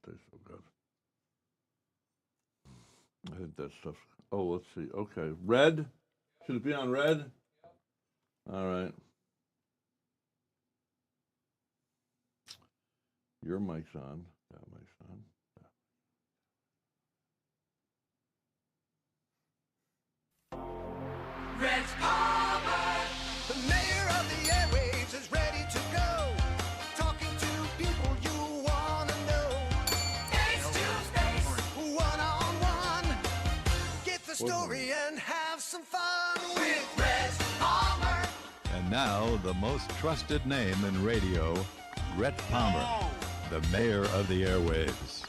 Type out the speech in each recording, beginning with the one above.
taste so good. I think that stuff. Oh, let's see. Okay, red. Should it be on red? All right. Your mic's on. That mic's on. Rhett Palmer, the mayor of the airwaves, is ready to go. Talking to people you want to know. Face to face, one-on-one. Get the story and have some fun with Rhett Palmer. And now, the most trusted name in radio, Rhett Palmer, the mayor of the airwaves.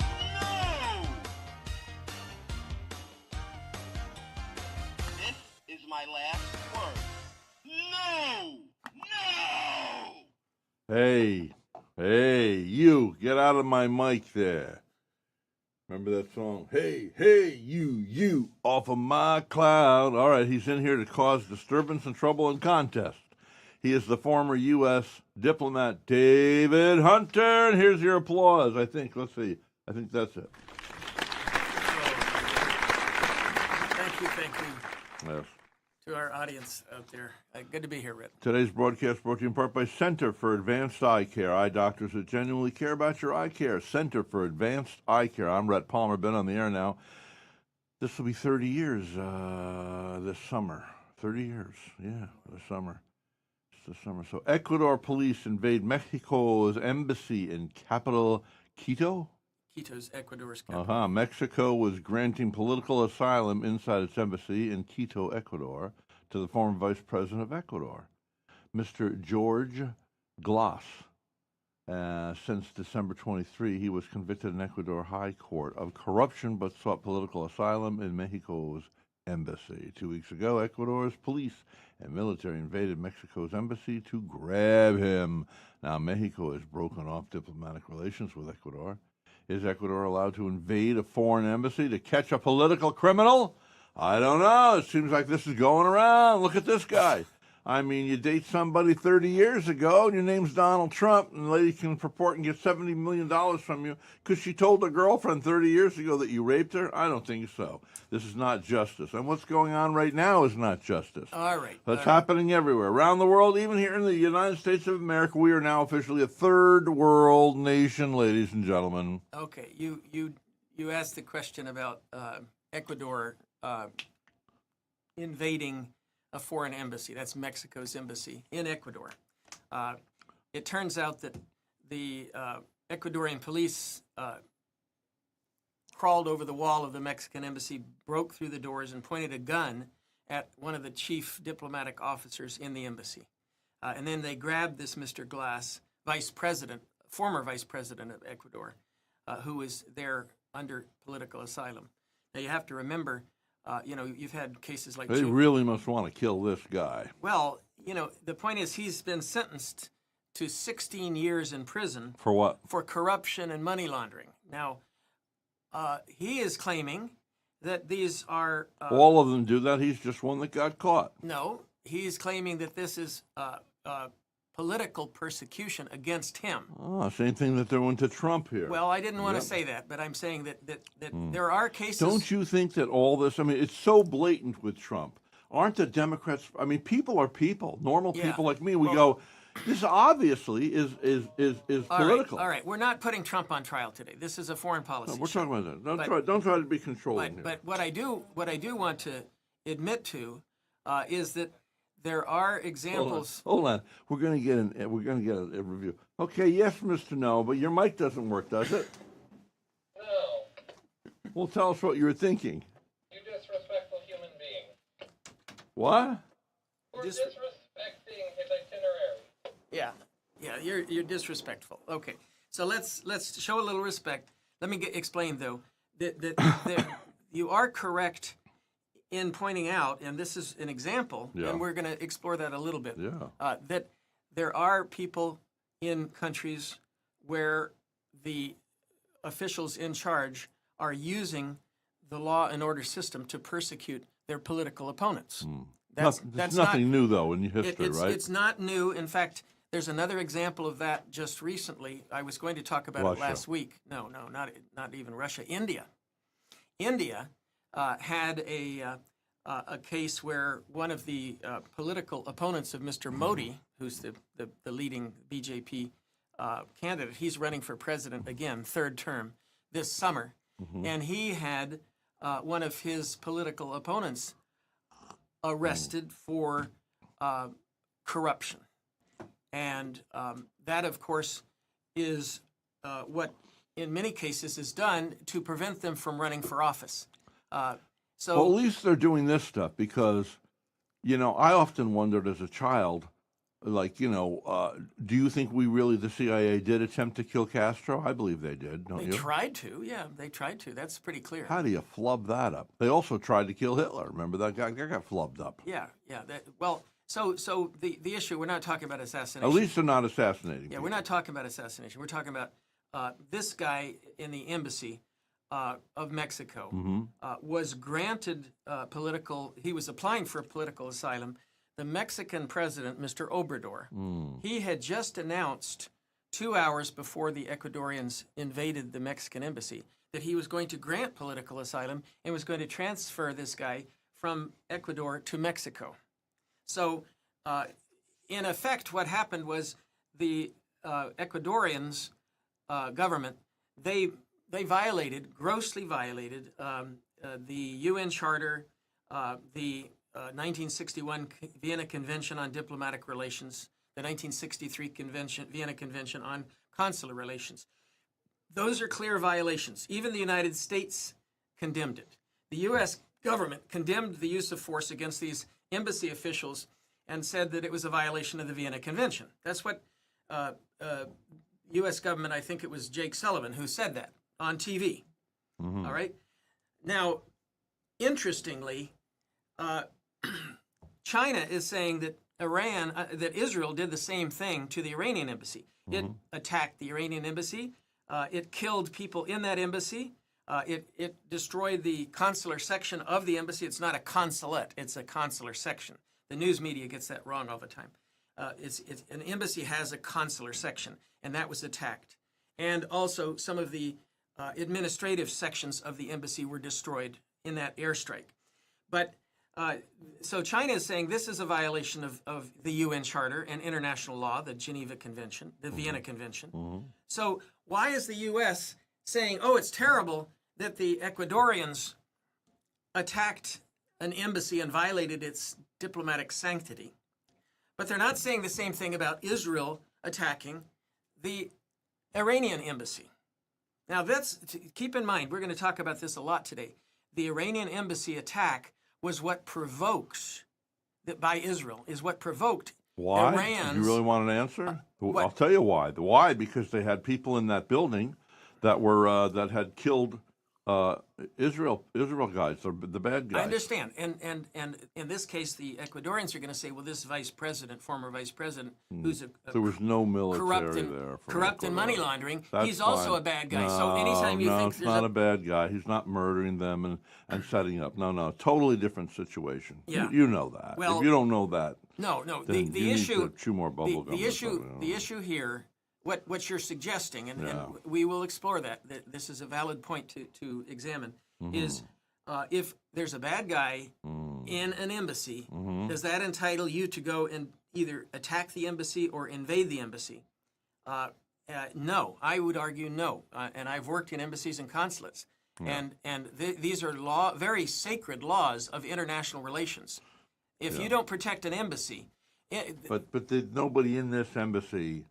My last word. No! Hey, you, get out of my mic there. Remember that song? Hey, you, off of my cloud. All right, he's in here to cause disturbance and trouble and contest. He is the former U.S. diplomat David Hunter, and here's your applause, I think. Let's see. I think that's it. Thank you. Yes. To our audience out there. Good to be here, Rhett. Today's broadcast brought to you in part by Center for Advanced Eye Care. Eye doctors that genuinely care about your eye care. Center for Advanced Eye Care. I'm Rhett Palmer, been on the air now. This will be 30 years this summer. 30 years, yeah, this summer. It's this summer. So Ecuador police invade Mexico's embassy in capital Quito. Quito's Ecuador's capital. Mexico was granting political asylum inside its embassy in Quito, Ecuador, to the former vice president of Ecuador, Mr. George Glass. Since December 23, he was convicted in Ecuador High Court of corruption but sought political asylum in Mexico's embassy. 2 weeks ago, Ecuador's police and military invaded Mexico's embassy to grab him. Now, Mexico has broken off diplomatic relations with Ecuador. Is Ecuador allowed to invade a foreign embassy to catch a political criminal? I don't know. It seems like this is going around. Look at this guy. I mean, you date somebody 30 years ago, and your name's Donald Trump, and the lady can purport and get $70 million from you because she told her girlfriend 30 years ago that you raped her? I don't think so. This is not justice. And what's going on right now is not justice. All right. That's happening everywhere. Around the world, even here in the United States of America, we are now officially a third world nation, ladies and gentlemen. Okay. You asked the question about Ecuador invading a foreign embassy. That's Mexico's embassy in Ecuador. It turns out that the Ecuadorian police crawled over the wall of the Mexican embassy, broke through the doors, and pointed a gun at one of the chief diplomatic officers in the embassy. And then they grabbed this Mr. Glass, former vice president of Ecuador, who was there under political asylum. Now, you have to remember, you've had cases like... They really must want to kill this guy. Well, the point is he's been sentenced to 16 years in prison. For what? For corruption and money laundering. Now, he is claiming that these are... all of them do that. He's just one that got caught. No, he's claiming that this is political persecution against him. Same thing that they're doing to Trump here. Well, I didn't want to say that, but I'm saying that there are cases... Don't you think that all this, it's so blatant with Trump. Aren't the Democrats, people are people, normal people like me. We go, this obviously is political. All right, we're not putting Trump on trial today. This is a foreign policy. No, we're talking about that. Don't try to be controlling here. But what I do want to admit to is that there are examples. Hold on. We're going to get a review. Okay, yes, Mr. No, but your mic doesn't work, does it? No. Well, tell us what you were thinking. You disrespectful human being. What? We're disrespecting his itinerary. Yeah, you're disrespectful. Okay, so let's show a little respect. Let me explain though that you are correct in pointing out, and this is an example, and we're going to explore that a little bit. That there are people in countries where the officials in charge are using the law and order system to persecute their political opponents. That's nothing new, though, in history, right? It's not new. In fact, There's another example of that just recently. I was going to talk about Russia. it last week. No, not even Russia. India. India had a case where one of the political opponents of Mr. Modi, who's the leading BJP candidate, he's running for president again, third term this summer, and he had one of his political opponents arrested for corruption. And that, of course, is what in many cases is done to prevent them from running for office. So Well, at least they're doing this stuff because, I often wondered as a child, like, do you think the CIA did attempt to kill Castro? I believe they did, don't they you? tried to, yeah, they tried to. That's pretty clear. How do you flub that up? They also tried to kill Hitler. Remember that guy? That got flubbed up. Yeah. So the issue, we're not talking about assassination. At least they're not assassinating Yeah, people. we're not talking about assassination. We're talking about this guy in the embassy of Mexico was granted he was applying for political asylum. The Mexican president, Mr. Obrador, he had just announced 2 hours before the Ecuadorians invaded the Mexican embassy that he was going to grant political asylum and was going to transfer this guy from Ecuador to Mexico. So, in effect, what happened was the Ecuadorians government, they grossly violated the UN Charter, the 1961 Vienna Convention on Diplomatic Relations, the 1963 Vienna Convention on Consular Relations. Those are clear violations. Even the United States condemned it. The U.S. government condemned the use of force against these embassy officials and said that it was a violation of the Vienna Convention. That's what U.S. government, I think it was Jake Sullivan, who said that on TV. All right? Now, interestingly, China is saying that that Israel did the same thing to the Iranian embassy. It attacked the Iranian embassy. It killed people in that embassy. It destroyed the consular section of the embassy. It's not a consulate. It's a consular section. The news media gets that wrong all the time. An embassy has a consular section, and that was attacked. And also some of the administrative sections of the embassy were destroyed in that airstrike. But so China is saying this is a violation of the UN Charter and international law, the Geneva Convention, the Vienna Convention. So why is the U.S. saying, oh, it's terrible that the Ecuadorians attacked an embassy and violated its diplomatic sanctity? But they're not saying the same thing about Israel attacking the Iranian embassy. Now, keep in mind, we're going to talk about this a lot today. The Iranian embassy attack was what provoked, by Israel, is what provoked Why? Iran's... You really want an answer? I'll tell you why. Why? Because they had people in that building that had killed Israel guys, the bad guys. I understand, and in this case, the Ecuadorians are going to say, well, this former vice president, who's there was no military corrupt in money laundering, That's he's also fine. a bad guy. No, So anytime you think it's not a bad guy. He's not murdering them and setting up. No, totally different situation. Yeah. You know that. Well, if you don't know that, no, then the you issue, need to chew more bubble gum. the issue here. What you're suggesting, and we will explore that this is a valid point to examine, is if there's a bad guy in an embassy, does that entitle you to go and either attack the embassy or invade the embassy? No, I would argue no. And I've worked in embassies and consulates, and these are very sacred laws of international relations. If you don't protect an embassy, but nobody in this embassy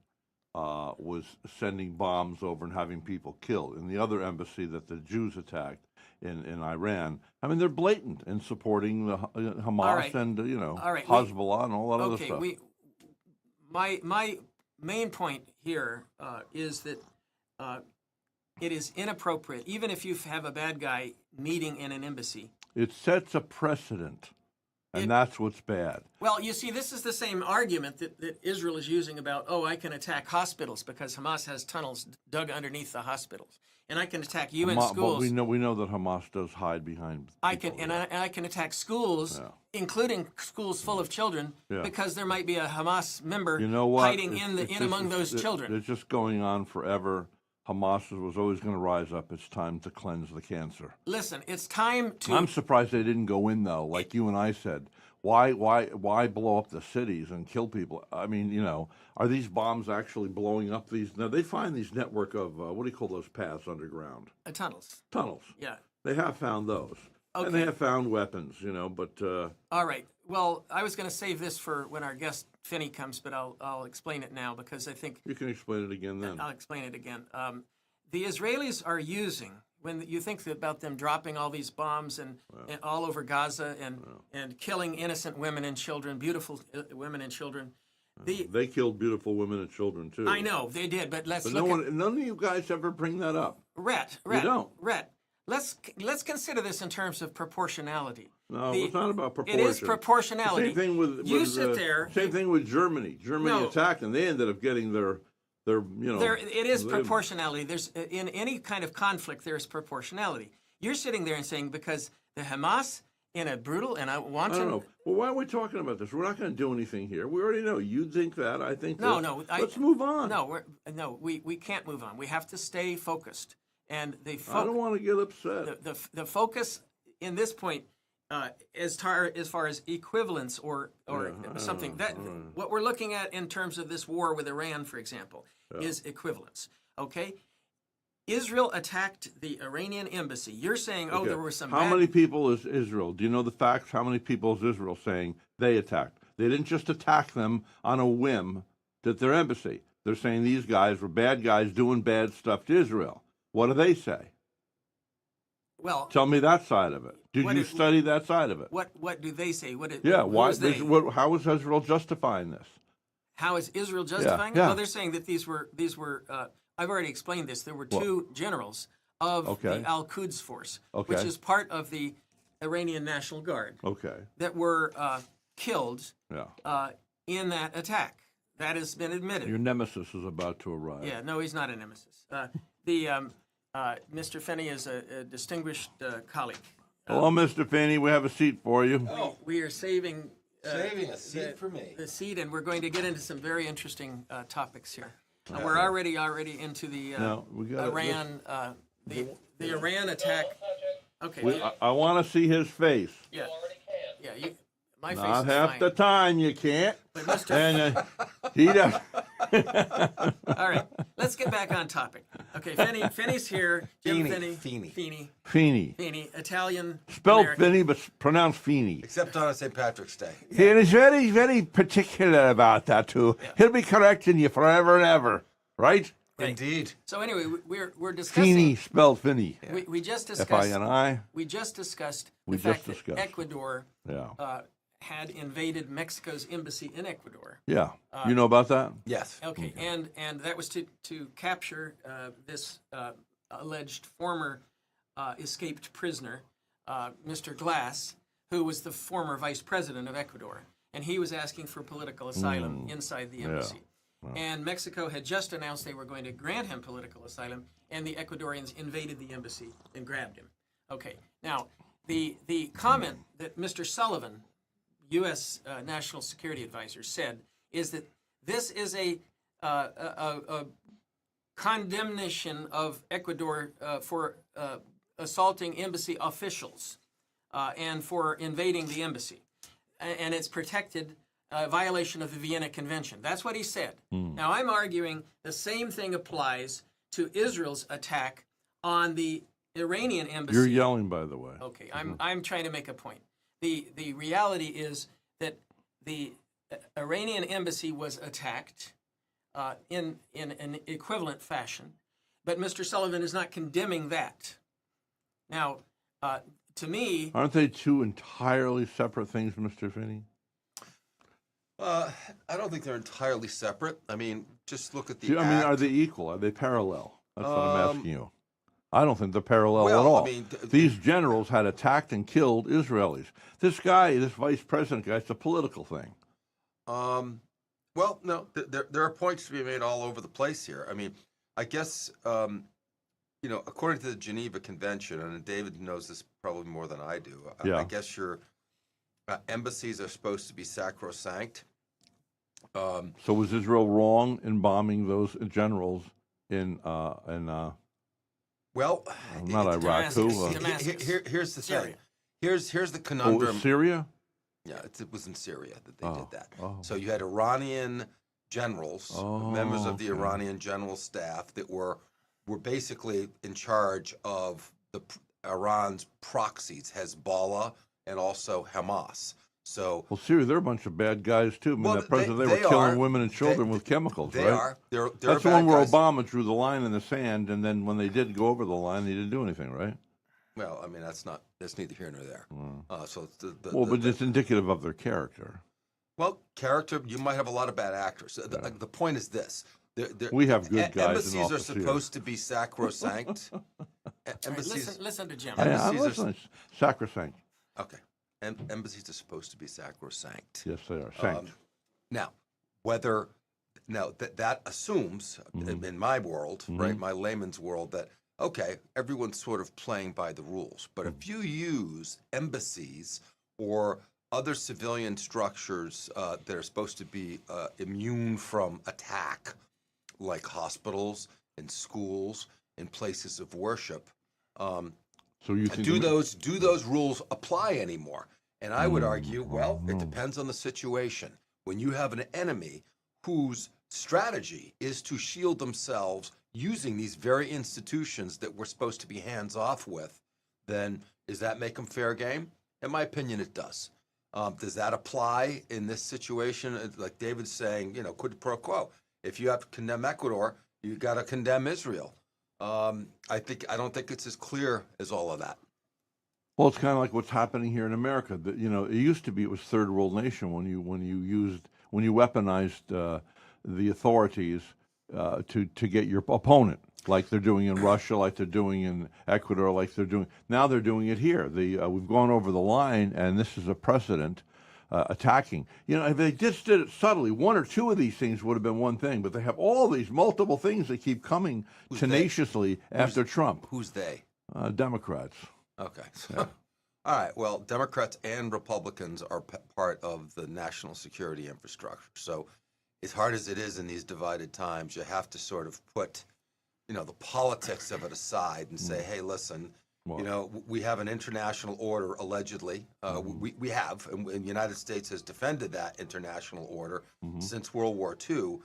was sending bombs over and having people killed. In the other embassy that the Jews attacked in Iran, I mean, they're blatant in supporting the Hamas and Hezbollah and all that other stuff. My main point here is that it is inappropriate, even if you have a bad guy meeting in an embassy. It sets a precedent. And that's what's bad. Well, you see, this is the same argument that Israel is using about, oh, I can attack hospitals because Hamas has tunnels dug underneath the hospitals, and I can attack UN schools. But we know that Hamas does hide behind. I can attack schools, including schools full of children, because there might be a Hamas member hiding among those children. It's just going on forever. Hamas was always going to rise up. It's time to cleanse the cancer. Listen, it's time to. I'm surprised they didn't go in though, like you and I said. Why blow up the cities and kill people? I mean, are these bombs actually blowing up these? Now they find these network of what do you call those paths underground? Tunnels. Tunnels. Yeah. They have found those, and they have found weapons. But. All right. Well, I was going to save this for when our guest Finney comes, but I'll explain it now because I think you can explain it again then. I'll explain it again. The Israelis are using, when you think about them dropping all these bombs and all over Gaza and killing innocent women and children, beautiful women and children. They killed beautiful women and children too. I know they did, but let's but look. None of you guys ever bring that up. Rhett, you don't. Rhett. Let's consider this in terms of proportionality. No, it's not about proportion. It is proportionality. Same thing with sit there. Same thing with Germany. Germany attacked, and they ended up getting their. It is proportionality. There's in any kind of conflict, there's proportionality. You're sitting there and saying because the Hamas in a brutal and wanton. I don't know. Well, why are we talking about this? We're not going to do anything here. We already know. You think that. I think no, this. no. Let's move on. No, we can't move on. We have to stay focused. And I don't want to get upset. The focus in this point, as far as equivalence or something that what we're looking at in terms of this war with Iran, for example, is equivalence. Okay, Israel attacked the Iranian embassy. You're saying, there were some. How many people is Israel? Do you know the facts? How many people is Israel saying they attacked? They didn't just attack them on a whim at their embassy. They're saying these guys were bad guys doing bad stuff to Israel. What do they say? Well, tell me that side of it. Did you study that side of it? What do they say? How is Israel justifying this? How is Israel justifying it? Well, they're saying that these were. I've already explained this. There were two generals of the Al-Quds force, which is part of the Iranian National Guard. That were killed. In that attack. That has been admitted. Your nemesis is about to arrive. Yeah, no, he's not a nemesis. Mr. Finney is a distinguished colleague. Hello, Mr. Finney. We have a seat for you. We are saving a seat for me. The seat, and we're going to get into some very interesting topics here. We're already into the Iran, the Iran attack. Okay. I want to see his face. Yeah. Yeah. My face Not is half fine. the time you can't. But Mr. And he does. All right, let's get back on topic. Okay, Finney's here. Jim Feeney, Italian. Spelled American. Finney, but pronounced Feeney. Except on St. Patrick's Day. He is very, very particular about that too. Yeah. He'll be correcting you forever and ever, right? Indeed. So anyway, we're discussing. Feeney spelled Finney. Yeah. We just discussed. F-I-N-I. We just discussed the fact that Ecuador. Had invaded Mexico's embassy in Ecuador. Yeah, you know about that? Yes. Okay, and that was to capture this alleged former escaped prisoner, Mr. Glass, who was the former vice president of Ecuador, and he was asking for political asylum inside the embassy. And Mexico had just announced they were going to grant him political asylum, and the Ecuadorians invaded the embassy and grabbed him. Okay, now the comment that Mr. Sullivan, U.S. National Security Advisor, said is that this is a condemnation of Ecuador for assaulting embassy officials and for invading the embassy. And it's protected violation of the Vienna Convention. That's what he said. Now, I'm arguing the same thing applies to Israel's attack on the Iranian embassy. You're yelling, by the way. Okay, I'm trying to make a point. The reality is that the Iranian embassy was attacked in an equivalent fashion, but Mr. Sullivan is not condemning that. Now, to me... Aren't they two entirely separate things, Mr. Finney? I don't think they're entirely separate. I mean, just look at the are they equal? Are they parallel? That's what I'm asking you. I don't think they're parallel Well, at all. I mean, These generals had attacked and killed Israelis. This guy, this vice president guy, it's a political thing. Well, no, there are points to be made all over the place here. I mean, I guess, according to the Geneva Convention, and David knows this probably more than I do, Yeah. I guess your embassies are supposed to be sacrosanct. So was Israel wrong in bombing those generals in Well, not Iraq, who? Damascus. Here's the Syria. thing. Here's the Oh, conundrum. it was Syria? Yeah, it was in Syria that they did that. Oh. So you had Iranian generals, members of the okay. Iranian general staff that were basically in charge of Iran's proxies, Hezbollah and also Hamas. So Well, Syria, they're a bunch of bad guys too. I mean, Well, that president, they they were killing are. women and children with chemicals, they right? are. They're That's the bad one where guys. Obama drew the line in the sand, and then when they did go over the line, he didn't do anything, right? Well, I mean that's neither here nor there. So it's Well, but it's indicative of their character. well, character. You might have a lot of bad actors. The point is this: We have good guys in Embassies are office here. supposed to be sacrosanct. All right, Embassies. listen to Jim. I'm Embassies are- listening. Sacrosanct. Okay. Embassies are supposed to be sacrosanct. Yes, they are. Sanct. Now, that assumes in my world, right, my layman's world, that okay, everyone's sort of playing by the rules. But if you use embassies or other civilian structures that are supposed to be immune from attack, like hospitals and schools and places of worship, So you think do those rules apply anymore? And I would argue, well, it depends on the situation. When you have an enemy whose strategy is to shield themselves using these very institutions that we're supposed to be hands off with, then does that make them fair game? In my opinion, it does. Does that apply in this situation? Like David's saying, quid pro quo. If you have to condemn Ecuador, you got to condemn Israel. I don't think it's as clear as all of that. Well, it's kind of like what's happening here in America. It used to be it was third world nation when you weaponized the authorities to get your opponent, like they're doing in Russia, like they're doing in Ecuador, like now they're doing it here. We've gone over the line, and this is a precedent attacking. If they just did it subtly, one or two of these things would have been one thing, but they have all these multiple things that keep coming tenaciously after Trump. Who's they? Democrats. Okay. All right. Well, Democrats and Republicans are part of the national security infrastructure. So, as hard as it is in these divided times, you have to sort of put, the politics of it aside and say, hey, listen, we have an international order, allegedly. We have, and the United States has defended that international order since World War II.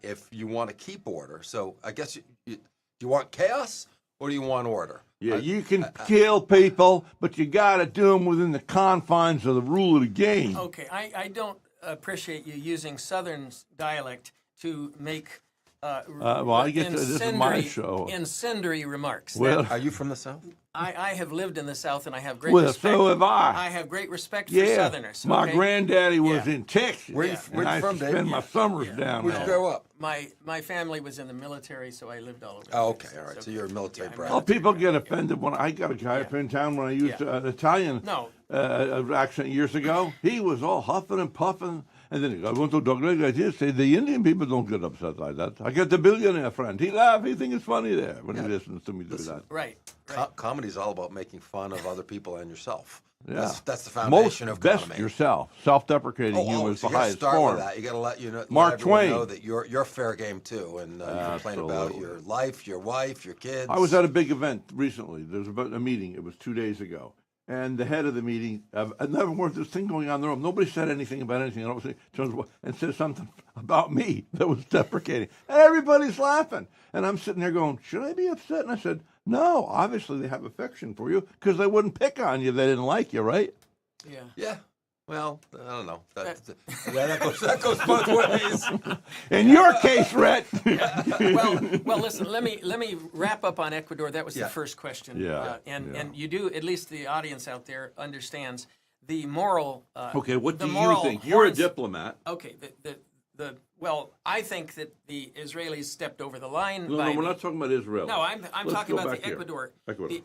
If you want to keep order, so I guess you want chaos or do you want order? Yeah, you can kill people, but you got to do them within the confines of the rule of the game. Okay, I don't appreciate you using Southern dialect to make Well, I guess this is my show. incendiary remarks. Well, Are you from the South? I have lived in the South, and I have great well, respect. so have I. I have great respect for Yeah, Southerners. my okay? granddaddy was Yeah. in Texas. Where you and I from, Dave? spend my summers down Where'd there. you grow up? My family was in the military, so I lived all over. Oh, the okay. place. All right. It's So you're a military I'm brat. Oh, people get offended when I got a guy up in town when I used an Italian No. accent years ago. He was all huffing and puffing. And then I went to Douglas, I did say, the Indian people don't get upset like that. I get the billionaire friend. He laughs. He thinks it's funny there when he listens to me do that. Right. Comedy is all about making fun of other people and yourself. Yeah. That's the foundation Most of best comedy. yourself. Self-deprecating humor is so the you gotta highest start form. with that. You got to let Mark let everyone Twain. know that you're fair game too, and you complain about Absolutely. your life, your wife, your kids. I was at a big event recently. There was about a meeting. It was 2 days ago. And the head of the meeting, I've never heard this thing going on in the room. Nobody said anything about anything. And all of a sudden, turns and said something about me that was deprecating. And everybody's laughing. And I'm sitting there going, should I be upset? And I said, no, obviously they have affection for you because they wouldn't pick on you if they didn't like you, right? Yeah. Yeah. Well, I don't know. That goes both ways. In your case, Rhett. Well, listen. Let me wrap up on Ecuador. That was the first question. Yeah, And you do, at least the audience out there understands the moral. Okay, what the do you moral think? You're a horns- diplomat. Okay. well, I think that the Israelis stepped over the line. No, by no, we're not talking about Israel. No, I'm Let's talking go about back the here. Ecuador. Ecuador.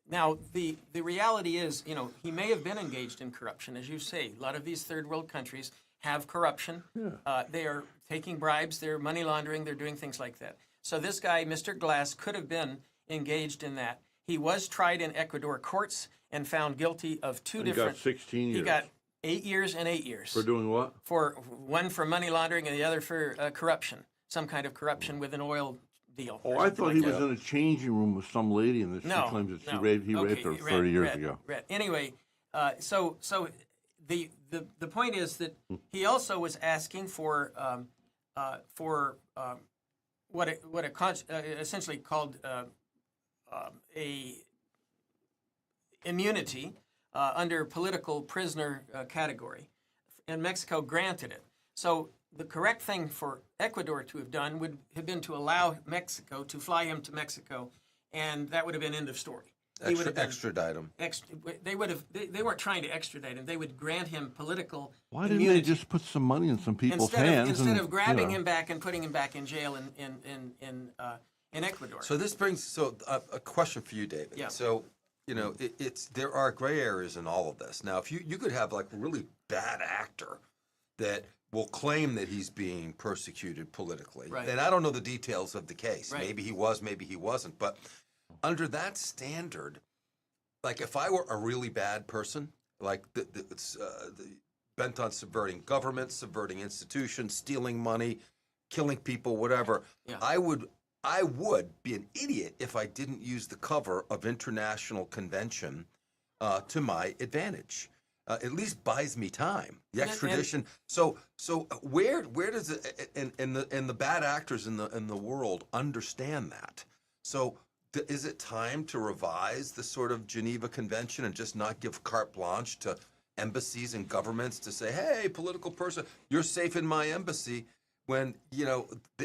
Now, the reality is, he may have been engaged in corruption, as you say. A lot of these third world countries have corruption. Yeah. They are taking bribes, they're money laundering, they're doing things like that. So this guy, Mr. Glass, could have been engaged in that. He was tried in Ecuador courts and found guilty of two He different. got 16 years. He got 8 years and 8 years. For doing what? For one for money laundering and the other for corruption, some kind of corruption with an oil deal. Oh, or I something thought like he that. was in a changing room with some lady, and that No, she claims that no. he raped her 30 years ago. Rhett. Anyway, so the point is that he also was asking for what essentially called a immunity under political prisoner category, and Mexico granted it. So the correct thing for Ecuador to have done would have been to allow Mexico to fly him to Mexico, and that would have been end of story. He would have been- Extradite him. They would have. They weren't trying to extradite him. They would grant him political Why didn't immunity they just put some money in some people's instead hands? of and, of grabbing you know. him back and putting him back in jail in Ecuador. So this brings a question for you, David. Yeah. So it's there are gray areas in all of this. Now, if you could have like a really bad actor that will claim that he's being persecuted politically, Right. and I don't know the details of the case. Right. Maybe he was, maybe he wasn't. But under that standard, like if I were a really bad person, like the bent on subverting governments, subverting institutions, stealing money, killing people, whatever, Yeah. I would be an idiot if I didn't use the cover of international convention to my advantage. At least buys me time. The extradition. So where does it and the bad actors in the world understand that? So is it time to revise the sort of Geneva Convention and just not give carte blanche to embassies and governments to say, hey, political person, you're safe in my embassy, when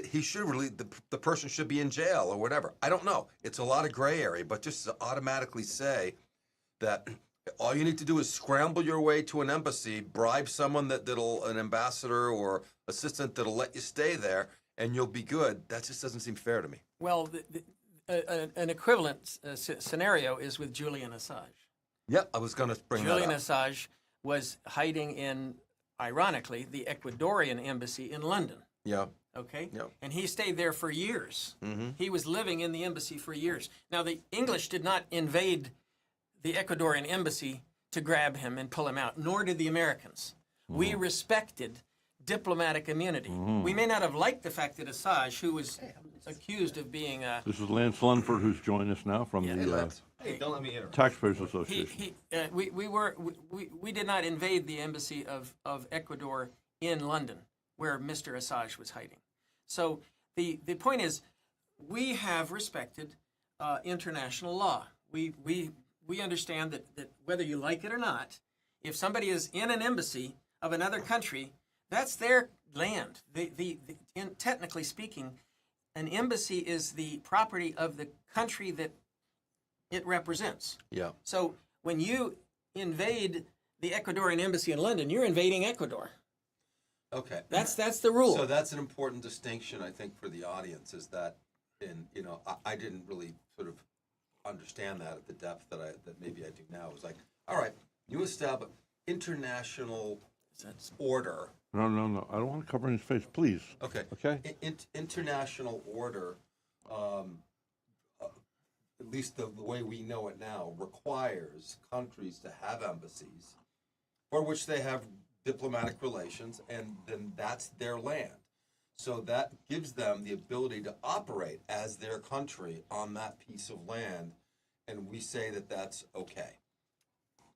he should really the person should be in jail or whatever? I don't know. It's a lot of gray area, but just to automatically say that all you need to do is scramble your way to an embassy, bribe someone an ambassador or assistant that'll let you stay there, and you'll be good. That just doesn't seem fair to me. Well, an equivalent scenario is with Julian Assange. Yep, I was going to bring Julian that up. Assange was hiding in, ironically, the Ecuadorian embassy in London. Yeah. Okay? Yep. And he stayed there for years. Mm-hmm. He was living in the embassy for years. Now, the English did not invade the Ecuadorian embassy to grab him and pull him out, nor did the Americans. We respected diplomatic immunity. We may not have liked the fact that Assange, who was accused of being This is Lance Lunford, who's joined us now from Yeah. the Lance. Hey, don't let me interrupt. Taxpayers Association. we did not invade the embassy of Ecuador in London, where Mr. Assange was hiding. So the point is, we have respected international law. We understand that whether you like it or not, if somebody is in an embassy of another country, that's their land. Technically speaking, an embassy is the property of the country that it represents. Yeah. So when you invade the Ecuadorian embassy in London, you're invading Ecuador. Okay. That's the rule. So that's an important distinction, I think, for the audience, is that, I didn't really sort of understand that at the depth that maybe I do now. It was like, all right, you establish international order. No. I don't want to cover his face, please. Okay. Okay. International order, at least the way we know it now, requires countries to have embassies for which they have diplomatic relations, and then that's their land. So that gives them the ability to operate as their country on that piece of land, and we say that that's okay.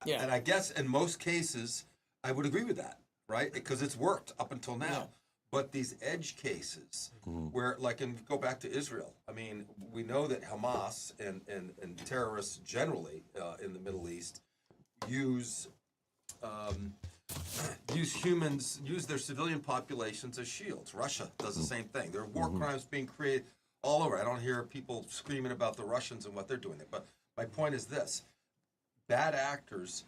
Yeah. And I guess in most cases, I would agree with that, right? Because it's worked up until now. Yeah. But these edge cases, where, and go back to Israel, I mean, we know that Hamas and terrorists generally in the Middle East use their civilian populations as shields. Russia does the same thing. There are war crimes being created all over. I don't hear people screaming about the Russians and what they're doing there. But my point is this: bad actors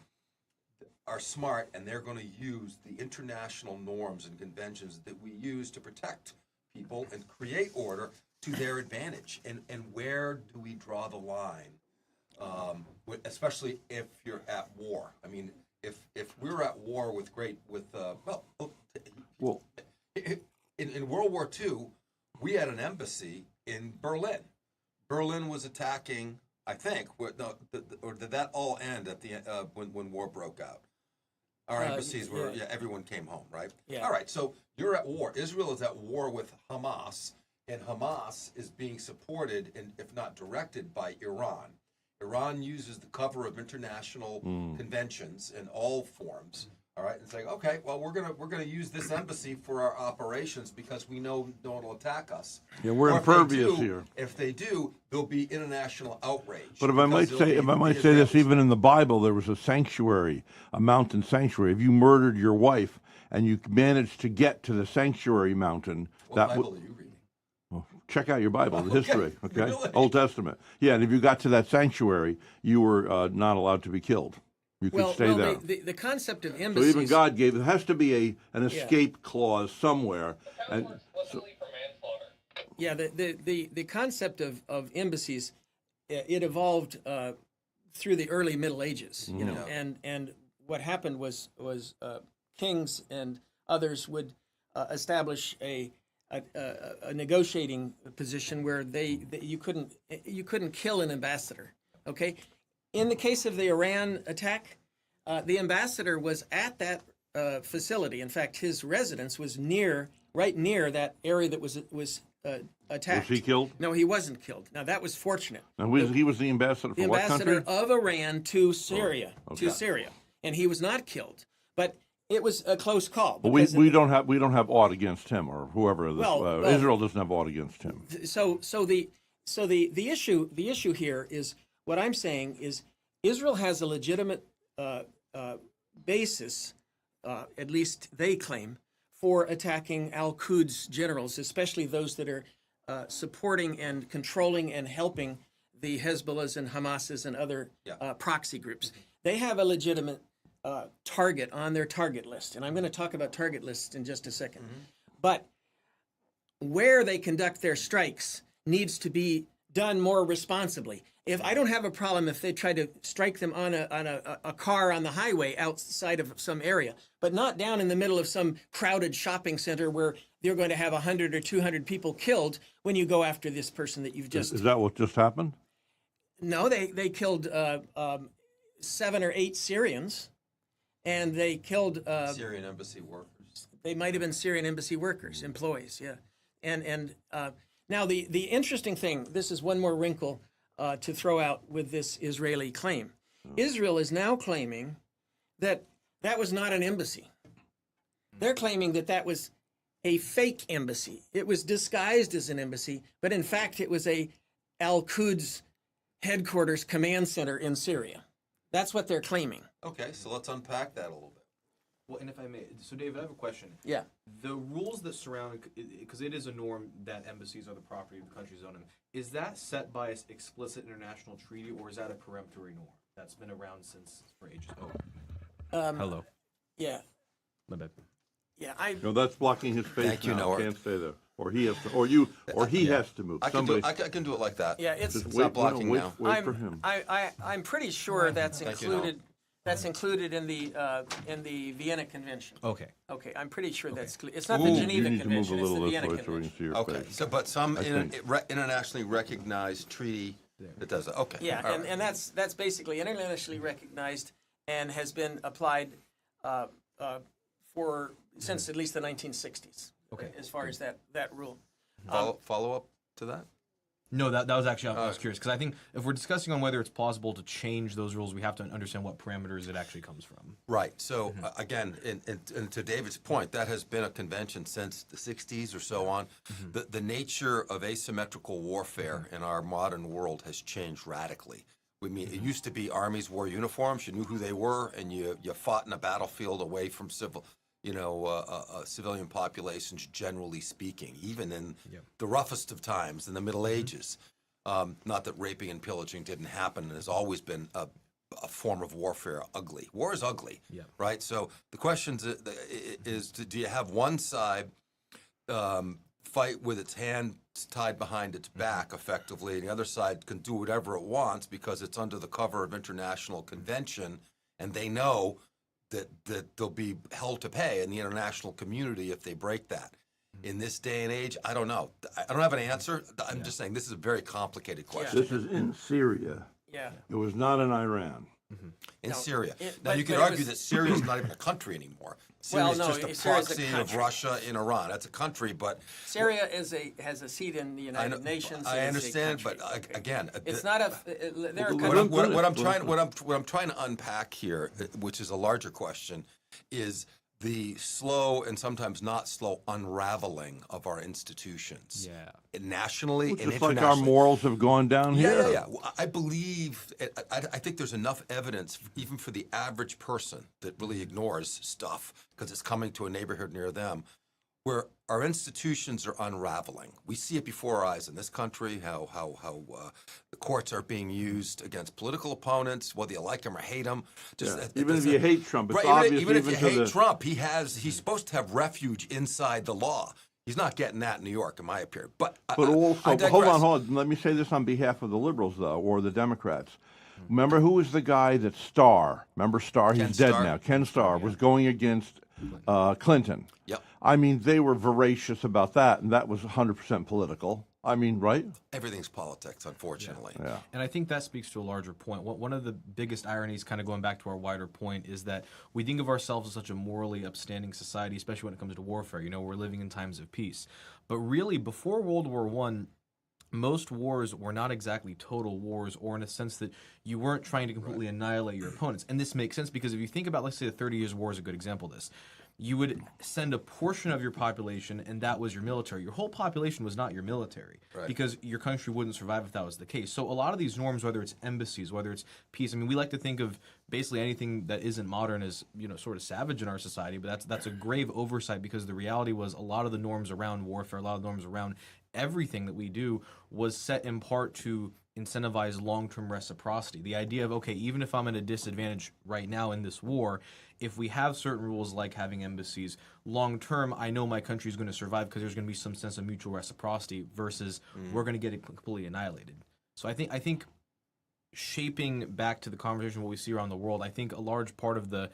are smart and they're going to use the international norms and conventions that we use to protect people and create order to their advantage. And where do we draw the line? Especially if you're at war. I mean, if we're at war with in World War II, we had an embassy in Berlin. Berlin was attacking, I think, or did that all end at the when war broke out? Our embassies were, everyone came home, right? Yeah. All right, so you're at war. Israel is at war with Hamas, and Hamas is being supported, and if not directed, by Iran. Iran uses the cover of international conventions in all forms. All right, it's like, okay, well, we're gonna use this embassy for our operations because we know no one will attack us. Yeah, we're Or if they impervious do- here. If they do, there'll be international outrage. But if I might because say, there'll be this, Israelis. even in the Bible, there was a sanctuary, a mountain sanctuary. If you murdered your wife and you managed to get to the sanctuary mountain, What Bible are you reading? well, check out your Bible, the history, okay? Really? Old Testament. Yeah, and if you got to that sanctuary, you were not allowed to be killed. You could stay there. The concept of So embassies. even God gave, there has to be an escape clause somewhere. How And works explicitly for manslaughter. Yeah, the concept of embassies, it evolved through the early Middle Ages, you know, and what happened was kings and others would establish a negotiating position where you couldn't kill an ambassador. Okay, in the case of the Iran attack, the ambassador was at that facility. In fact, his residence was right near that area that was attacked. Was he killed? No, he wasn't killed. Now that was fortunate. And he was the ambassador for The what ambassador country? of Iran to Syria, okay. and he was not killed. But it was a close call. But because we don't have aught against him or whoever. Well, Israel doesn't have aught against him. So the issue here is what I'm saying is Israel has a legitimate basis, at least they claim, for attacking al-Quds generals, especially those that are supporting and controlling and helping the Hezbollahs and Hamases and other proxy groups. They have a legitimate target on their target list, and I'm going to talk about target lists in just a second. But where they conduct their strikes needs to be done more responsibly. If I don't have a problem if they try to strike them on a car on the highway outside of some area, but not down in the middle of some crowded shopping center where they're going to have 100 or 200 people killed when you go after this person that you've just... Is that what just happened? No, they killed 7 or 8 Syrians, and they killed... Syrian embassy workers. They might have been Syrian embassy workers, employees, yeah. And now the interesting thing, this is one more wrinkle to throw out with this Israeli claim. Israel is now claiming that that was not an embassy. They're claiming that that was a fake embassy. It was disguised as an embassy, but in fact it was a Al-Quds headquarters command center in Syria. That's what they're claiming. Okay, so let's unpack that a little bit. Well, and if I may, so David, I have a question. Yeah. The rules that surround, because it is a norm that embassies are the property of the countries on them, is that set by an explicit international treaty, or is that a peremptory norm that's been around for ages? Hello. Yeah. My bad. Yeah, No, that's blocking his face. Thank you, now. Noah. Can't stay there, or he has to, or you, or he has to move. I can do it like that. yeah, it's... Just It's not blocking wait, now. Wait for him. I'm pretty sure that's Thank you, included. That's included in the Vienna Convention. Okay. Okay, I'm pretty sure that's. It's not Ooh, the You Geneva need to move a Convention. It's little the this Vienna way so we Convention. can see your Okay, face. so but some I think. internationally recognized treaty that does it. Okay. Yeah, all and, right. and that's basically internationally recognized and has been applied since at least the 1960s. Okay. As far as that rule. Follow up to that? No, that was actually, I was curious, because I think if we're discussing on whether it's possible to change those rules, we have to understand what parameters it actually comes from. Right. So again, and to David's point, that has been a convention since the 60s or so on. The nature of asymmetrical warfare in our modern world has changed radically. I mean, it used to be armies wore uniforms. You knew who they were, and you fought in a battlefield away from civilian populations, generally speaking, even in the roughest of times in the Middle Ages. Not that raping and pillaging didn't happen, and has always been a a form of warfare ugly. War is ugly, right? So the question is, do you have one side fight with its hands tied behind its back effectively, and the other side can do whatever it wants because it's under the cover of international convention, and they know that they'll be held to pay in the international community if they break that. In this day and age, I don't know. I don't have an answer. I'm just saying this is a very complicated question. This is in Syria. Yeah. It was not in Iran. In No, Syria. it- Now, but- you could but it argue was- that Syria is not even a country anymore. Syria is Well, no, just a Syria's a proxy of country. Russia in Iran. That's a country, but Syria has a seat in the United Nations. I It is a understand, but country. Okay. again, It's not a. There are What countries. what I'm trying to unpack here, which is a larger question, is the slow and sometimes not slow unraveling of our institutions. Nationally and Just like internationally. our morals have gone down here. Yeah. Well, I believe, I think there's enough evidence, even for the average person that really ignores stuff because it's coming to a neighborhood near them, where our institutions are unraveling. We see it before our eyes in this country, how the courts are being used against political opponents, whether you like them or hate them. Even if you hate Trump, it's right, obvious. even if you to hate the- Trump, he's supposed to have refuge inside the law. He's not getting that in New York, in my opinion. But also, I but hold digress. on. Let me say this on behalf of the liberals, though, or the Democrats. Remember who was the guy that Starr? Remember Starr? Ken He's dead Starr. now. Ken Starr was going against Clinton. Yep. I mean, they were voracious about that, and that was 100% political. I mean, right? Everything's politics, unfortunately. Yeah. And I think that speaks to a larger point. One of the biggest ironies, kind of going back to our wider point, is that we think of ourselves as such a morally upstanding society, especially when it comes to warfare. You know, we're living in times of peace. But really, before World War I, most wars were not exactly total wars, or in a sense that you weren't trying to completely annihilate your opponents. And this makes sense because if you think about, let's say, the 30 Years' War is a good example of this. You would send a portion of your population, and that was your military. Your whole population was not your military, because your country wouldn't survive if that was the case. So a lot of these norms, whether it's embassies, whether it's peace, I mean, we like to think of basically anything that isn't modern as, you know, sort of savage in our society, but that's a grave oversight, because the reality was a lot of the norms around warfare, a lot of the norms around everything that we do was set in part to incentivize long-term reciprocity. The idea of, okay, even if I'm at a disadvantage right now in this war, if we have certain rules like having embassies, long-term, I know my country is going to survive because there's going to be some sense of mutual reciprocity versus we're going to get it completely annihilated. So I think shaping back to the conversation what we see around the world, I think a large part of the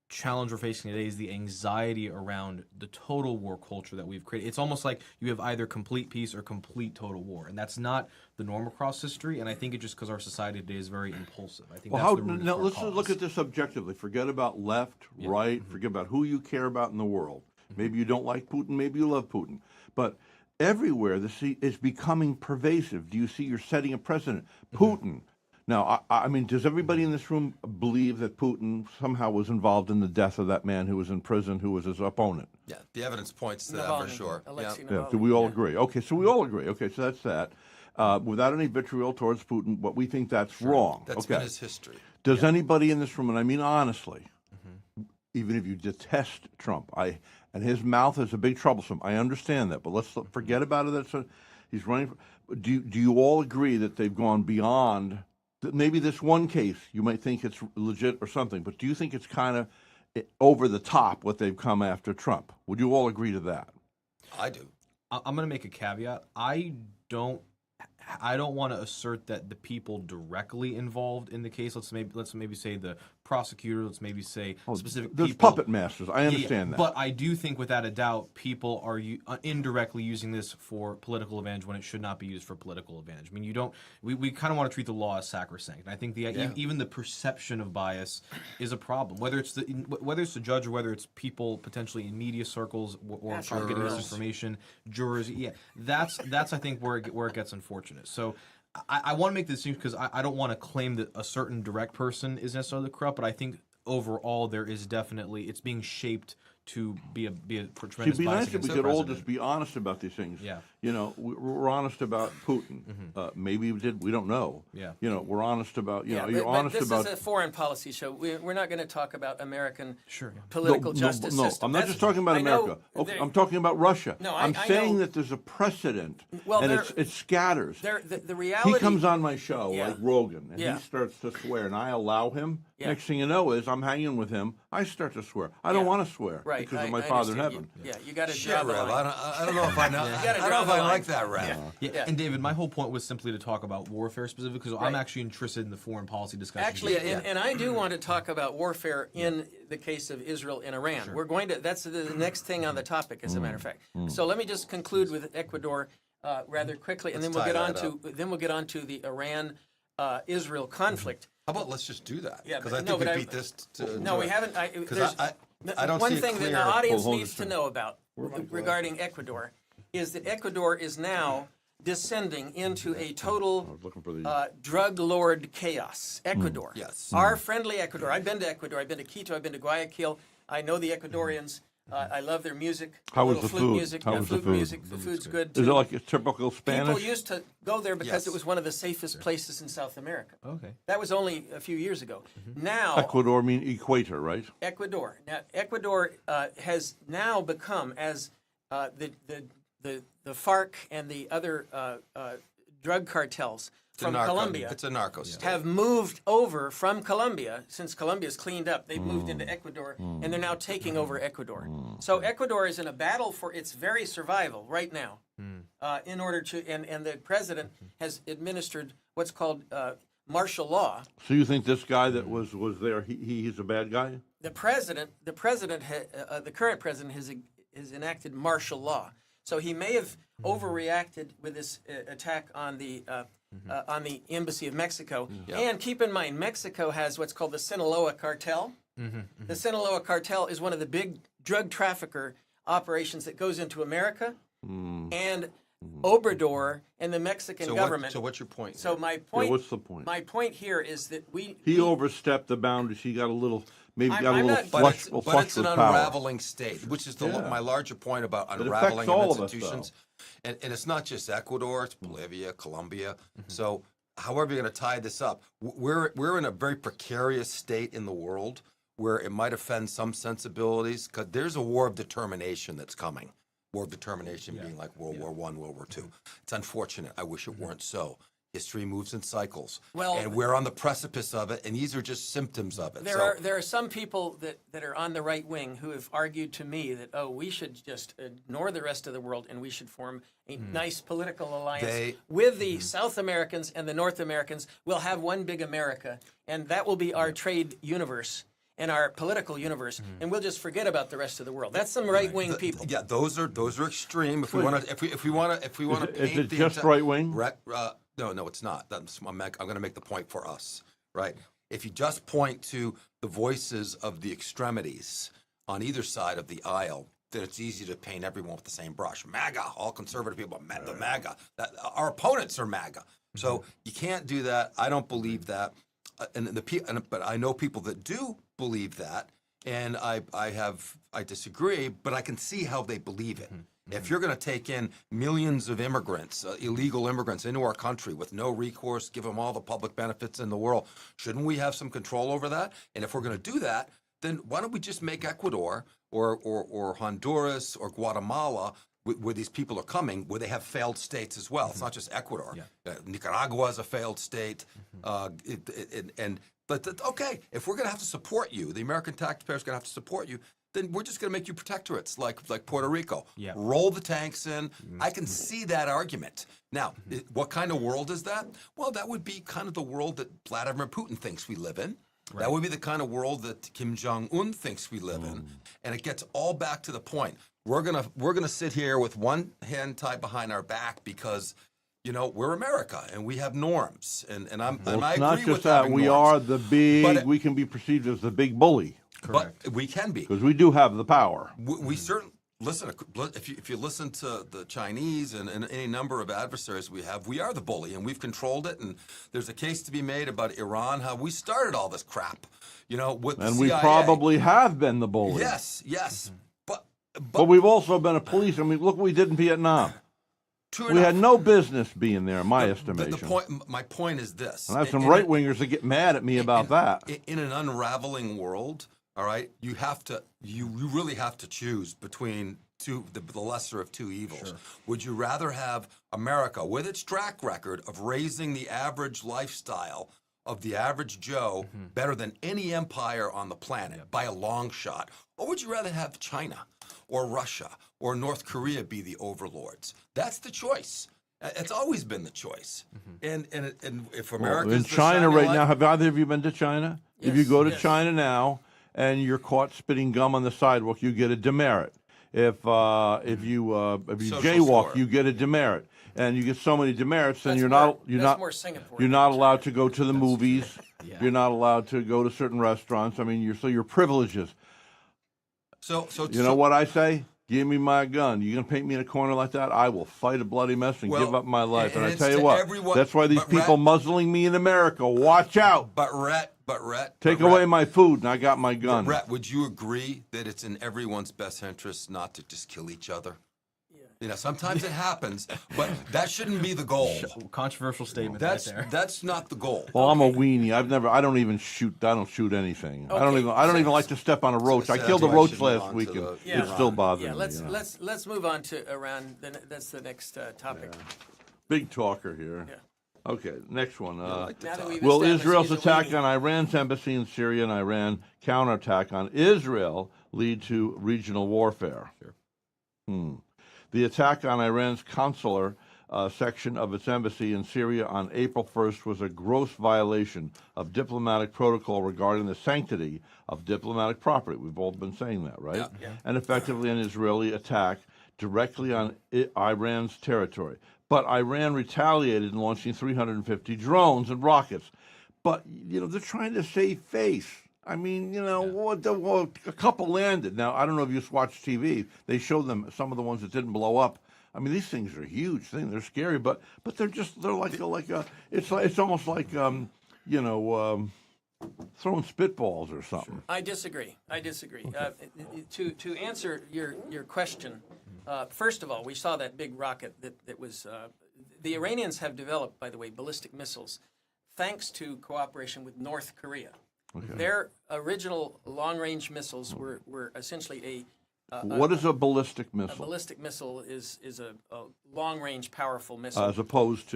challenge we're facing today is the anxiety around the total war culture that we've created. It's almost like you have either complete peace or complete total war, and that's not the norm across history. And I think it's just because our society today is very impulsive. I think that's the root of now our let's cause. look at this objectively. Forget about left, right. Forget about who you care about in the world. Maybe you don't like Putin. Maybe you love Putin. But everywhere, is becoming pervasive. Do you see you're setting a precedent? Putin. Now, I mean, does everybody in this room believe that Putin somehow was involved in the death of that man who was in prison, who was his opponent? Yeah, the evidence points to that for Navalny, sure. Alexei Yeah. Navalny. Do we all agree? Okay, so we all agree. Okay, so that's that. Without any vitriol towards Putin, what we think that's wrong. That's okay. been his history. Does anybody in this room, and I mean honestly, even if you detest Trump, and his mouth is a big troublesome, I understand that, but let's forget about it. He's running. Do you all agree that they've gone beyond? Maybe this one case you might think it's legit or something, but do you think it's kind of over the top what they've come after Trump? Would you all agree to that? I do. I'm going to make a caveat. I don't want to assert that the people directly involved in the case. Let's maybe say the prosecutor. Let's maybe say specific There's people. puppet masters. I understand that. But I do think, without a doubt, people are indirectly using this for political advantage when it should not be used for political advantage. I mean, you don't. We kind of want to treat the law as sacrosanct. And I think even the perception of bias is a problem. Whether it's the judge or whether it's people potentially in media circles or getting misinformation, jurors. Yeah, that's I think where it gets unfortunate. So I want to make this distinction because I don't want to claim that a certain direct person is necessarily corrupt, but I think overall there is definitely, it's being shaped to be a tremendous It'd be bias nice if against we the could all president. just be honest about these things. Yeah. You know, we're honest about Putin. Maybe we did. We don't know. Yeah. You know, we're honest about. You know, you're but honest this about. is a foreign policy show. We're not going to talk about American Sure. political justice no, system. I'm not That's- just talking about I know America. Okay, there- I'm talking about Russia. No, I'm I saying know- that there's a precedent, Well, and there- it scatters. the reality. He comes on my show Yeah. like Rogan, and Yeah. he starts to swear, and I allow him. Yeah. Next thing you know is I'm hanging with him. I start to swear. I don't Yeah. want to swear Right, because of I my Father in understand. heaven. You got to Shit, draw the Rev. line. I don't know if I know. gotta I don't draw know if the I line. like that, Rev. Yeah. Yeah. And David, my whole point was simply to talk about warfare specifically, because I'm actually interested in the foreign policy discussion. Actually, and I do want to talk about warfare in the case of Israel and Iran. We're going to. That's the next thing on the topic, as a matter of fact. So let me just conclude with Ecuador rather quickly, and then Let's we'll tie get on that to we'll get on to the Iran-Israel conflict. How about let's just do that? Yeah, Because but- I no, think but we I- beat this. To No, we haven't. There's I don't one see a thing that clear- the audience hold needs this to thing. know about regarding Ecuador is that Ecuador is now descending into a total Looking for the. drug lord chaos. Ecuador. Yes. Our friendly Ecuador. I've been to Ecuador. I've been to Quito. I've been to Guayaquil. I know the Ecuadorians. I love their music. How was little the flute food? Music. How yeah, was the flute food? music. The food's good too. Is it like a typical Spanish? People used to go there because Yes. it was one of the safest places in South America. Okay. That was only a few years ago. Now, Ecuador mean equator, right? Ecuador. Now, Ecuador has now become, as the FARC and the other drug cartels from Colombia It's a narco state. have moved over from Colombia. Since Colombia's cleaned up, they've moved into Ecuador, and they're now taking over Ecuador. So Ecuador is in a battle for its very survival right now. In order to, and the president has administered what's called martial law. So you think this guy that was there, he's a bad guy? The current president has enacted martial law. So he may have overreacted with this attack on the embassy of Mexico. And keep in mind, Mexico has what's called the Sinaloa cartel. The Sinaloa cartel is one of the big drug trafficker operations that goes into America. And Obrador and the Mexican government. So what's your point? So my point. what's the point? My point here is that He overstepped the boundaries. He got a little, maybe I'm- got a I'm little not- flush, but it's an with power. unraveling state, which is my larger point about affects unraveling all of of us, institutions. And it's not just Ecuador; it's Bolivia, Colombia. So, however you're going to tie this up, we're in a very precarious state in the world where it might offend some sensibilities. Because there's a war of determination that's coming. War of determination being like World War I, World War II. It's unfortunate. I wish it weren't so. History moves in cycles, and we're on the precipice of it, and these are just symptoms of it. There are some people that are on the right wing who have argued to me that we should just ignore the rest of the world and we should form a nice political alliance with the South Americans and the North Americans. We'll have one big America, and that will be our trade universe and our political universe, and we'll just forget about the rest of the world. That's some right wing people. Yeah, those are extreme. If we want to, if we want to paint Is it the just right wing? No, it's not. I'm going to make the point for us, right? If you just point to the voices of the extremities on either side of the aisle, then it's easy to paint everyone with the same brush. MAGA, all conservative people, the MAGA. Our opponents are MAGA. So you can't do that. I don't believe that. But I know people that do believe that, and I disagree. But I can see how they believe it. If you're going to take in millions of immigrants, illegal immigrants, into our country with no recourse, give them all the public benefits in the world, shouldn't we have some control over that? And if we're going to do that, then why don't we just make Ecuador or Honduras or Guatemala, where these people are coming, where they have failed states as well? It's not just Ecuador. Nicaragua is a failed state. But okay, if we're going to have to support you, the American taxpayers are going to have to support you, then we're just going to make you protectorates like Puerto Rico. Yeah. Roll the tanks in. I can see that argument. Now, what kind of world is that? Well, that would be kind of the world that Vladimir Putin thinks we live in. Right. That would be the kind of world that Kim Jong-un thinks we live in. And it gets all back to the point. We're gonna sit here with one hand tied behind our back because, we're America and we have norms. And I It's agree not with just that. having We norms. are the big, But we can be perceived as the big bully But we can be. because we do have the power. We certainly listen. If you listen to the Chinese and any number of adversaries we have, we are the bully, and we've controlled it. And there's a case to be made about Iran, how we started all this crap, with the And we CIA. probably have been the bully. Yes. But we've also been a police. I mean, look what we did in Vietnam. We had no business being there, in my estimation. The point, my point is this. And I have some right-wingers that get mad at me about that. In an unraveling world, all right, you really have to choose between the lesser of two evils. Sure. Would you rather have America, with its track record of raising the average lifestyle of the average Joe better than any empire on the planet by a long shot, or would you rather have China or Russia or North Korea be the overlords? That's the choice. It's always been the choice. And if America in China right now, have either of you been to China? Yes, If you go to China now and you're caught spitting gum on the sidewalk, you get a demerit. If you jaywalk, you get a demerit, and you get so many demerits, then you're not allowed to go to the movies. You're not allowed to go to certain restaurants. I mean, your privileges. So you know what I say? Give me my gun. You're gonna paint me in a corner like that? I will fight a bloody mess and give up my life. And I tell you what, that's why these people muzzling me in America. Watch out. But Rhett, take away my food, and I got my gun. Rhett, would you agree that it's in everyone's best interest not to just kill each other? You know, sometimes it happens, but that shouldn't be the goal. Controversial statement. That's not the goal. Well, I'm a weenie. I don't shoot anything. I don't even like to step on a roach. I killed a roach last week, and it still bothers me. Let's move on to Iran. That's the next topic. Big talker here. Yeah. Okay, next one. Will Israel's attack on Iran's embassy in Syria and Iran counterattack on Israel lead to regional warfare? Sure. The attack on Iran's consular section of its embassy in Syria on April 1st was a gross violation of diplomatic protocol regarding the sanctity of diplomatic property. We've all been saying that, right? Yeah. And effectively an Israeli attack directly on Iran's territory. But Iran retaliated in launching 350 drones and rockets. But, they're trying to save face. I mean, a couple landed. Now, I don't know if you just watch TV. They show them some of the ones that didn't blow up. I mean, these things are huge things. They're scary, but they're it's almost like throwing spitballs or something. I disagree. To answer your question, first of all, we saw that big rocket that was. The Iranians have developed, by the way, ballistic missiles, thanks to cooperation with North Korea. Okay. Their original long-range missiles were essentially what is a ballistic missile? A ballistic missile is a long-range, powerful missile, as opposed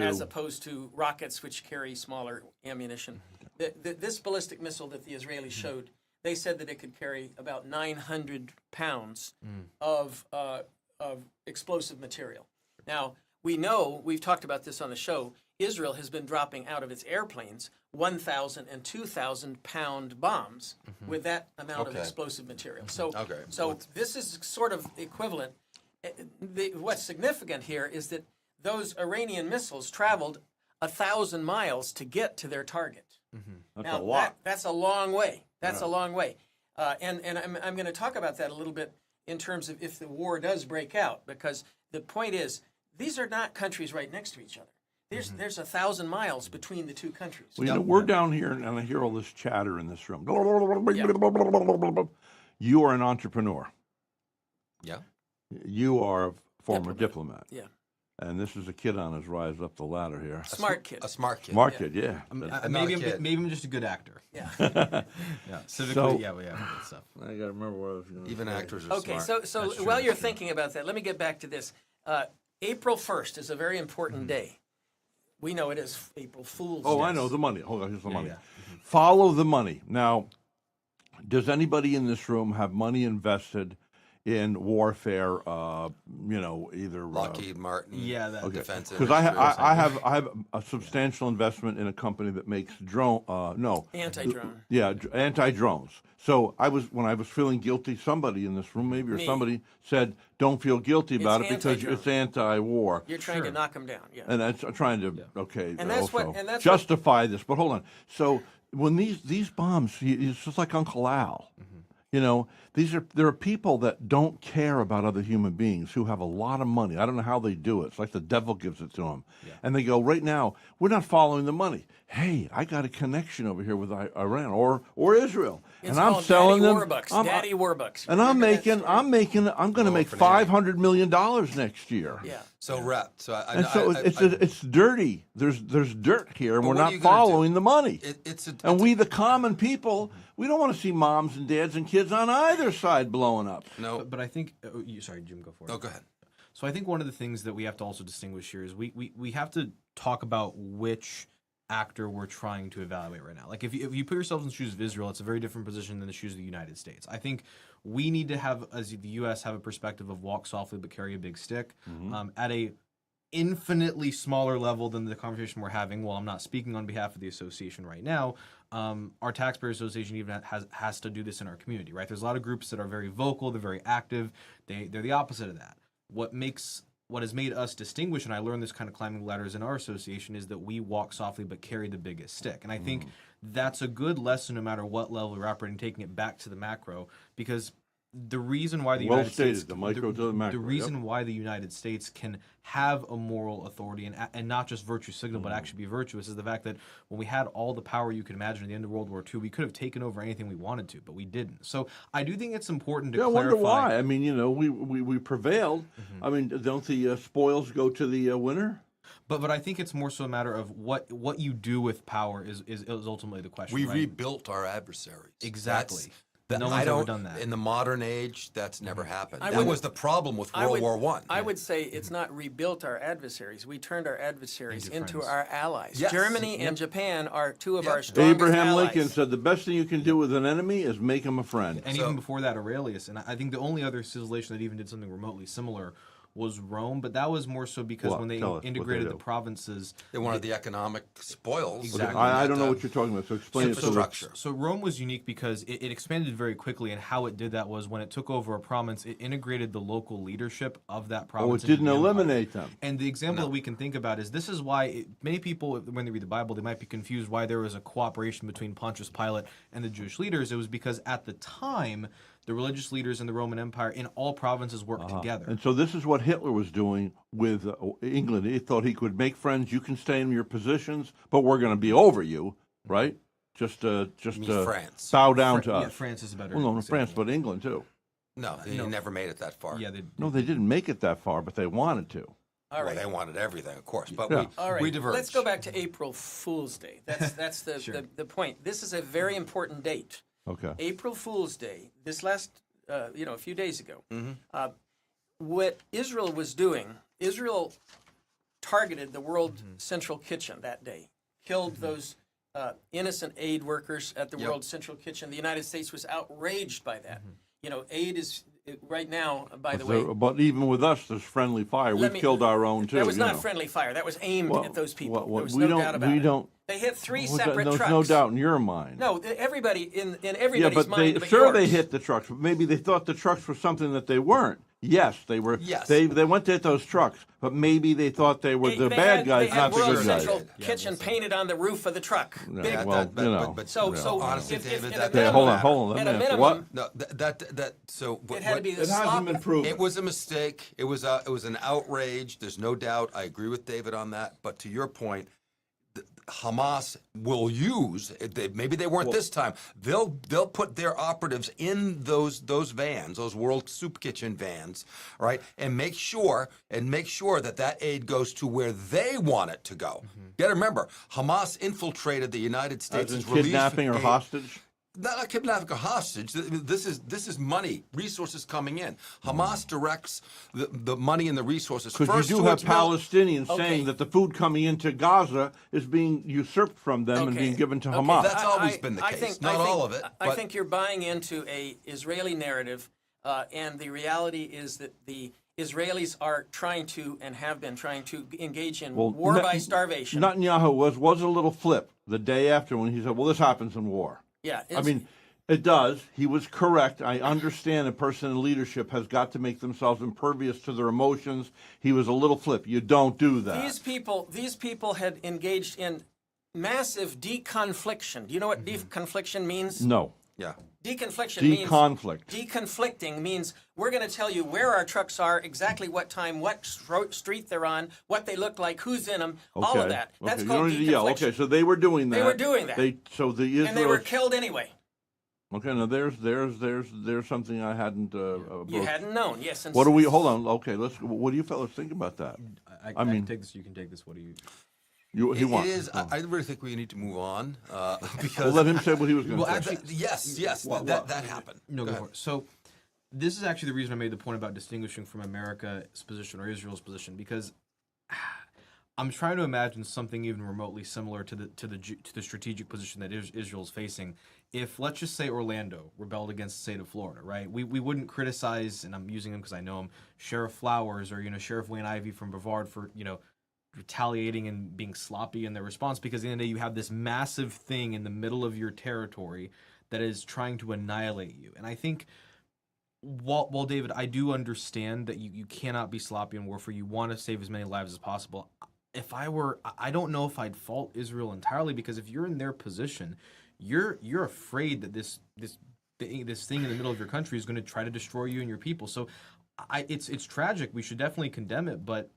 to rockets, which carry smaller ammunition. This ballistic missile that the Israelis showed, they said that it could carry about 900 pounds of explosive material. Now, we've talked about this on the show, Israel has been dropping out of its airplanes 1,000 and 2,000 pound bombs with that amount of explosive material. So this is sort of equivalent. What's significant here is that those Iranian missiles traveled 1,000 miles to get to their target. That's a lot. That's a long way. That's a long way. And I'm going to talk about that a little bit in terms of if the war does break out, because the point is, these are not countries right next to each other. There's 1,000 miles between the two countries. Well, we're down here, and I hear all this chatter in this room. You are an entrepreneur. Yeah. You are a former diplomat. Yeah. And this is a kid on his rise up the ladder here. Smart kid. A smart kid. Smart kid, yeah. Maybe I'm just a good actor. Yeah. Civically, good stuff. I got to remember what I was going to say. Even actors are smart. Okay, so while you're thinking about that, let me get back to this. April 1st is a very important day. We know it is April Fool's Day. Oh, I know, the money. Hold on, here's the money. Yeah. Follow the money. Now, does anybody in this room have money invested in warfare, either Lockheed Martin, defense. Because I have a substantial investment in a company that makes anti-drone. Anti-drones. So when I was feeling guilty, somebody in this room, maybe, or somebody said, "Don't feel guilty about it because it's anti-war." You're trying to knock them down, And that's trying to and that's justify this. But hold on. So when these bombs, it's just like Uncle Al. You know, there are people that don't care about other human beings who have a lot of money. I don't know how they do it. It's like the devil gives it to them. And they go, right now, we're not following the money. Hey, I got a connection over here with Iran or Israel. It's and I'm called selling Daddy them. Warbucks. Daddy Warbucks. And I'm Remember that going to story? make $500 million next year. Yeah. So, Rhett, And so it's dirty. There's dirt here, and But we're what are not you gonna do? following the money. And We, the common people, we don't want to see moms and dads and kids on either side blowing up. No. But I think, sorry, Jim, go for it. No, go ahead. So I think one of the things that we have to also distinguish here is we have to talk about which actor we're trying to evaluate right now. Like if you put yourselves in the shoes of Israel, it's a very different position than the shoes of the United States. I think we need to have, as the U.S., have a perspective of walk softly but carry a big stick at a infinitely smaller level than the conversation we're having. While I'm not speaking on behalf of the association right now, our taxpayer association even has to do this in our community, right? There's a lot of groups that are very vocal, they're very active. They're the opposite of that. What has made us distinguish, and I learned this kind of climbing ladders in our association, is that we walk softly but carry the biggest stick. And I think that's a good lesson no matter what level you're operating, taking it back to the macro, because the reason why the Well United stated, States, the micro to the macro, the reason why the United States can have a moral authority and not just virtue signal, but actually be virtuous, is the fact that when we had all the power you could imagine at the end of World War II, we could have taken over anything we wanted to, but we didn't. So I do think it's important to I clarify. wonder why. I mean, you know, we prevailed. I mean, don't the spoils go to the winner? But I think it's more so a matter of what you do with power is ultimately the question. We right? rebuilt our adversaries. Exactly. No one's ever done that. In the modern age, that's never happened. I That would- was the problem with World War I. I would say it's not rebuilt our adversaries. We turned our adversaries into friends. our allies. Yes. Germany and Japan are two of Yep. our strongest Abraham allies. Lincoln said the best thing you can do with an enemy is make him a friend. And even before that, Aurelius. And I think the only other civilization that even did something remotely similar was Rome, but that was more so because What? when they Tell us what they integrated do. the provinces. They wanted the economic spoils. Exactly. I don't know what you're talking about, so explain it to the Infrastructure. So Rome was unique because it expanded very quickly, and how it did that was when it took over a province, it integrated the local leadership of that province. Oh, it into didn't the empire. eliminate them. And the example that we can think about is this is why many people, when they read the Bible, they might be confused why there was a cooperation between Pontius Pilate and the Jewish leaders. It was because at the time, the religious leaders in the Roman Empire in all provinces worked together. And so this is what Hitler was doing with England. He thought he could make friends. You can stay in your positions, but we're going to be over you, right? Just France. bow down to us. Yeah, France is a better Well, no, example. France, but England too. No, they never made it that far. Yeah, No, they didn't make it that far, but they wanted to. All Well, right. they wanted everything, of course, but Yeah. All right. we diverged. Let's go back to April Fool's Day. That's the point. This is a very important date. Okay. April Fool's Day, this last, a few days ago, Mm-hmm. what Israel was doing, Israel targeted the World Central Kitchen that day, killed those innocent aid workers at the World Central Kitchen. The United States was outraged by that. You know, aid is, right now, by the way, But even with us, there's friendly fire. We've killed our own too. that was you not know. friendly fire. That was aimed at those people. There was we no don't. doubt about we it. don't. They hit three Well, separate there's trucks. no doubt in your mind. No, everybody in Yeah, everybody's but mind. they but sure they yours. hit the trucks. But maybe they thought the trucks were something that they weren't. Yes, they were. Yes. They went to hit those trucks, but maybe they thought they were the bad guys, they not had the World good guys. Central Kitchen painted on the roof of the truck. No, Big. well, but, you know. but So honestly, if David, at a that Okay, hold on. minimum- At Let a me answer. minimum, What? No, so it had to be the It hasn't slop. been proven. It was a mistake. It was an outrage. There's no doubt. I agree with David on that. But to your point, Hamas will use. Maybe they weren't this time. They'll put their operatives in those vans, those World Soup Kitchen vans, right, and make sure that aid goes to where they want it to go. You got to remember, Hamas infiltrated the United States. As in kidnapping or hostage? Not kidnapping or hostage. This is money, resources coming in. Hamas directs the money and the resources Because first you do to have its mil- Palestinians saying that the food coming into Gaza is being usurped from them and being given to Hamas. That's always been the case. Not all of it, I but- think you're buying into a Israeli narrative, and the reality is that the Israelis are trying to and have been trying to engage in war by starvation. Netanyahu was a little flip the day after when he said, "Well, this happens in war." Yeah, I mean, it does. He was correct. I understand a person in leadership has got to make themselves impervious to their emotions. He was a little flip. You don't do that. These people had engaged in massive deconfliction. Do you know what deconfliction means? No. Yeah. Deconfliction means Deconflict. deconflicting means we're going to tell you where our trucks are, exactly what time, what street they're on, what they look like, who's in them, all of that. That's You called don't need to yell. deconfliction. Okay, so they were doing that. They were doing that. So the Israel. And they were killed anyway. Okay, now there's something I hadn't. You broached. hadn't known, yes. And What do we? Hold on. Okay, what do you fellas think about that? I mean- can take this. You can take this. What do you? He It wants. is. I really think we need to move on because. We'll let him say what he was going to Well, say. actually, yes, that happened. No, Go go ahead. for it. So, this is actually the reason I made the point about distinguishing from America's position or Israel's position, because I'm trying to imagine something even remotely similar to the strategic position that Israel's facing. If, let's just say, Orlando rebelled against the state of Florida, right? We wouldn't criticize, and I'm using him because I know him, Sheriff Flowers or Sheriff Wayne Ivey from Brevard for retaliating and being sloppy in their response, because at the end of the day you have this massive thing in the middle of your territory that is trying to annihilate you. And I think, while David, I do understand that you cannot be sloppy in warfare. You want to save as many lives as possible. I don't know if I'd fault Israel entirely, because if you're in their position, you're afraid that this thing in the middle of your country is going to try to destroy you and your people. So it's tragic. We should definitely condemn it, but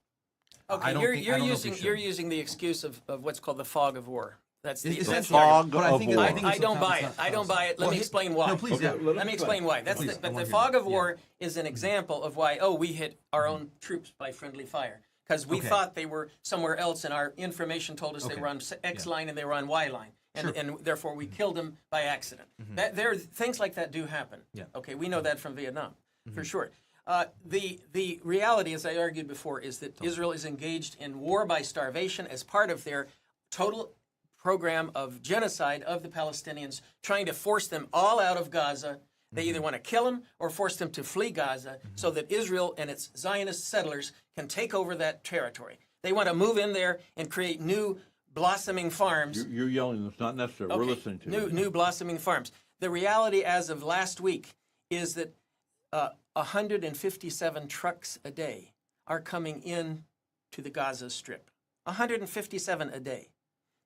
Okay, I don't think- I don't know if we you're should. using the excuse of what's called the fog of war. That's the Is that essential fog But I of think war? I don't buy it. I don't buy it. Let me explain why. No, please, Okay, yeah. Let me explain why. That's Please, I but wanna the hear fog that. of war is an example of why. Oh, we hit our own troops by friendly fire because we Okay. thought they were somewhere else, and our information told us they Okay. were on X line and they were on Y line, and therefore we killed them by accident. There things like that do happen. Yeah. Okay, we know that from Vietnam for sure. The reality, as I argued before, is that Israel is engaged in war by starvation as part of their total program of genocide of the Palestinians, trying to force them all out of Gaza. They either want to kill them or force them to flee Gaza so that Israel and its Zionist settlers can take over that territory. They want to move in there and create new blossoming farms. You're yelling. It's not necessary. We're Okay, listening to you. new blossoming farms. The reality as of last week is that 157 trucks a day are coming in to the Gaza Strip. 157 a day.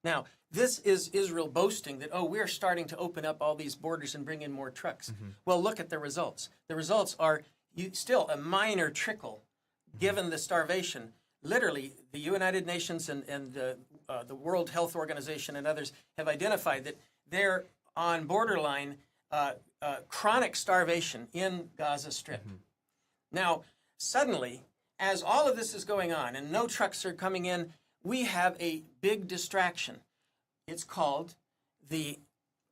Now, this is Israel boasting that, oh, we're starting to open up all these borders and bring in more trucks. Well, look at the results. The results are still a minor trickle given the starvation. Literally, the United Nations and the World Health Organization and others have identified that they're on borderline chronic starvation in Gaza Strip. Now, suddenly, as all of this is going on and no trucks are coming in, we have a big distraction. It's called the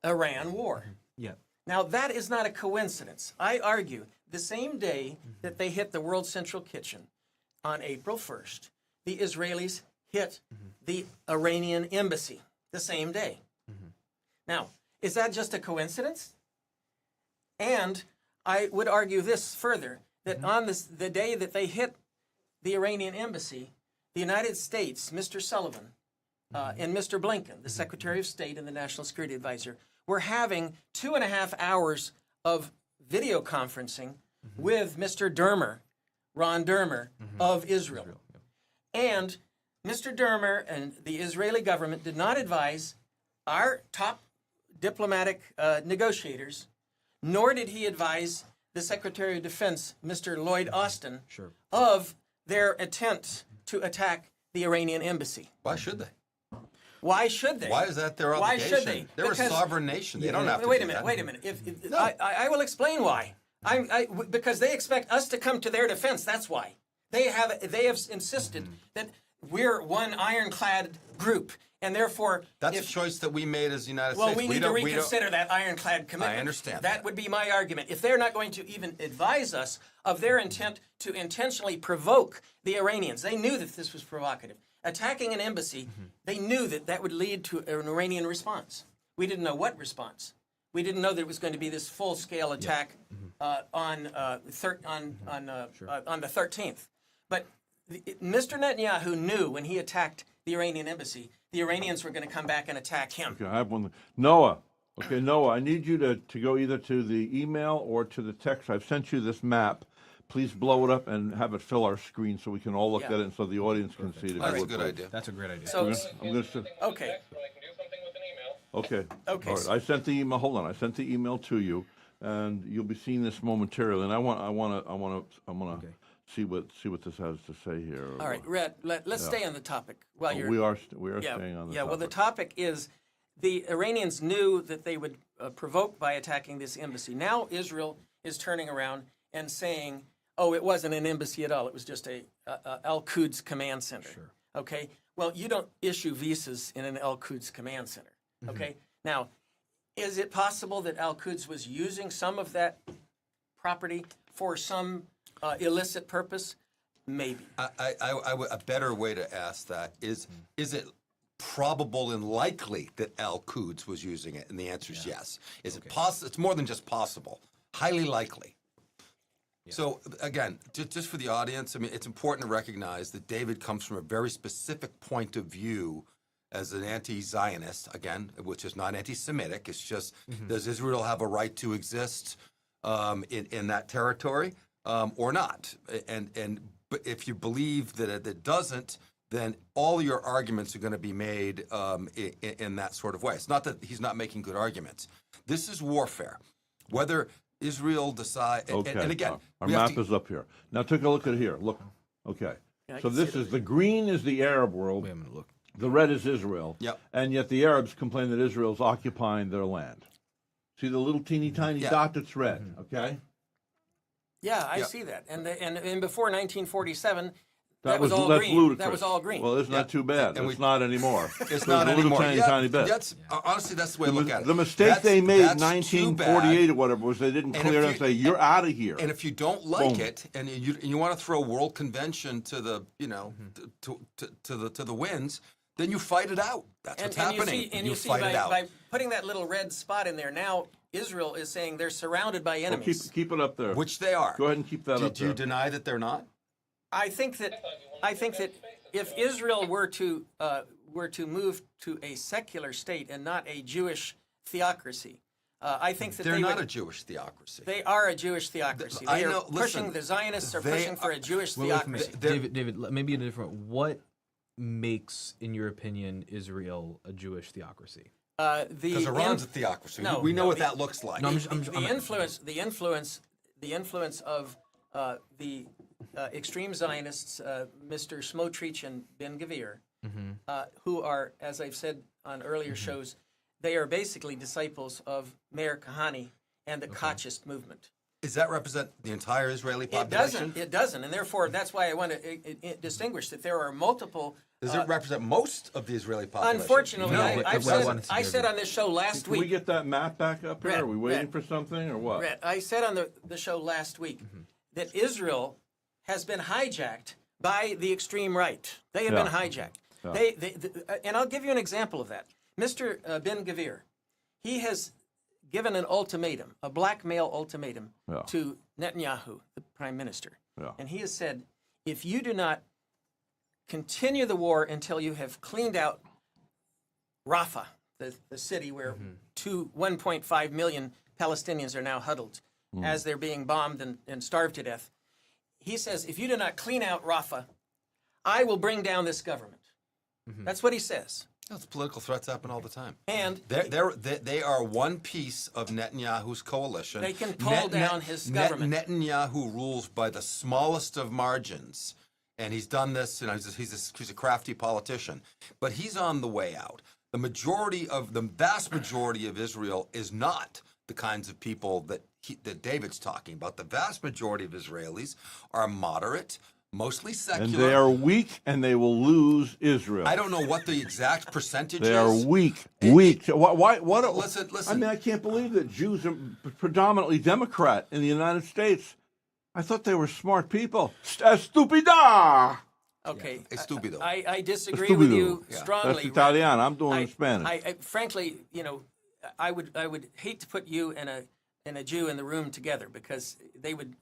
Iran war. Yeah. Now, that is not a coincidence. I argue the same day that they hit the World Central Kitchen on April 1st, the Israelis hit the Iranian embassy the same day. Now, is that just a coincidence? And I would argue this further, that on the day that they hit the Iranian embassy, the United States, Mr. Sullivan, and Mr. Blinken, the Secretary of State and the National Security Advisor, were having 2.5 hours of video conferencing with Mr. Dermer, Ron Dermer, of Israel. And Mr. Dermer and the Israeli government did not advise our top diplomatic negotiators, nor did he advise the Secretary of Defense, Mr. Lloyd Austin, of their attempt to attack the Iranian embassy. Why should they? Why should they? Why is that their Why obligation? should they? They're Because- a sovereign nation. They don't have to Wait do a minute. that. Wait a minute. I will explain why. Because they expect us to come to their defense. That's why they have insisted that we're one ironclad group, and therefore That's a choice that we made as the United well, States. we need to reconsider that ironclad commitment. I understand That would be my argument. If they're not going to even advise us of their intent to intentionally provoke the Iranians, they knew that this was provocative. Attacking an embassy, they knew that that would lead to an Iranian response. We didn't know what response. We didn't know that it was going to be this full-scale attack on the 13th. But Mr. Netanyahu knew when he attacked the Iranian embassy, the Iranians were going to come back and attack him. Okay, I have one. Noah. Okay, Noah, I need you to go either to the email or to the text. I've sent you this map. Please blow it up and have it fill our screen so we can all look Yeah. at it and so the audience can see it. if That's you a would, good please. idea. That's a great idea. So, I'm gonna okay. But I can do something with an email. Okay. Okay, All right. so- I sent the email. Hold on. I sent the email to you, and you'll be seeing this momentarily. And I want to see what this has to say here. All right, Rhett, let's stay on the topic while you're. We are yeah, staying on the yeah. topic. Well, the topic is the Iranians knew that they would provoke by attacking this embassy. Now Israel is turning around and saying, "Oh, it wasn't an embassy at all. It was just a Al-Quds command center." Sure. Okay. Well, you don't issue visas in an Al-Quds command center. Okay. Now, is it possible that Al-Quds was using some of that property for some illicit purpose? Maybe. A better way to ask that is it probable and likely that Al-Quds was using it? And the answer is yes. Is it possible? It's more than just possible. Highly likely. So again, just for the audience, I mean, it's important to recognize that David comes from a very specific point of view as an anti-Zionist, again, which is not anti-Semitic. It's just, does Israel have a right to exist in that territory or not? But if you believe that it doesn't, then all your arguments are going to be made in that sort of way. It's not that he's not making good arguments. This is warfare. Whether Israel decide, Okay. and again, our we have map to- is up here. Now take a look at here. Look. Okay. Yeah, I So can this see is the green is the Arab world. Wait a minute, look. The red is Israel. Yep. And yet the Arabs complain that Israel's occupying their land. See the little teeny tiny Yeah. dot that's red. Okay. Yeah, I Yeah. see that. And before 1947, That was all that's green. ludicrous. That was all green. Well, isn't that too bad? And It's not anymore. It's There's not a little anymore. Tiny, Yeah, tiny bit. That's honestly, that's the way I look at it. The mistake That's- they made in that's too 1948 bad. or whatever was they didn't And clear if it and you- say, you're out of here. And if you don't like Boom. it, and you want to throw World Convention to the to the winds, then you fight it out. That's what's happening. You see fight it out. by putting that little red spot in there, now Israel is saying they're surrounded by Well, enemies. keep it up there. Which they are. Go ahead and keep that up Do you there. deny that they're not? I think that if Israel were to move to a secular state and not a Jewish theocracy, I think that They're they not would. a Jewish theocracy. They are a Jewish theocracy. I They are know- pushing. listen, The Zionists are they pushing for are- a Jewish Wait for a minute. theocracy. David, maybe in a different. What makes, in your opinion, Israel a Jewish theocracy? Because Iran's a theocracy. No, we know no, what the- that looks like. No, I'm the influence of the extreme Zionists, Mr. Smotrich and Ben Gvir, who are, as I've said on earlier shows, they are basically disciples of Meir Kahane and the Kachist movement. Does that represent the entire Israeli It population? doesn't. It doesn't, and therefore that's why I want to distinguish that there are multiple. Does it represent most of the Israeli population? Unfortunately, No, I it doesn't. said on this show last Can we week. get that map back up here? Rhett, Are we waiting Rhett, for something or what? Rhett, I said on the show last week that Israel has been hijacked by the extreme right. They have been Yeah. hijacked. Yeah. And I'll give you an example of that. Mr. Ben Gvir, he has given an ultimatum, a blackmail ultimatum, Yeah. to Netanyahu, the prime minister. Yeah. And he has said, if you do not continue the war until you have cleaned out Rafah, the city where 1.5 million Palestinians are now huddled as they're being bombed and starved to death. He says, if you do not clean out Rafah, I will bring down this government. That's what he says. Those political threats happen all the time. And They are one piece of Netanyahu's coalition. They can pull down his government. Netanyahu rules by the smallest of margins, and he's done this. You know, he's a crafty politician, but he's on the way out. The vast majority of Israel is not the kinds of people that David's talking about. The vast majority of Israelis are moderate, mostly secular. And they are weak, and they will lose Israel. I don't know what the exact percentage They is. are weak. Weak. Why? What? Listen. I mean, I can't believe that Jews are predominantly Democrat in the United States. I thought they were smart people. Estupida. okay, Estupido. I disagree with you Estupido. strongly. That's Italian. I'm doing I- it in Spanish. I frankly, I would hate to put you and a Jew in the room together because they would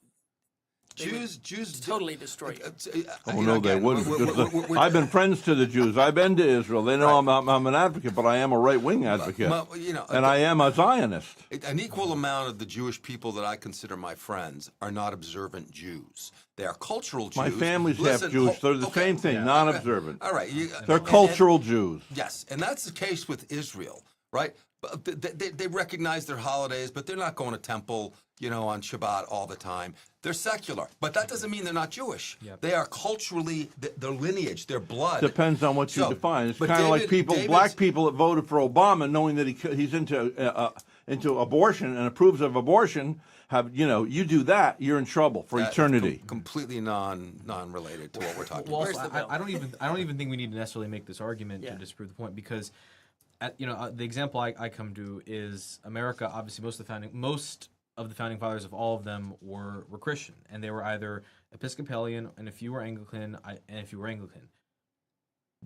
Jews totally destroy you. Oh no, they wouldn't. because I've been friends to the Jews. I've been to Israel. They know I'm an advocate, but I am a right-wing advocate, and I am a Zionist. An equal amount of the Jewish people that I consider my friends are not observant Jews. They are cultural Jews. My family's half Listen, Jewish. They're the okay. same thing, non-observant. All right. They're cultural Jews. Yes, and that's the case with Israel, right? But they recognize their holidays, but they're not going to temple, on Shabbat all the time. They're secular, but that doesn't mean they're not Jewish. Yep. They are culturally, their lineage, their blood. Depends on what you So, define. It's but kind of like David's- black people that voted for Obama, knowing that he's into abortion and approves of abortion. You do that, you're in trouble for That is eternity. completely non-related to what we're talking Well, about. also, the bill? I don't even think we need to necessarily make this argument Yeah. to disprove the point, because, the example I come to is America. Obviously, most of the founding fathers, of all of them, were Christian, and they were either Episcopalian, and if you were Anglican,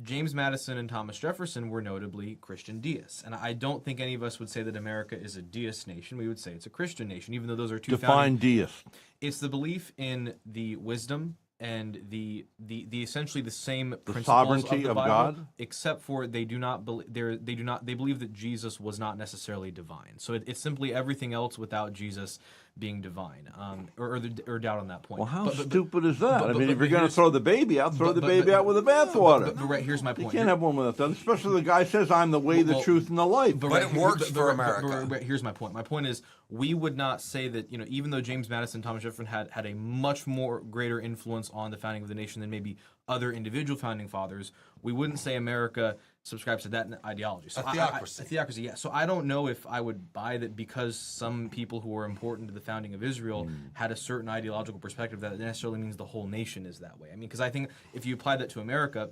James Madison and Thomas Jefferson were notably Christian deists, and I don't think any of us would say that America is a deist nation. We would say it's a Christian nation, even though those are two Define deist. It's the belief in the wisdom and the essentially the same principles sovereignty of the of Bible, God? except for they believe that Jesus was not necessarily divine. So it's simply everything else without Jesus being divine, or doubt on that point. Well, how But- stupid is that? but- I mean, but if you're going to here's- throw the baby out, throw but- the but- baby out with the bathwater. But Rhett, here's my You point. can't have one without that, especially the guy says, I'm the way, the Well, truth, and the life. But it works for America. But here's my point. My point is, we would not say that, even though James Madison and Thomas Jefferson had a much more greater influence on the founding of the nation than maybe other individual founding fathers, we wouldn't say America subscribes to that ideology. So A theocracy. A theocracy, yeah. So I don't know if I would buy that because some people who were important to the founding of Israel had a certain ideological perspective that necessarily means the whole nation is that way. I mean, because I think if you apply that to America,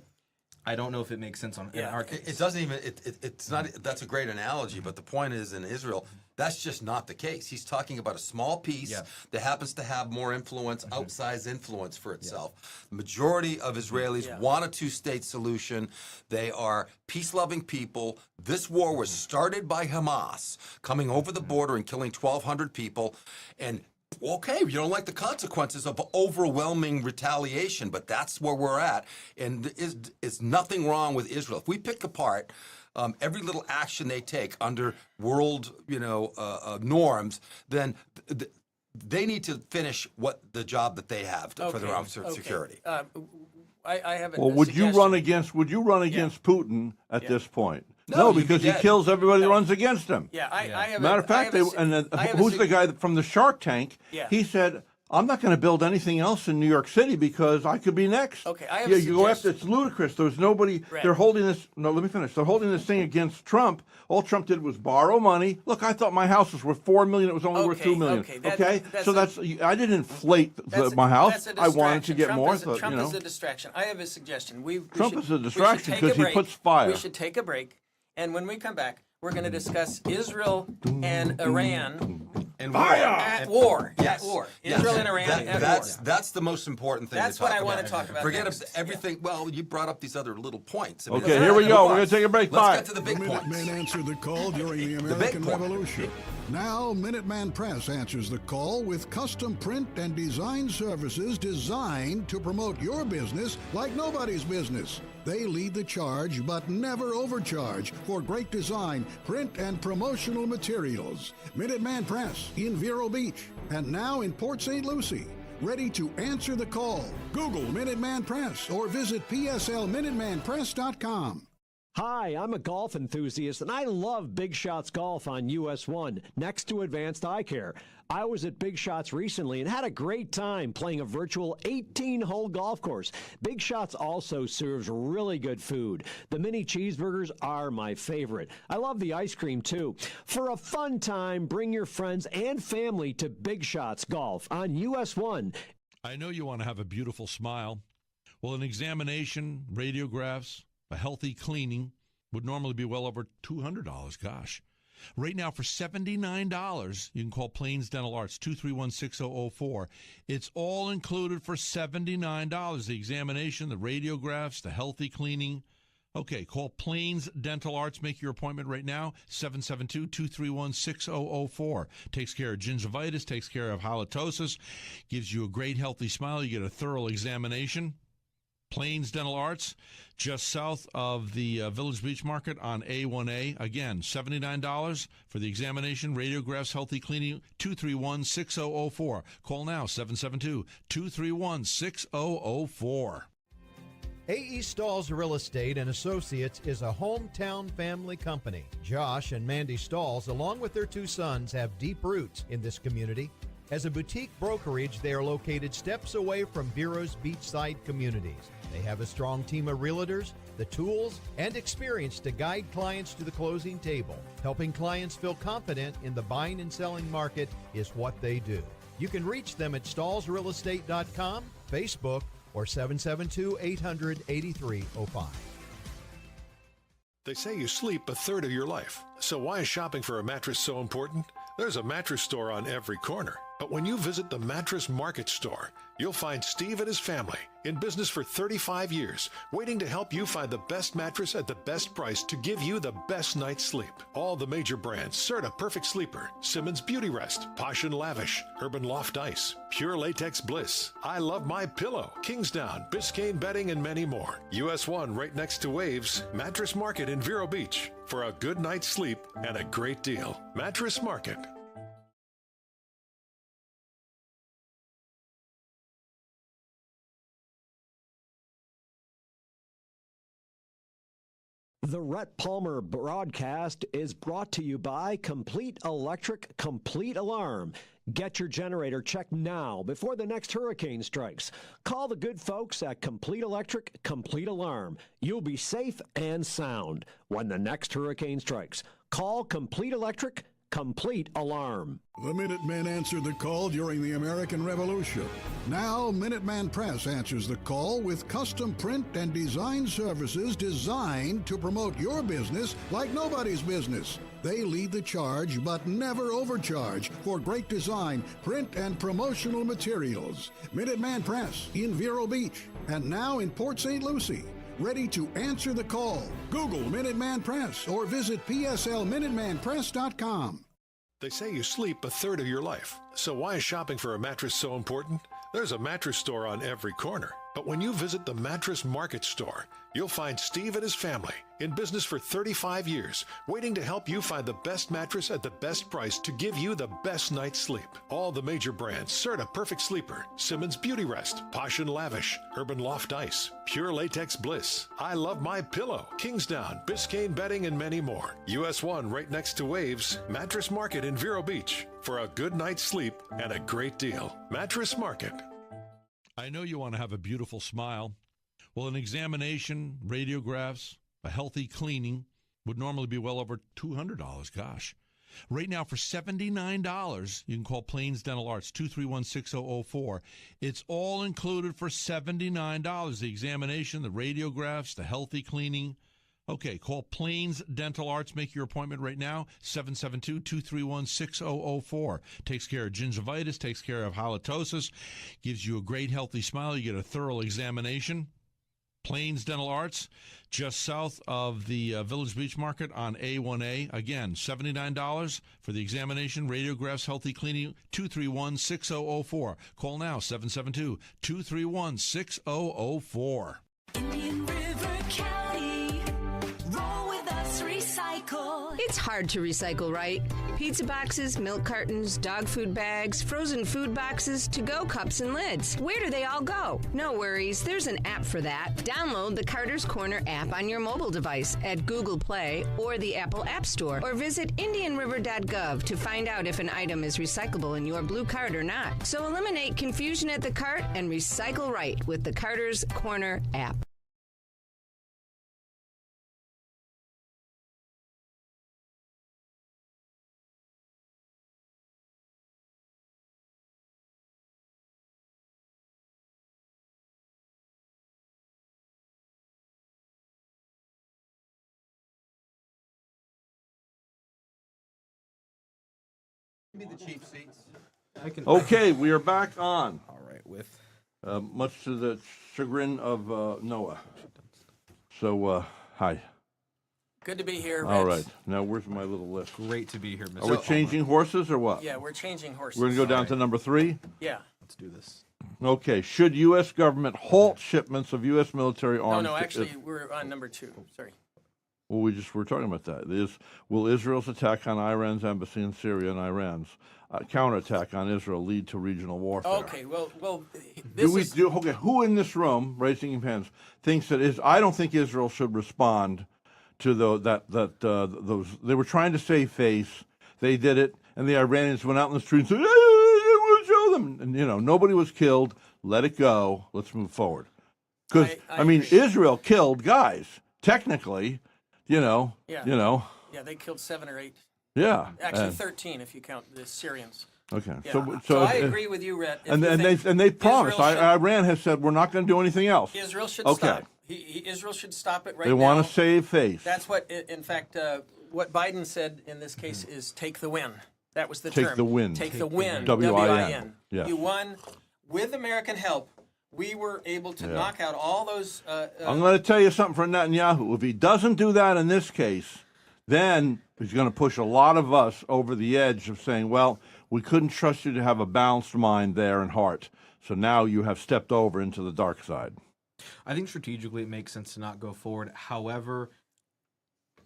I don't know if it makes sense in our case. It doesn't even. It's not. That's a great analogy, but the point is, in Israel, that's just not the case. He's talking about a small piece that happens to have more influence, outsized influence for itself. The majority of Israelis want a two-state solution. They are peace-loving people. This war was started by Hamas coming over the border and killing 1,200 people, and okay, you don't like the consequences of overwhelming retaliation, but that's where we're at. And there's nothing wrong with Israel. If we pick apart every little action they take under world, norms, then they need to finish the job that they have for their own security. I have a Well, would you suggestion. run against Putin at this point? No, you'd because be he dead. kills everybody that runs against him. Yeah, I have Matter of fact, who's the guy from the Shark Tank? Yeah. He said, I'm not going to build anything else in New York City because I could be next. Okay, I have a you go after, suggestion. it's ludicrous. There's nobody, Right. they're holding this, no, let me finish. They're holding this thing against Trump. All Trump did was borrow money. Look, I thought my house was worth $4 million. It was only worth Okay, $2 million. okay, So I didn't inflate my house. That's a I wanted to distraction. get Trump more. is, Trump is a distraction. I have a suggestion. Trump is a distraction we should take 'cause he break. puts fire. We should take a break, and when we come back, we're going to discuss Israel and Iran And at war. Yes. At war. Yes. Israel and Iran at that's war. that's the most important thing. That's to what talk I want about. to talk about Forget next. everything. Well, you brought up these other little points. I mean, Okay, let's here we move go. on. We're going to take a break. Bye. Let's get to the big points. Minutemen answered the call during the big American point. Revolution. Now, Minuteman Press answers the call with custom print and design services designed to promote your business like nobody's business. They lead the charge, but never overcharge for great design, print, and promotional materials. Minuteman Press in Vero Beach and now in Port St. Lucie. Ready to answer the call. Google Minuteman Press or visit pslminutemanpress.com. Hi, I'm a golf enthusiast, and I love Big Shots Golf on US 1, next to Advanced Eye Care. I was at Big Shots recently and had a great time playing a virtual 18-hole golf course. Big Shots also serves really good food. The mini cheeseburgers are my favorite. I love the ice cream, too. For a fun time, bring your friends and family to Big Shots Golf on US 1. I know you want to have a beautiful smile. Well, an examination, radiographs, a healthy cleaning would normally be well over $200. Gosh. Right now, for $79, you can call Plains Dental Arts, 231-6004. It's all included for $79. The examination, the radiographs, the healthy cleaning. Okay, call Plains Dental Arts. Make your appointment right now, 772-231-6004. Takes care of gingivitis, takes care of halitosis, gives you a great healthy smile. You get a thorough examination. Plains Dental Arts, just south of the Village Beach Market on A1A. Again, $79 for the examination, radiographs, healthy cleaning, 231-6004. Call now, 772-231-6004. A.E. Stalls Real Estate and Associates is a hometown family company. Josh and Mandy Stalls, along with their 2 sons, have deep roots in this community. As a boutique brokerage, they are located steps away from Vero's beachside communities. They have a strong team of realtors, the tools, and experience to guide clients to the closing table. Helping clients feel confident in the buying and selling market is what they do. You can reach them at stallsrealestate.com, Facebook, or 772-800-8305. They say you sleep a third of your life. So why is shopping for a mattress so important? There's a mattress store on every corner. But when you visit the Mattress Market Store, you'll find Steve and his family, in business for 35 years, waiting to help you find the best mattress at the best price to give you the best night's sleep. All the major brands: Serta Perfect Sleeper, Simmons Beauty Rest, Posh and Lavish, Urban Loft Ice, Pure Latex Bliss, I Love My Pillow, Kingsdown, Biscayne Bedding, and many more. US 1 right next to Waves, Mattress Market in Vero Beach, for a good night's sleep and a great deal. Mattress Market. The Rhett Palmer broadcast is brought to you by Complete Electric Complete Alarm. Get your generator checked now before the next hurricane strikes. Call the good folks at Complete Electric Complete Alarm. You'll be safe and sound when the next hurricane strikes. Call Complete Electric Complete Alarm. The Minutemen answered the call during the American Revolution. Now, Minuteman Press answers the call with custom print and design services designed to promote your business like nobody's business. They lead the charge, but never overcharge for great design, print, and promotional materials. Minuteman Press in Vero Beach and now in Port St. Lucie. Ready to answer the call. Google Minuteman Press or visit pslminutemanpress.com. They say you sleep a third of your life. So why is shopping for a mattress so important? There's a mattress store on every corner. But when you visit the Mattress Market Store, you'll find Steve and his family, in business for 35 years, waiting to help you find the best mattress at the best price to give you the best night's sleep. All the major brands: Serta Perfect Sleeper, Simmons Beauty Rest, Posh and Lavish, Urban Loft Ice, Pure Latex Bliss, I Love My Pillow, Kingsdown, Biscayne Bedding, and many more. US 1 right next to Waves, Mattress Market in Vero Beach, for a good night's sleep and a great deal. Mattress Market. I know you want to have a beautiful smile. Well, an examination, radiographs, a healthy cleaning would normally be well over $200. Gosh. Right now, for $79, you can call Plains Dental Arts, 231-6004. It's all included for $79. The examination, the radiographs, the healthy cleaning. Okay, call Plains Dental Arts. Make your appointment right now, 772-231-6004. Takes care of gingivitis, takes care of halitosis, gives you a great healthy smile. You get a thorough examination. Plains Dental Arts, just south of the Village Beach Market on A1A. Again, $79 for the examination, radiographs, healthy cleaning, 231-6004. Call now, 772-231-6004. Indian River County, roll with us, recycle. It's hard to recycle, right? Pizza boxes, milk cartons, dog food bags, frozen food boxes, to-go cups and lids. Where do they all go? No worries, there's an app for that. Download the Carter's Corner app on your mobile device at Google Play or the Apple App Store, or visit indianriver.gov to find out if an item is recyclable in your blue cart or not. So eliminate confusion at the cart and recycle right with the Carter's Corner app. Give me the cheap seats. Okay, we are back on. All right, with much to the chagrin of Noah. So, hi. Good to be here, Rhett. All right. Now, where's my little list? great to be here, Mr. Are we changing horses or what? Yeah, we're changing horses. We're going to go down to number 3? Yeah. Let's do this. Okay. Should U.S. government halt shipments of U.S. military arms? No, actually, we're on number 2. Sorry. Well, we just were talking about that. Will Israel's attack on Iran's embassy in Syria and Iran's counterattack on Israel lead to regional warfare? Okay, well, this Okay, who in this room, raising your hands, thinks that I don't think Israel should respond to those. They were trying to save face. They did it, and the Iranians went out in the street and said, "We'll show them." And nobody was killed. Let it go. Let's move forward. Because I mean, agree. Israel killed guys technically. Yeah, they killed 7 or 8. Yeah, Actually, 13 if you count the Syrians. Okay, Yeah. So I agree with you, Rhett. And they promised. Iran has said we're not going to do anything else. Israel should Okay. stop. Israel should stop it right now. They want to save face. That's what, in fact, what Biden said in this case is take the win. That was the Take term. the win. Take the win. W-I-N. Yes. You won with American help. We were able to knock out all those. I'm going to tell you something for Netanyahu. If he doesn't do that in this case, then he's going to push a lot of us over the edge of saying, well, we couldn't trust you to have a balanced mind there and heart. So now you have stepped over into the dark side. I think strategically it makes sense to not go forward. However,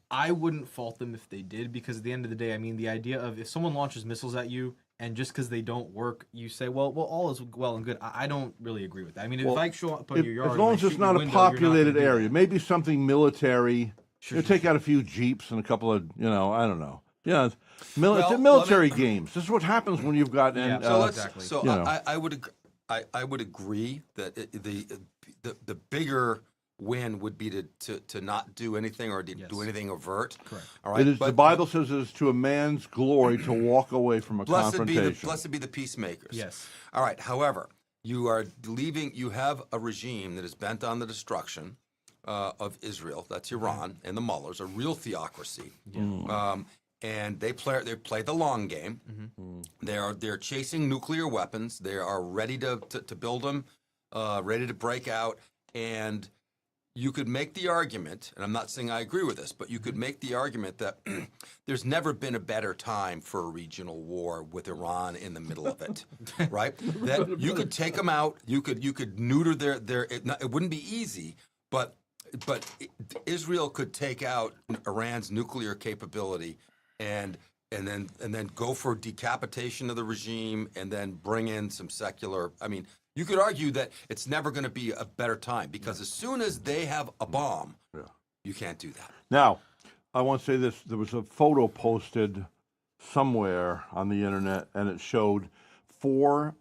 I wouldn't fault them if they did, because at the end of the day, I mean, the idea of if someone launches missiles at you and just because they don't work, you say, well, all is well and good. I don't really agree with that. I mean, if I show up on your yard, as long as it's not a populated area, maybe something military. Take out a few jeeps and a couple of, I don't know. Yeah, it's military games. This is what happens when you've got. Exactly. So I would agree that the bigger win would be to not do anything or to do anything overt. Correct. All right. The Bible says it is to a man's glory to walk away from a confrontation. Blessed be the peacemakers. Yes. All right. However, you are leaving. You have a regime that is bent on the destruction of Israel. That's Iran and the mullahs, a real theocracy. And they play the long game. They're chasing nuclear weapons. They are ready to build them, ready to break out. And you could make the argument, and I'm not saying I agree with this, but you could make the argument that there's never been a better time for a regional war with Iran in the middle of it, right? That you could take them out, you could neuter their it wouldn't be easy, but Israel could take out Iran's nuclear capability and then go for decapitation of the regime and then bring in some secular. I mean, you could argue that it's never going to be a better time because as soon as they have a bomb, you can't do that. Now, I want to say this. There was a photo posted somewhere on the internet, and it showed 4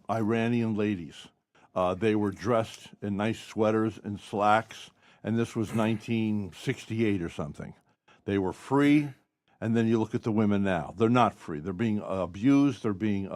Iranian ladies. They were dressed in nice sweaters and slacks, and this was 1968 or something. They were free, and then you look at the women now. They're not free. They're being abused. They're being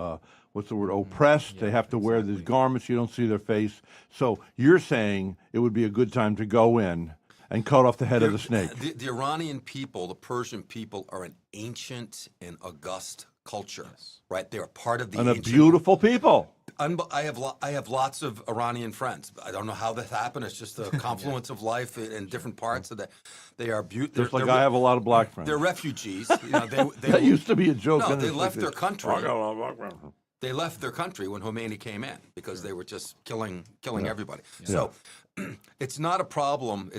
oppressed. They have to wear these garments. You don't see their face. So you're saying it would be a good time to go in and cut off the head of the snake. The Iranian people, the Persian people, are an ancient and august culture, right? They're a part of the a beautiful people. I have lots of Iranian friends. I don't know how this happened. It's just the confluence of life in different parts of that. They are beautiful. Just like I have a lot of black friends. They're refugees. That used to be a joke. No, they left their country. They left their country when Khomeini came in because they were just killing everybody. So it's not a problem.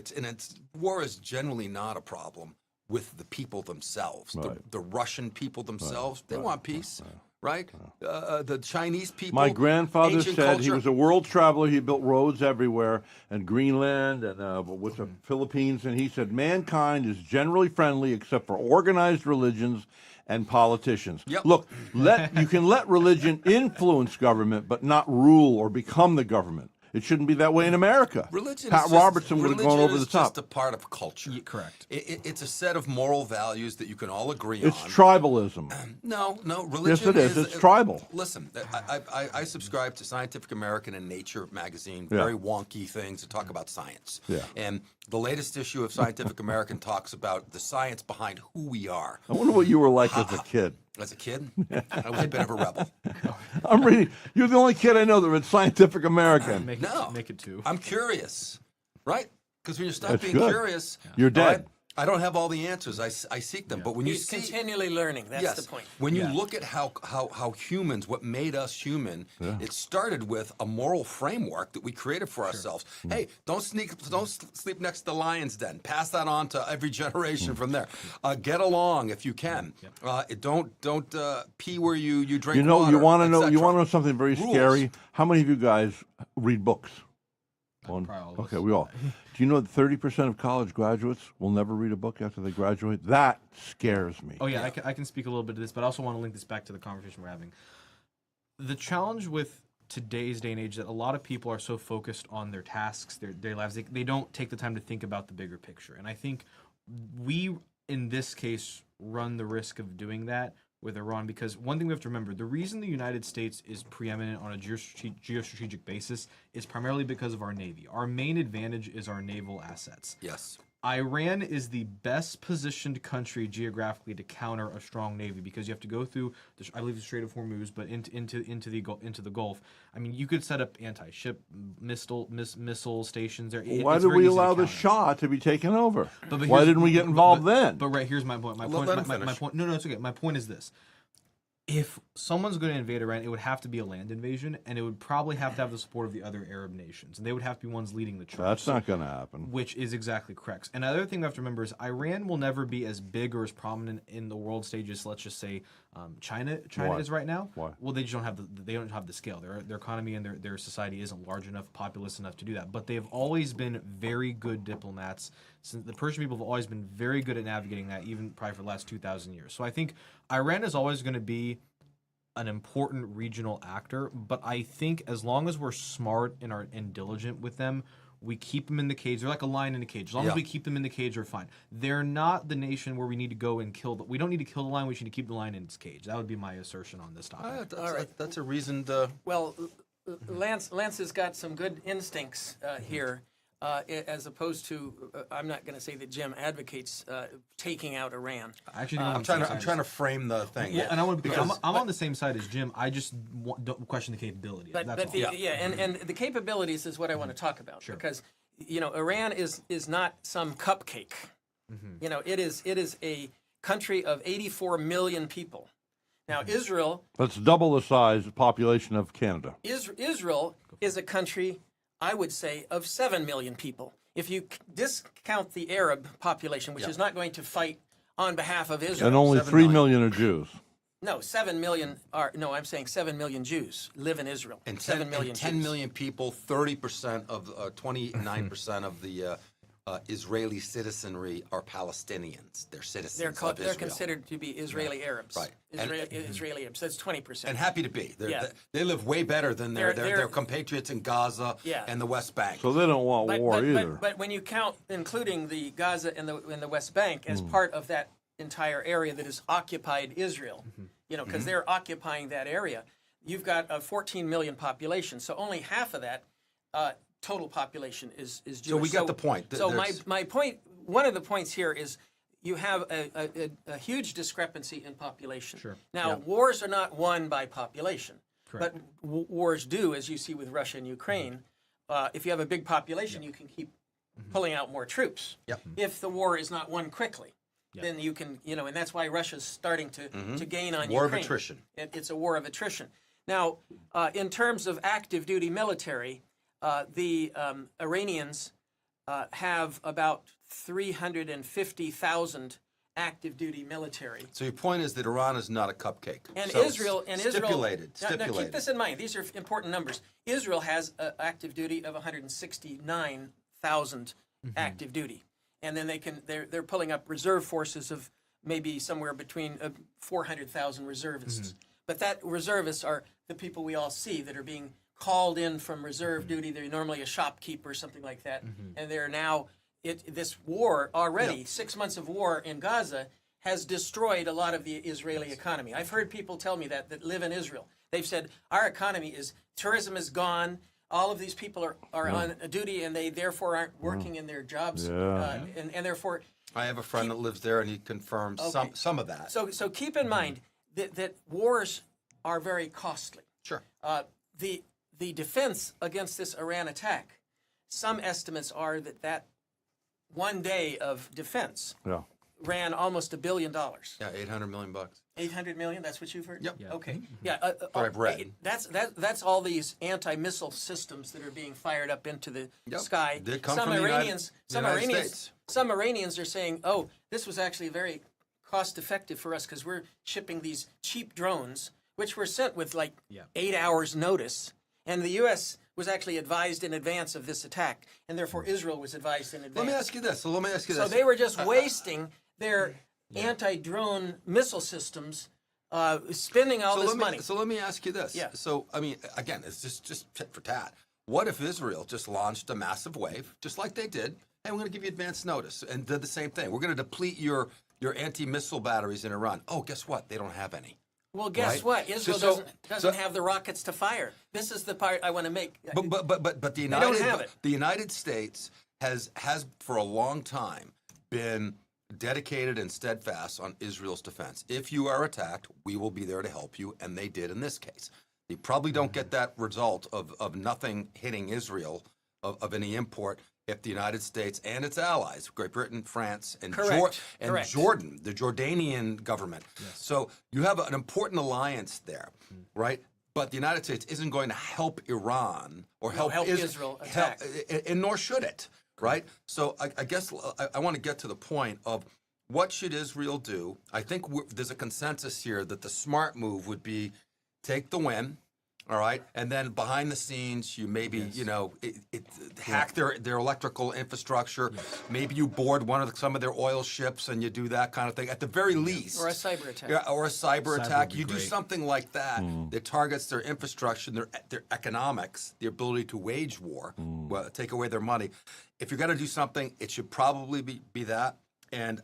War is generally not a problem with the people themselves. The Russian people themselves, they want peace. Right? The Chinese people. My grandfather said culture. He was a world traveler. He built roads everywhere, and Greenland and with the Philippines. And he said mankind is generally friendly except for organized religions and politicians. Yep. Look, you can let religion influence government, but not rule or become the government. It shouldn't be that way in America. Pat Robertson would have gone over the top. Religion is just a part of culture. Correct. It's a set of moral values that you can all agree on. It's tribalism. No, religion. Yes, it is. It's tribal. Listen, I subscribe to Scientific American and Nature magazine, very wonky things that talk about science. Yeah. And the latest issue of Scientific American talks about the science behind who we are. I wonder what you were like as a kid. As a kid, I was a bit of a rebel. I'm reading. You're the only kid I know that read Scientific American. Make it 2. I'm curious, right? Because when you stop That's being good. curious, You're dead. all right, I don't have all the answers. I seek them. But when you He's see, continually learning. That's yes, the point. when you look at how humans, what made us human, it started with a moral framework that we created for ourselves. Hey, don't sleep next to the lion's den. Pass that on to every generation from there. Get along if you can. Don't pee where you drink You know, water. you want to know. etc. You want to know something very Rules. scary? How many of you guys read books? One. Probably all of Okay, us. we all. Do you know that 30% of college graduates will never read a book after they graduate? That scares me. Oh yeah, I can speak a little bit to this, but I also want to link this back to the conversation we're having. The challenge with today's day and age that a lot of people are so focused on their tasks, their lives, they don't take the time to think about the bigger picture. And I think we, in this case, run the risk of doing that with Iran, because one thing we have to remember, the reason the United States is preeminent on a geostrategic basis is primarily because of our Navy. Our main advantage is our naval assets. Yes. Iran is the best positioned country geographically to counter a strong navy, because you have to go through, I believe, the Strait of Hormuz, but into the Gulf. I mean, you could set up anti-ship missile stations there. Why did we allow the Shah to be taken over? Why didn't we get involved then? But right, here's my point. My point. No, it's okay. My point is this: if someone's going to invade Iran, it would have to be a land invasion, and it would probably have to have the support of the other Arab nations, and they would have to be ones leading the charge. That's not going to happen. Which is exactly correct. And another thing we have to remember is Iran will never be as big or as prominent in the world stage as, let's just say, China Why? is right now. Why? Well, they just don't have the scale. Their economy and their society isn't large enough, populous enough to do that. But they have always been very good diplomats. Since the Persian people have always been very good at navigating that, even probably for the last 2,000 years. So I think Iran is always going to be an important regional actor, but I think as long as we're smart and diligent with them, we keep them in the cage. They're like a lion in a cage. As long as we keep them in the cage, they're fine. They're not the nation where we need to go and kill them. We don't need to kill the lion. We should keep the lion in its cage. That would be my assertion on this topic. That's a reasoned. Well, Lance has got some good instincts here. As opposed to, I'm not going to say that Jim advocates taking out Iran. Actually, I'm trying to frame the thing. Well, and I want to I'm on the same side as Jim. I just don't question the capability. But the capabilities is what I want to talk about, because Iran is not some cupcake. It is a country of 84 million people. Now Israel. That's double the size population of Canada. Israel is a country, I would say, of 7 million people. If you discount the Arab population, which is not going to fight on behalf of Israel. And only 3 million are Jews. No, 7 million are, no, I'm saying 7 million Jews live in Israel. And 7 million 10 Jews. million people, 30% of, 29% of the Israeli citizenry are Palestinians. They're citizens of Israel. They're considered to be Israeli Arabs. Right. Israeli Arabs. That's 20%. And happy to be. They live way better than their compatriots in Gaza and the West Bank. So they don't want war either. But when you count, including the Gaza and the West Bank as part of that entire area that is occupied Israel, because they're occupying that area, you've got a 14 million population. So only half of that total population is Jewish. So we got the point. So my point, one of the points here is you have a huge discrepancy in population. Sure. Now, wars are not won by population. Correct. But wars do, as you see with Russia and Ukraine. If you have a big population, you can keep pulling out more troops. If the war is not won quickly, then you can, and that's why Russia's starting to gain on Ukraine. War of attrition. It's a war of attrition. Now, in terms of active duty military, the Iranians have about 350,000 active duty military. So your point is that Iran is not a cupcake. And so Israel stipulated. Now keep this in mind. These are important numbers. Israel has an active duty of 169,000 active duty, and then they're pulling up reserve forces of maybe somewhere between 400,000 reservists. But that reservists are the people we all see that are being called in from reserve duty. They're normally a shopkeeper or something like that, and they're now. This war already, 6 months of war in Gaza, has destroyed a lot of the Israeli economy. I've heard people tell me that live in Israel. They've said, our economy tourism is gone. All of these people are on duty, and they therefore aren't working in their jobs. And therefore... I have a friend that lives there, and he confirms some of that. So keep in mind that wars are very costly. Sure. The defense against this Iran attack, some estimates are that one day of defense Yeah. ran almost $1 billion. Yeah, $800 million. 800 million. That's what you've heard. Yep. Yeah. Okay. Yeah. what I've read. That's all these anti-missile systems that are being fired up into the Yep. sky. They come from the United States. Some Iranians are saying, "Oh, this was actually very cost-effective for us because we're shipping these cheap drones, which were sent with like 8 hours notice, and the U.S." was actually advised in advance of this attack, and therefore Israel was advised in advance. Let me ask you this. So they were just wasting their anti-drone missile systems, spending all this money. So let me ask you this. Yeah. So, I mean, again, it's just tit for tat. What if Israel just launched a massive wave, just like they did, and we're going to give you advance notice, and did the same thing? We're going to deplete your anti-missile batteries in Iran. Oh, guess what? They don't have any. Well, guess Right? what? Israel So- doesn't have the rockets to fire. This is the part I want to make. But the United States has for a long time been dedicated and steadfast on Israel's defense. If you are attacked, we will be there to help you, and they did in this case. You probably don't get that result of nothing hitting Israel of any import if the United States and its allies, Great Britain, France, and Correct. Jordan, the Jordanian government. So you have an important alliance there, right? But the United States isn't going to help Iran or help Israel attack. and nor should it, right? So I guess I want to get to the point of what should Israel do? I think there's a consensus here that the smart move would be take the win, all right, and then behind the scenes you maybe hack their electrical infrastructure. Maybe you board some of their oil ships and you do that kind of thing at the very least. Or a cyber attack. Yeah, or a cyber attack. would be You do great. something like that that targets their infrastructure, their economics, the ability to wage war, take away their money. If you're going to do something, it should probably be that. And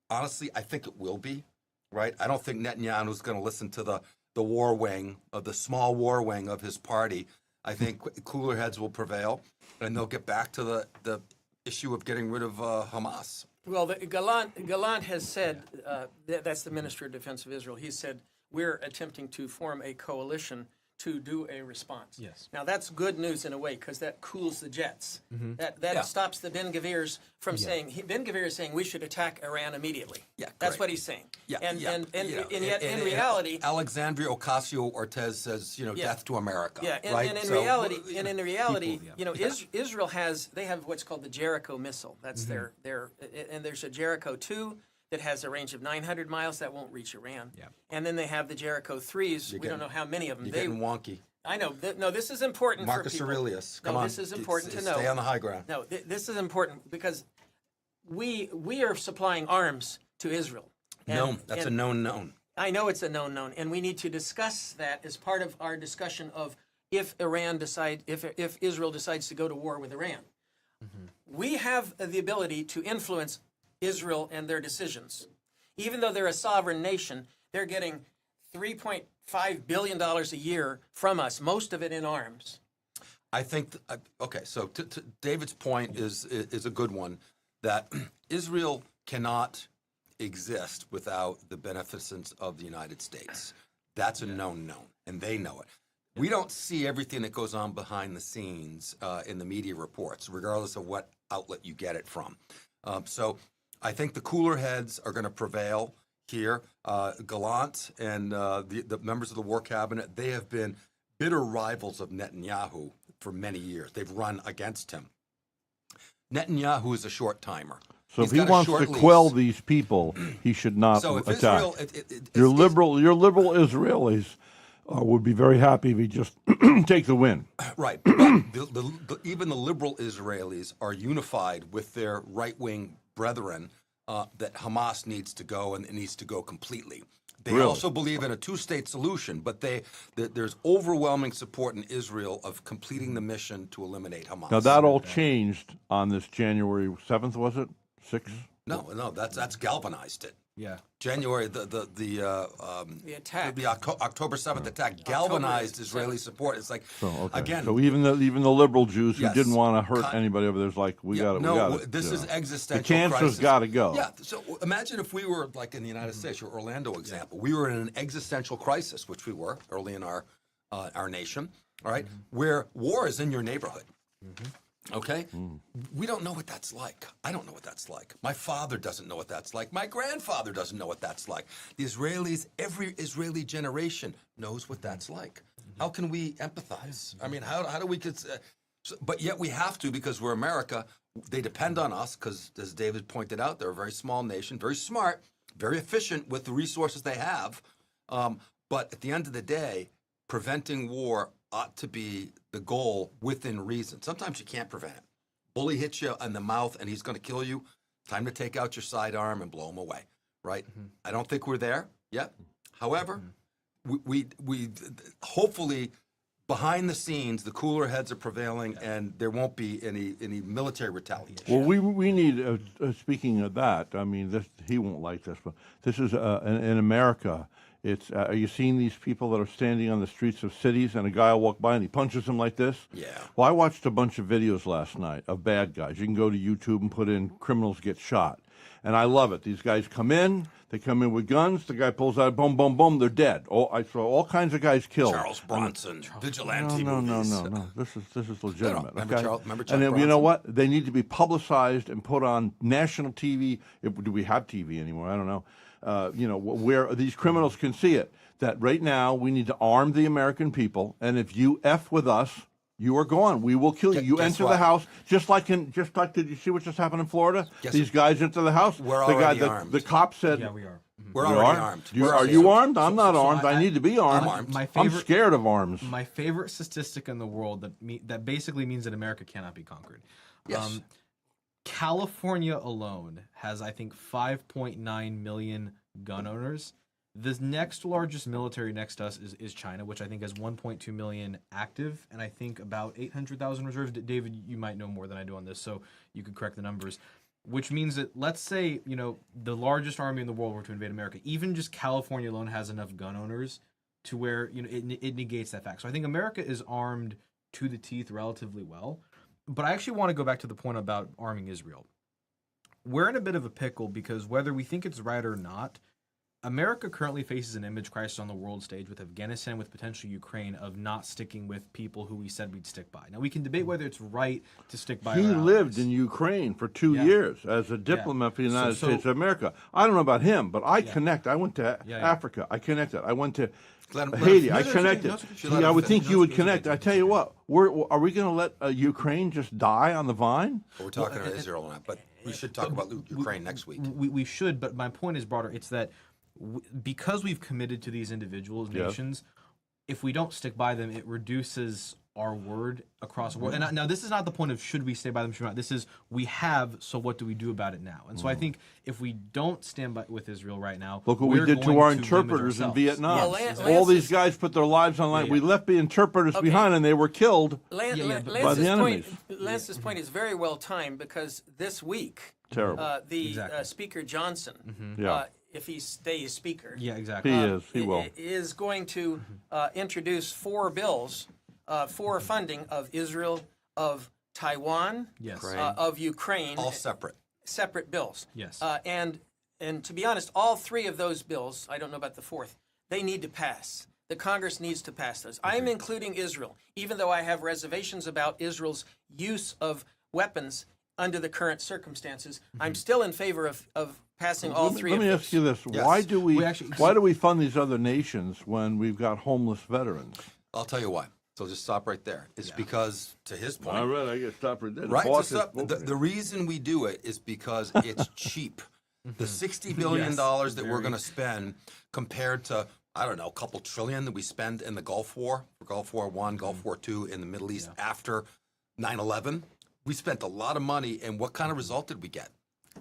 honestly, I think it will be, right? I don't think Netanyahu's going to listen to the war wing, of the small war wing of his party. I think cooler heads will prevail, and they'll get back to the issue of getting rid of Hamas. Well, Gallant has said, that's the Minister of Defense of Israel, he said, we're attempting to form a coalition to do a response. Yes. Now, that's good news in a way, because that cools the jets. That stops the Ben Gavirs from saying, Ben Gavir is saying we should attack Iran immediately. Yeah, That's great. what he's saying. Yeah, And yeah. yet, in reality... Alexandria Ocasio-Cortez says, death to America. Yeah, right? and in So- reality, Israel they have what's called the Jericho missile. That's their and there's a Jericho 2 that has a range of 900 miles that won't reach Iran. Yeah. And then they have the Jericho 3s. We don't know how many of them. You're getting wonky. I know. No, this is important Marcus for people. Aurelius, No, come on. this is important to know. Stay on the high ground. No, this is important because we are supplying arms to Israel. That's a known. I know it's a known, and we need to discuss that as part of our discussion of if Israel decides to go to war with Iran. We have the ability to influence Israel and their decisions. Even though they're a sovereign nation, they're getting $3.5 billion a year from us, most of it in arms. I think, okay, so to David's point is a good one, that Israel cannot exist without the beneficence of the United States. That's a known, and they know it. We don't see everything that goes on behind the scenes in the media reports, regardless of what outlet you get it from. So I think the cooler heads are going to prevail here. Gallant and the members of the war cabinet, they have been bitter rivals of Netanyahu for many years. They've run against him. Netanyahu is a short timer. So He's if he got a wants to short lease. quell these people, he should not So if attack. Israel, Your liberal Israelis would be very happy if he just take the win. Right, but even the liberal Israelis are unified with their right-wing brethren that Hamas needs to go, and it needs to go completely. They Really? also believe in a two-state solution, but there's overwhelming support in Israel of completing the mission to eliminate Hamas. Now that all changed on this January 7th, was it? 6th? No, that's galvanized it. Yeah. January, the attack. the October 7th attack galvanized Israeli support. It's like, So okay. again, So even the liberal Jews who Yes. didn't want to hurt anybody over there's like we got it. This is existential. The cancer's crisis. got to go. Yeah. So imagine if we were like in the United States, your Orlando example. We were in an existential crisis, which we were early in our nation. All right, where war is in your neighborhood. Okay? We don't know what that's like. I don't know what that's like. My father doesn't know what that's like. My grandfather doesn't know what that's like. The Israelis, every Israeli generation knows what that's like. How can we empathize? I mean, how do we... but yet we have to, because we're America. They depend on us because, as David pointed out, they're a very small nation, very smart, very efficient with the resources they have. But at the end of the day, preventing war ought to be the goal within reason. Sometimes you can't prevent it. Bully hits you in the mouth and he's going to kill you. Time to take out your sidearm and blow him away, right? I don't think we're there yet. However, we hopefully behind the scenes the cooler heads are prevailing and there won't be any military retaliation. Well, we need. Speaking of that, I mean, he won't like this, but this is in America. It's are you seeing these people that are standing on the streets of cities and a guy will walk by and he punches them like this? Yeah. Well, I watched a bunch of videos last night of bad guys. You can go to YouTube and put in criminals get shot. And I love it. These guys come in, they come in with guns, the guy pulls out, boom, boom, boom, they're dead. I saw all kinds of guys killed. Charles Bronson, vigilante no, movies. No. This is legitimate. Remember okay? Charles and then, Bronson? you know what? They need to be publicized and put on national TV. Do we have TV anymore? I don't know. Where these criminals can see it. That right now we need to arm the American people, and if you F with us, you are gone. We will kill you. You Guess enter what? the house just like did you see what just happened in Florida? Guess These what? guys enter the house. We're the already armed. The cop said, Yeah, we are. We're "You already are? armed. Are you armed? I'm not armed. I need to be armed. I'm armed. My I'm favorite- scared of arms. My favorite statistic in the world that basically means that America cannot be conquered. Yes. California alone has, I think, 5.9 million gun owners. The next largest military next to us is China, which I think has 1.2 million active, and I think about 800,000 reserves. David, you might know more than I do on this, so you could correct the numbers. Which means that, let's say, the largest army in the world were to invade America. Even just California alone has enough gun owners to where it negates that fact. So I think America is armed to the teeth relatively well. But I actually want to go back to the point about arming Israel. We're in a bit of a pickle because whether we think it's right or not, America currently faces an image crisis on the world stage with Afghanistan, with potentially Ukraine, of not sticking with people who we said we'd stick by. Now, we can debate whether it's right to stick by He our lived allies. in Ukraine for 2 years as a diplomat for the United So- States of America. I don't know about him, but I connect. I went to Yeah. Africa. I connected. I went to Let him- Haiti. let I him- connected. let him- let him- I would think let you him- would connect. I tell you what, are we going to let Ukraine just die on the vine? We're talking about Israel and that, but we should talk about Ukraine next week. We should, but my point is broader. It's that because we've committed to these individuals, Yes. nations, if we don't stick by them, it reduces our word across the world. And now this is not the point of should we stay by them, should we not. This is we have, so what do we do about it now? And so I think if we don't stand by with Israel right now, Look what we we're did to going our limit interpreters in ourselves. Vietnam. Well, Lance All these is- guys put their lives on line. Yeah. We left the interpreters behind, and they were killed by Lance's the enemies. Lance's point is very well timed because this week, Terrible. the Exactly. Speaker Johnson, Yeah. if he stays Speaker, Yeah, exactly. He is. He will. is going to introduce 4 bills for funding of Israel, of Taiwan, Yes. of Ukraine, All separate bills. Yes. And to be honest, all 3 of those bills, I don't know about the 4th, they need to pass. The Congress needs to pass those. I'm including Israel, even though I have reservations about Israel's use of weapons under the current circumstances. I'm still in favor of passing all 3 Let of me those. ask you this: Yes. Why do we actually- why do we fund these other nations when we've got homeless veterans? I'll tell you why. So just stop right there. It's because, to his point, I get stopped right there. right? The reason we do it is because it's cheap. The $60 billion that we're going to spend compared to, I don't know, a couple trillion that we spend in the Gulf War, Gulf War I, Gulf War II, in the Middle East after 9/11. We spent a lot of money, and what kind of result did we get?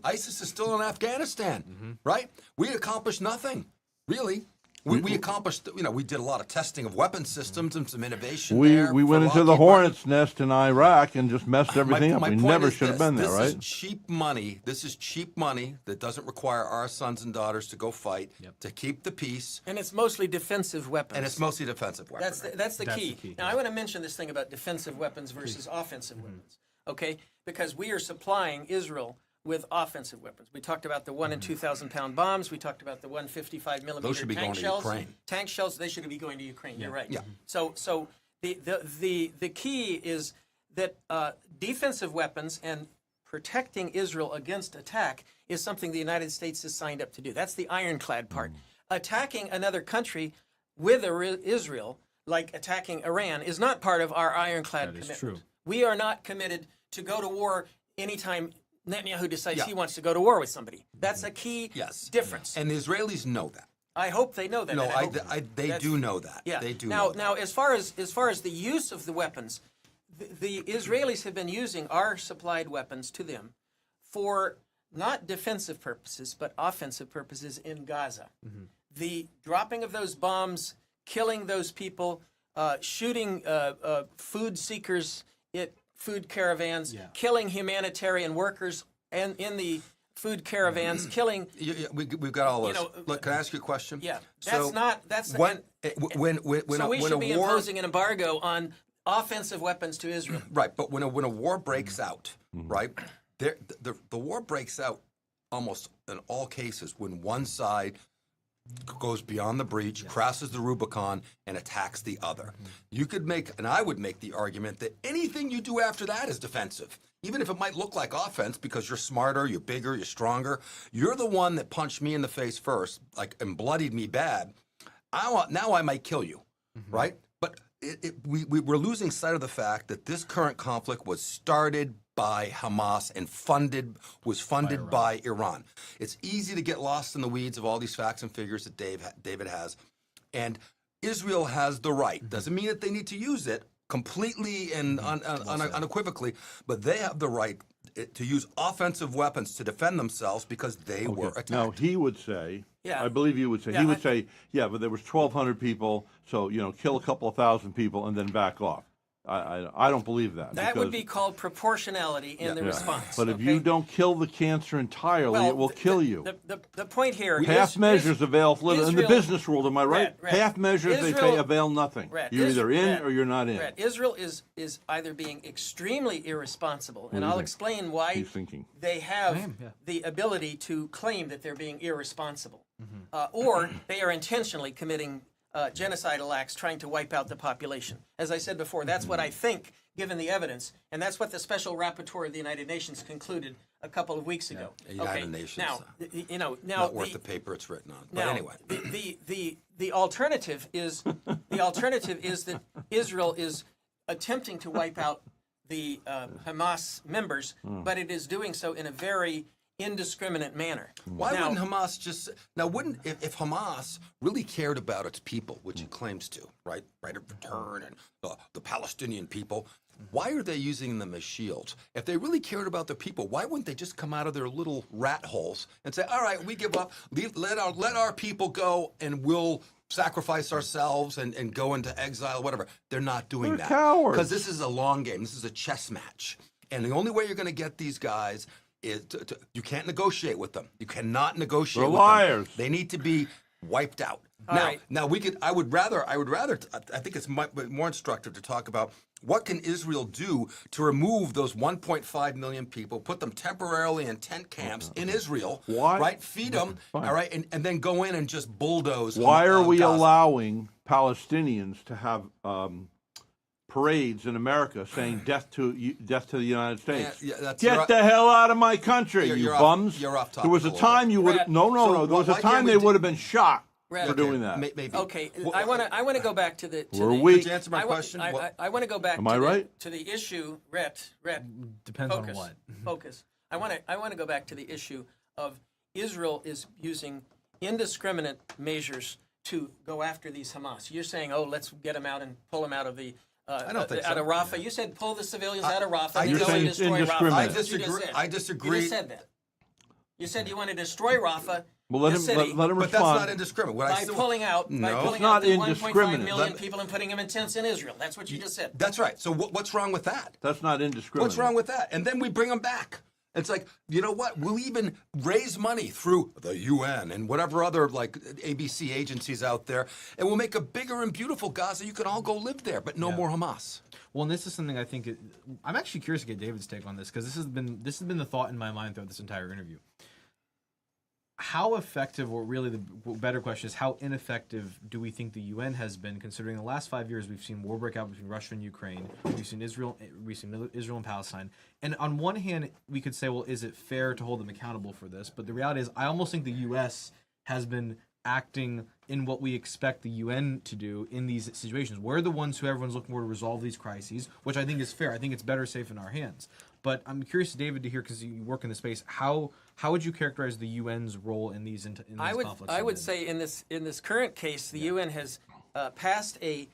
ISIS is still in Afghanistan, right? We accomplished nothing, really. We accomplished, we did a lot of testing of weapon systems and some innovation there. We went into the Hornets' nest in Iraq and just messed everything up. My We point never is should have this. been there, This right? is cheap money. This is cheap money that doesn't require our sons and daughters to go fight, to keep the peace. And it's mostly defensive weapons. And it's mostly defensive weapons. That's the key. Now, I want to mention this thing about defensive weapons versus offensive weapons, okay? Because we are supplying Israel with offensive weapons. We talked about the 1 and 2,000 pound bombs. We talked about the 155 millimeter Those should be tank going to shells. Ukraine. Tank shells, they should be going to Ukraine. You're right. Yeah. So the key is that defensive weapons and protecting Israel against attack is something the United States has signed up to do. That's the ironclad part. Attacking another country with Israel, like attacking Iran, is not part of our ironclad That is commitment. true. We are not committed to go to war anytime Netanyahu decides he wants to go to war with somebody. That's a key difference. And the Israelis know that. I hope they know that. No, and they do know that. Yeah. They do now, know that. now, as far as the use of the weapons, the Israelis have been using our supplied weapons to them for not defensive purposes, but offensive purposes in Gaza. The dropping of those bombs, killing those people, shooting food seekers at food caravans, killing humanitarian workers and in the food caravans, killing. We've got all those. Look, can I ask you a question? Yeah, So that's when so we should a be war, imposing an embargo on offensive weapons to Israel. right? But when a war breaks out, right? The war breaks out almost in all cases when one side goes beyond the breach, crosses the Rubicon, and attacks the other. You could make, and I would make the argument that anything you do after that is defensive. Even if it might look like offense because you're smarter, you're bigger, you're stronger. You're the one that punched me in the face first, like, and bloodied me bad. Now I might kill you, right? But we're losing sight of the fact that this current conflict was started by Hamas and was funded by Iran. It's easy to get lost in the weeds of all these facts and figures that David has. And Israel has the right. Doesn't mean that they need to use it completely and unequivocally, but they have the right to use offensive weapons to defend themselves because they were attacked. Now, he would say, Yeah. I believe you would say, Yeah, he would say, yeah, but there was 1,200 people, so, kill a couple of thousand people and then back off. I don't believe that. That would be called proportionality in the response. But if you don't kill the cancer entirely, it will kill you. The point here is Half measures avail little. In the Israel- business world, am I right? Rhett, Half measures, they say, avail nothing. Rhett, You're either in Rhett, or you're not in. Rhett, Israel is either being extremely irresponsible, and do you I'll think? explain why He's thinking. they have the ability to claim that they're being irresponsible, or they are intentionally committing genocidal acts trying to wipe out the population. As I said before, that's what I think, given the evidence, and that's what the Special Rapporteur of the United Nations concluded a couple of weeks ago. United Nations. Now, Not worth the paper it's written on. But now, anyway. the alternative is that Israel is attempting to wipe out the Hamas members, but it is doing so in a very indiscriminate manner. Why wouldn't Hamas just if Hamas really cared about its people, which it claims to, right of return and the Palestinian people, why are they using them as shields? If they really cared about their people, why wouldn't they just come out of their little rat holes and say, all right, we give up, let our people go, and we'll sacrifice ourselves and go into exile, whatever. They're not doing They're that. cowards. Because this is a long game. This is a chess match. And the only way you're going to get these guys is you can't negotiate with them. You cannot negotiate They're with liars. them. They need to be wiped out. right. Now I would rather. I think it's more instructive to talk about what can Israel do to remove those 1.5 million people, put them temporarily in tent camps in Israel, Why? right? Feed them, Fine. all right, and then go in and just bulldoze. Why are we Gaza. allowing Palestinians to have parades in America saying death to the United States? Get the hell out of my country, you bums! You're off topic There was a a little time you would Rhett, no. There was a why time can't we they do- would have been shot Rhett, for doing that. Maybe. Okay, I want to go back to the. We're weak. Could you answer my question? I want to go back. Am I right? To the issue, Rhett. Depends Focus. on what. Focus. I want to go back to the issue of Israel is using indiscriminate measures to go after these Hamas. You're saying, oh, let's get them out and pull them out of the. I don't think out so. of Rafah. You said pull the civilians out of Rafah and You're go and saying it's destroy Rafah. indiscriminate. That's what you just said. I disagree. You just said that. You said you want to destroy Rafah. Well, let the him city, let him But that's respond. not indiscriminate. What by I still, pulling out No. by pulling It's not out the 1.5 indiscriminate. million people and putting them in tents in Israel. That's what you just said. That's right. So what's wrong with that? That's not indiscriminate. What's wrong with that? And then we bring them back. It's like, you know what? We'll even raise money through the UN and whatever other like ABC agencies out there, and we'll make a bigger and beautiful Gaza. You can all go live there, but no more Hamas. Well, and this is something I think I'm actually curious to get David's take on this because this has been the thought in my mind throughout this entire interview. how effective, or really the better question is, how ineffective do we think the UN has been, considering the last 5 years we've seen war break out between Russia and Ukraine, we've seen Israel and Palestine, and on one hand we could say, well, is it fair to hold them accountable for this? But the reality is, I almost think the U.S. has been acting in what we expect the UN to do in these situations. We're the ones who everyone's looking for to resolve these crises, which I think is fair. I think it's better safe in our hands. But I'm curious, David, to hear, because you work in the space, how would you characterize the UN's role in these conflicts? I would say in this current case, the UN has passed a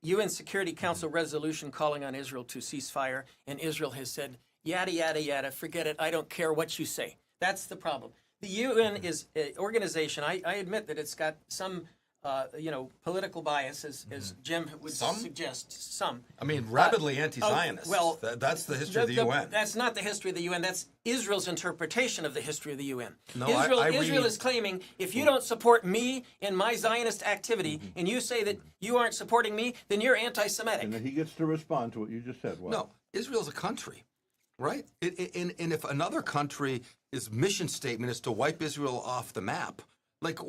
UN Security Council resolution calling on Israel to cease fire, and Israel has said, yada, yada, yada, forget it, I don't care what you say. That's the problem. The UN is an organization, I admit that it's got some political bias, as Jim would suggest. Some. I mean, rabidly anti-Zionist. Well, that's the history of the UN. That's not the history of the UN. That's Israel's interpretation of the history of the UN. No, Israel is claiming, if you don't support me in my Zionist activity, and you say that you aren't supporting me, then you're anti-Semitic. And then he gets to respond to what you just said. No, Israel's a country, right? And if another country's mission statement is to wipe Israel off the map, like,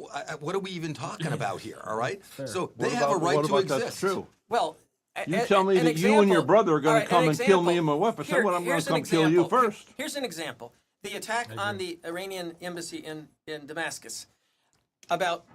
what are we even talking about here? All right, so they have a right to exist. That's true. Well, you tell me that you and your brother are going to come and kill me and my wife. I said, well, I'm going to come kill you first. Here's an example: the attack on the Iranian embassy in Damascus. About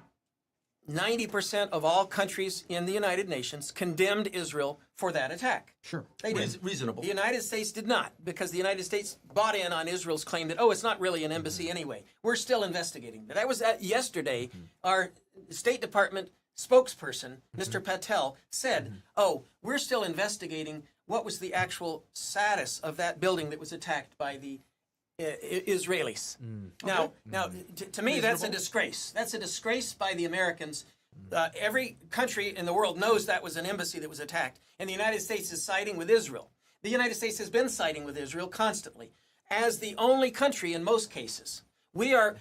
90% of all countries in the United Nations condemned Israel for that attack. Sure. They did. Reasonable. The United States did not, because the United States bought in on Israel's claim that, it's not really an embassy anyway. We're still investigating. That was yesterday. Our State Department spokesperson, Mr. Patel, said, we're still investigating what was the actual status of that building that was attacked by the Israelis. Now, to me, that's a disgrace. That's a disgrace by the Americans. Every country in the world knows that was an embassy that was attacked, and the United States is siding with Israel. The United States has been siding with Israel constantly, as the only country in most cases. We are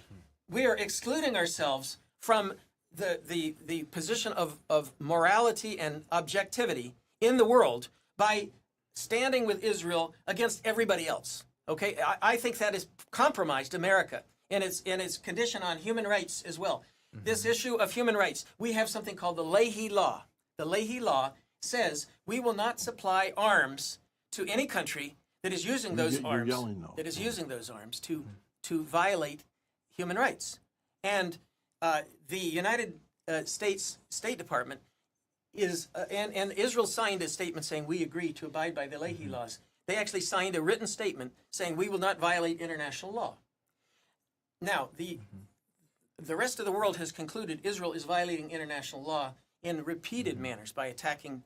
excluding ourselves from the position of morality and objectivity in the world by standing with Israel against everybody else. Okay, I think that has compromised America in its condition on human rights as well. This issue of human rights, we have something called the Leahy Law. The Leahy Law says we will not supply arms to any country that is using those arms. Using those arms to violate human rights. And the United States State Department and Israel signed a statement saying we agree to abide by the Leahy laws. They actually signed a written statement saying we will not violate international law. Now, the rest of the world has concluded Israel is violating international law in repeated manners by attacking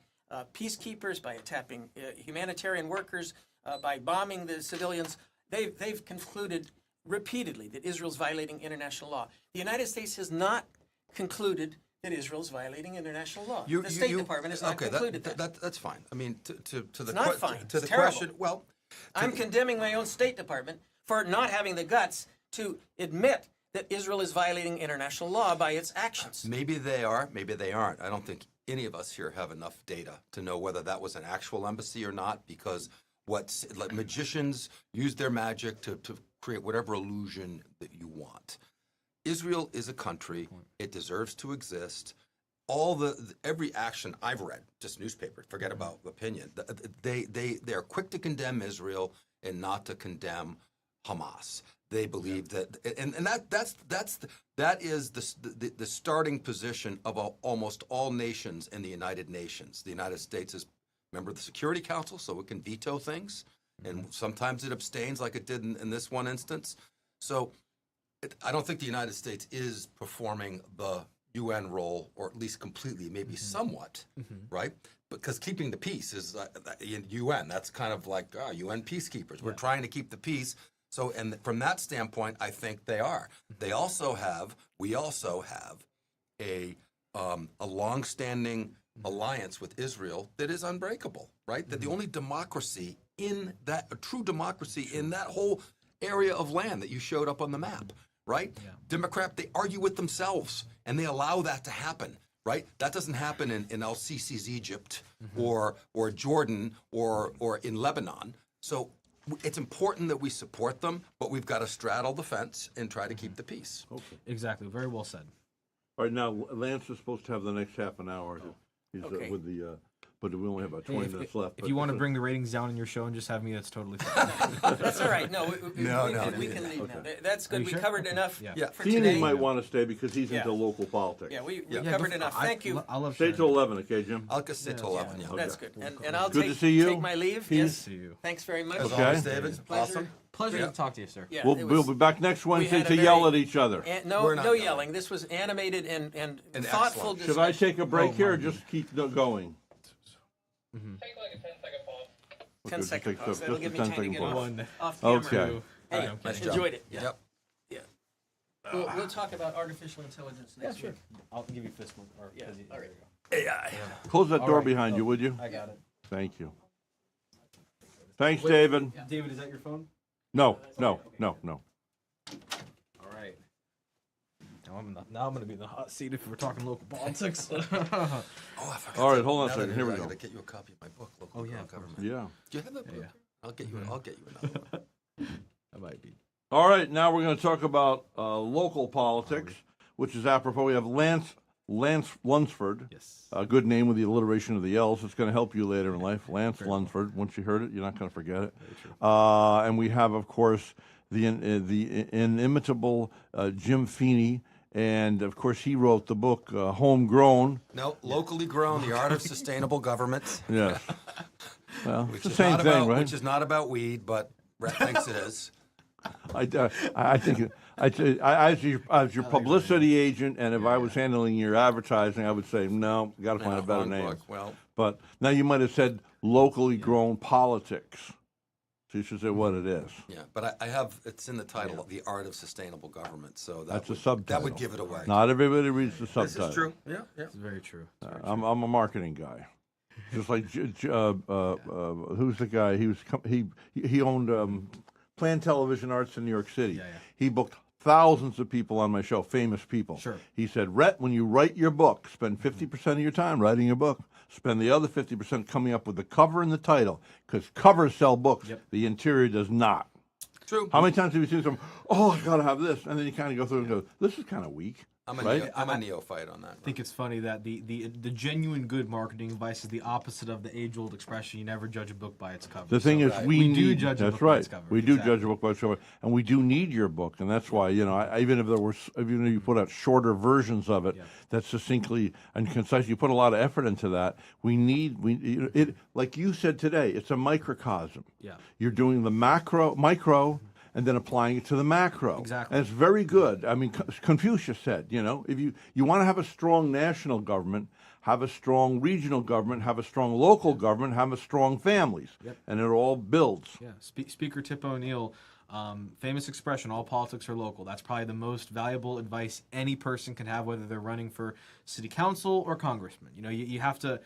peacekeepers, by attacking humanitarian workers, by bombing the civilians. They've concluded repeatedly that Israel's violating international law. The United States has not concluded that Israel's violating international law. The State Department has not concluded that. That's fine. I mean, to the not fine. To the it's terrible. question, well, I'm condemning my own State Department for not having the guts to admit that Israel is violating international law by its actions. Maybe they are, maybe they aren't. I don't think any of us here have enough data to know whether that was an actual embassy or not, because magicians use their magic to create whatever illusion that you want. Israel is a country. It deserves to exist. Every action I've read, just newspaper, forget about opinion. They are quick to condemn Israel and not to condemn Hamas. They believe that, and that is the starting position of almost all nations in the United Nations. The United States is a member of the Security Council, so it can veto things, and sometimes it abstains, like it did in this one instance. So I don't think the United States is performing the UN role, or at least completely, maybe somewhat, right? Because keeping the peace is in UN. That's kind of like UN peacekeepers. We're trying to keep the peace. So, and from that standpoint, I think they are. We also have a long-standing alliance with Israel that is unbreakable, right? That the only democracy a true democracy in that whole area of land that you showed up on the map, right? Yeah. Democrat, they argue with themselves, and they allow that to happen, right? That doesn't happen in El-Sisi's Egypt or Jordan or in Lebanon. So it's important that we support them, but we've got to straddle the fence and try to keep the peace. Exactly. Very well said. All right, now Lance is supposed to have the next half an hour. He's Okay. with the, but we only have about 20 minutes left. If you want to bring the ratings down in your show and just have me, that's totally fine. That's all right. No, we no. can leave now. That's good. We sure? covered enough Yeah. for Keenan today. might want to stay because he's Yeah. into local politics. Yeah, we Yeah, covered go- enough. I- Thank you. I love Stay sharing. till 11, okay, Jim? I'll just sit till 11. Yeah. That's good. And I'll Good take, to see you. take my leave. Peace. Yes. See you. Thanks very much. As Okay. always, David. It's a pleasure. Awesome. Pleasure Yeah. to talk to you, sir. Yeah, We'll, it we'll was- be back next Wednesday had a to very- yell at each other. No, We're not no yelling. yelling. This was animated and And thoughtful excellent. Should I discussion. take a break here or just keep going? Take like a 10-second pause. 10 Just second take pause. just That'll a give me 10 time to second get pause. off Okay. camera. Hey, All right, nice job. enjoyed it. Yeah. Yep. Yeah. We'll talk about artificial intelligence next week. I'll give you fist bump. Or, Yeah, all right. AI. Close that All door right. behind you, would you? I got it. Thank you. Thanks, David. David, is that your phone? No. All right. Now I'm going to be in the hot seat if we're talking local politics. Oh, I forgot. All right, to- hold on a now second. that Here we I go. gotta get you a copy of my book, Local yeah, of course. Government. Yeah. Do you have that book? I'll get you another one. I might be. All right, now we're going to talk about local politics, which is apropos. We have Lance Lunsford. Yes. A good name with the alliteration of the L's. It's going to help you later in life. Lance Lunsford. Once you heard it, you're not going to forget it. And we have, of course, the inimitable Jim Feeney. And, of course, he wrote the book Homegrown. No, locally grown, the art of sustainable government. Yes. Well, Which it's the is same not thing, about, right? Which is not about weed, but Rhett thinks it is. I think as your publicity agent, and if I was handling your advertising, I would say no, got to find a better wrong name. book. Well, But now you might have said locally grown politics. So you should say what it is. yeah, but I have, it's in the title, The Art of Sustainable Government, so That's a would, subtitle. that would give it away. Not everybody reads the subtitle. This is true. Yeah, yeah. It's very true. I'm a marketing guy. Just like who's the guy? He owned Planned Television Arts in New York City. Yeah, yeah. He booked thousands of people on my show, famous people. Sure. He said, Rhett, when you write your book, spend 50% of your time writing your book. Spend the other 50% coming up with the cover and the title, because covers sell books. Yep. The interior does not. True. How many times have you seen someone, oh, I got to have this, and then you kind of go through and go, this is kind of weak. I'm a, right? I'm a neophyte on that. I think it's funny that the genuine good marketing advice is the opposite of the age-old expression, you never judge a book by its cover. The thing is, right. we We need, do judge a that's book by right. its cover. We do Exactly. judge a book by its cover, and we do need your book, and that's why even if you put out shorter versions of it, that's succinctly and concise. You put a lot of effort into that. It like you said today. It's a microcosm. Yeah. You're doing the micro. And then applying it to the macro. Exactly. And it's very good. I mean, Confucius said, if you want to have a strong national government, have a strong regional government, have a strong local government, have a strong families. Yep. And it all builds. Yeah, Speaker Tip O'Neill, famous expression, all politics are local. That's probably the most valuable advice any person can have, whether they're running for city council or congressman. You have to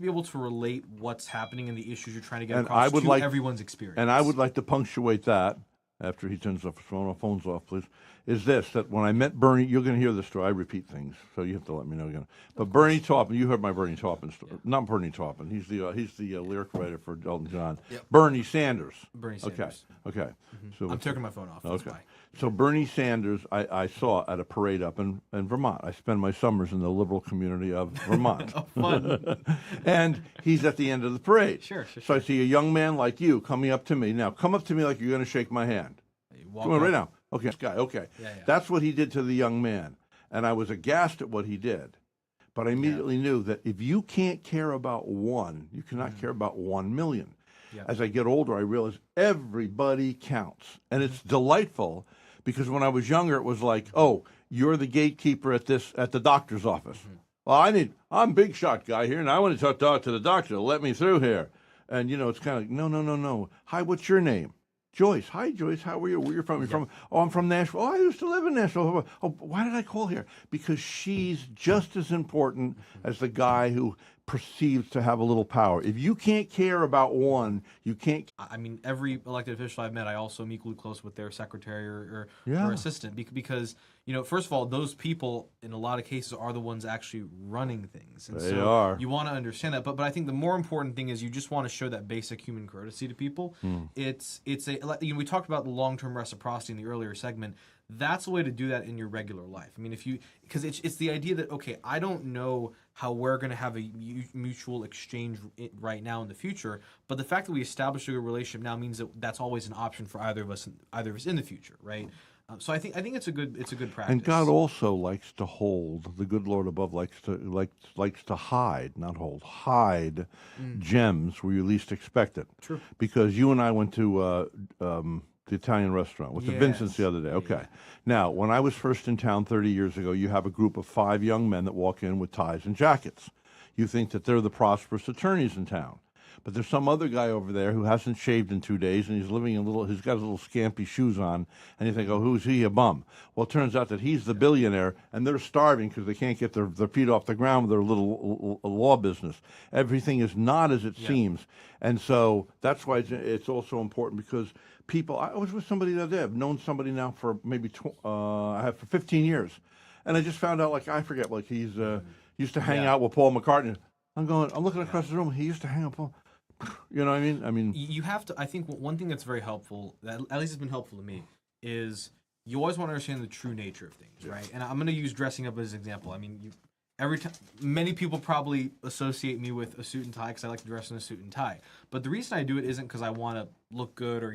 be able to relate what's happening and the issues you're trying to get across to everyone's experience. And I would like to punctuate that, after he turns the phones off, please, is this, that when I met Bernie, you're going to hear this story. I repeat things, so you have to let me know again. But Bernie Taupin, you heard my Bernie Taupin story. Not Bernie Taupin. He's the lyric writer for Elton John. Yep. Bernie Sanders. Bernie Sanders. Okay. So I'm taking my phone off. That's Okay. why. So Bernie Sanders, I saw at a parade up in Vermont. I spend my summers in the liberal community of Vermont. Fun. And he's at the end of the parade. Sure. So I see a young man like you coming up to me. Now, come up to me like you're going to shake my hand. Walk Come on, up. right now. Okay, this guy, okay. Yeah. That's what he did to the young man. And I was aghast at what he did. But I immediately knew that if you can't care about one, you cannot care about 1 million. Yeah. As I get older, I realize everybody counts. And it's delightful because when I was younger, it was like, oh, you're the gatekeeper at the doctor's office. Well, I'm big shot guy here, and I want to talk to the doctor. Let me through here. And, it's kind of like, no. Hi, what's your name? Joyce. Hi, Joyce. How are you? Where are you from? You're from? Oh, I'm from Nashville. Oh, I used to live in Nashville. Oh, why did I call here? Because she's just as important as the guy who perceives to have a little power. If you can't care about one, you can't. I mean, every elected official I've met, I also am equally close with their secretary or Yeah. assistant because, first of all, those people in a lot of cases are the ones actually running things. And They so are. you want to understand that. But I think the more important thing is you just want to show that basic human courtesy to people. It's we talked about the long-term reciprocity in the earlier segment. That's a way to do that in your regular life. I mean, because it's the idea that, okay, I don't know how we're going to have a mutual exchange right now in the future, but the fact that we established a good relationship now means that that's always an option for either of us in the future, right? So I think it's a good practice. And God also likes to hold. The good Lord above likes to hide, not hold, hide gems where you least expect it. True. Because you and I went to the Italian restaurant with the Vincents the other day. Okay. Yeah. Now, when I was first in town 30 years ago, you have a group of 5 young men that walk in with ties and jackets. You think that they're the prosperous attorneys in town. But there's some other guy over there who hasn't shaved in 2 days, and he's he's got his little scampy shoes on, and you think, oh, who's he, a bum? Well, it turns out that he's the billionaire, and they're starving because they can't get their feet off the ground with their little law business. Everything is not as it seems. And so that's why it's also important because people, I was with somebody the other day, I've known somebody now for maybe, I have for 15 years, and I just found out, I forget, he's used to hang out with Paul McCartney. I'm looking across the room, he used to hang out with Paul. You know what I mean? You have to. I think one thing that's very helpful, that at least has been helpful to me, is you always want to understand the true nature of things, right? And I'm going to use dressing up as an example. I mean, every time, many people probably associate me with a suit and tie because I like to dress in a suit and tie. But the reason I do it isn't because I want to look good or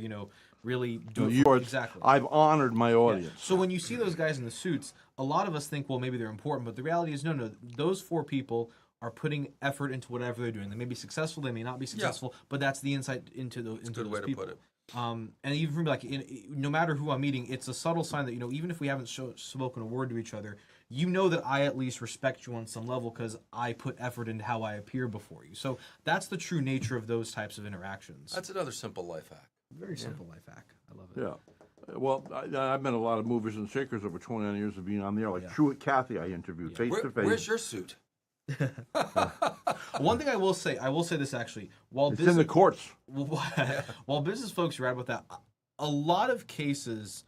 really do it. Exactly. I've honored my audience. Yeah. So when you see those guys in the suits, a lot of us think, well, maybe they're important, but the reality is, no. Those 4 people are putting effort into whatever they're doing. They may be successful, they may not be successful, but that's the insight into those people. Good way to put it. And even for me, no matter who I'm meeting, it's a subtle sign that, even if we haven't spoken a word to each other, that I at least respect you on some level because I put effort into how I appear before you. So that's the true nature of those types of interactions. That's another simple life hack. Very simple life hack. I love it. Yeah. Well, I've met a lot of movers and shakers over 29 years of being on the air. Truett Cathy I interviewed face to face. Where's your suit? One thing I will say this actually, it's in the courts. While business folks are right about that, a lot of cases,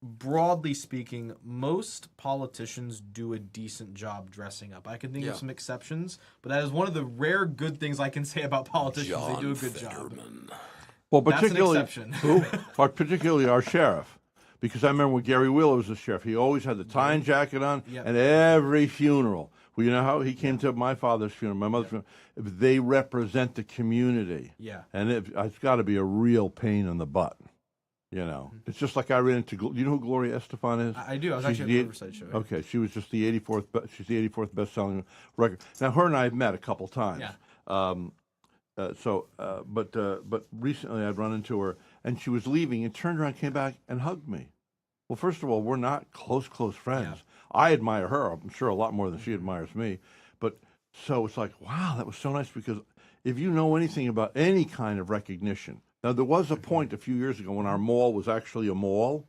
broadly speaking, most politicians do a decent job dressing up. I can think of some exceptions, but that is one of the rare good things I can say about politicians. They do a good job. Well, particularly, that's an exception. Particularly our sheriff. Because I remember when Gary Wheeler was the sheriff, he always had the tie and jacket on, and every funeral. Well, you know how he came to my father's funeral, my mother's funeral? They represent the community. Yeah. And it's got to be a real pain in the butt. It's just like I ran into, you know who Gloria Estefan is? I do. I was actually at the Riverside show. Okay, she was just the 84th, she's the 84th best-selling record. Now, her and I have met a couple times. Yeah. But recently I'd run into her, and she was leaving, and turned around, came back, and hugged me. Well, first of all, we're not close friends. Yeah. I admire her, I'm sure, a lot more than she admires me. But so it's like, wow, that was so nice, because if you know anything about any kind of recognition, now there was a point a few years ago when our mall was actually a mall,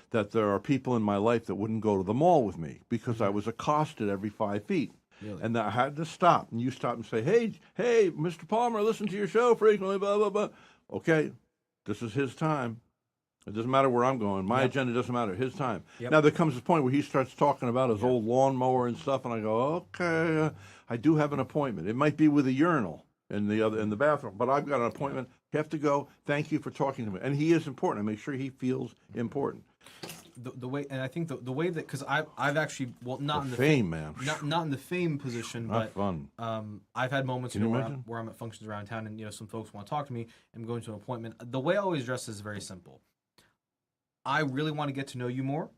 that there are people in my life that wouldn't go to the mall with me because I was accosted every 5 feet. Really? And I had to stop. And you stop and say, hey, Mr. Palmer, I listen to your show frequently, blah, blah, blah. Okay, this is his time. It doesn't matter where I'm going. My agenda doesn't matter. His time. Yep. Now, there comes a point where he starts talking about his old lawnmower and stuff, and I go, okay, I do have an appointment. It might be with a urinal in the bathroom, but I've got an appointment. I have to go. Thank you for talking to me. And he is important. I make sure he feels important. The way, and I think the way that, because I've actually, well, not in the fame, man, not in the fame position, not but fun. I've had moments where I'm at functions around town, and some folks want to talk to me. I'm going to an appointment. The way I always dress is very simple. I really want to get to know you more,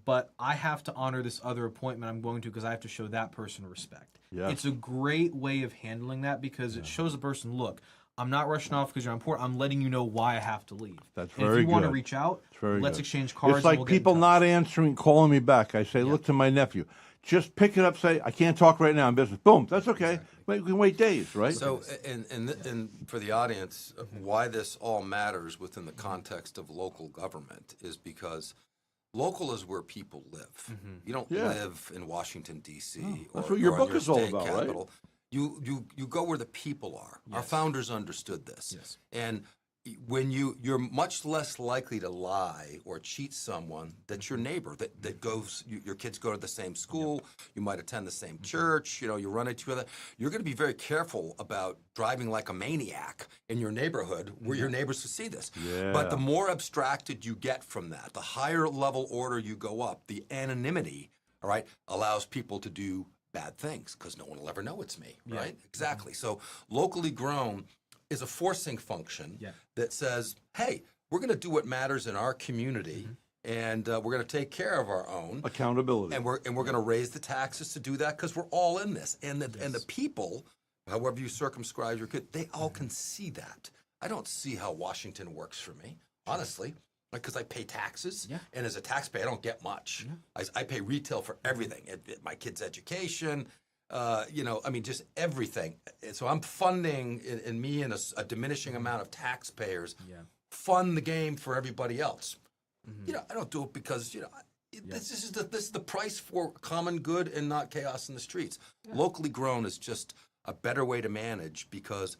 but I have to honor this other appointment I'm going to because I have to show that person respect. Yes. It's a great way of handling that because it shows the person, look, I'm not rushing off because you're important. I'm letting you know why I have to leave. That's and very if you want to good. reach out, very let's good. exchange cards. It's like and we'll people get in touch. not answering, calling me back. I say, look to my nephew. Just pick it up, say, I can't talk right now, I'm business. Boom, that's okay. We can wait days, right? So, and for the audience, why this all matters within the context of local government is because local is where people live. You don't live in Washington, D.C. That's or what your on book is all state about, capital. right? You go where the people are. Our Yes. founders understood this. Yes. And when you're much less likely to lie or cheat someone that's your neighbor that goes, your kids go to the same school, you might attend the same church, you run into each other. You're going to be very careful about driving like a maniac in your neighborhood where your neighbors will see this. Yeah. But the more abstracted you get from that, the higher level order you go up, the anonymity, all right, allows people to do bad things because no one will ever know it's me, right? Exactly. So locally grown is a forcing function that says, hey, we're going to do what matters in our community, and we're going to take care of our own accountability, and we're going to raise the taxes to do that because we're all in this, and the people, however you circumscribe your kid, they all can see that. I don't see how Washington works for me, honestly. Because I pay taxes, and as a taxpayer, I don't get much. I pay retail for everything, my kids' education, just everything. So I'm funding, and me and a diminishing amount of taxpayers fund the game for everybody else. I don't do it because, this is the price for common good and not chaos in the streets. Locally grown is just a better way to manage because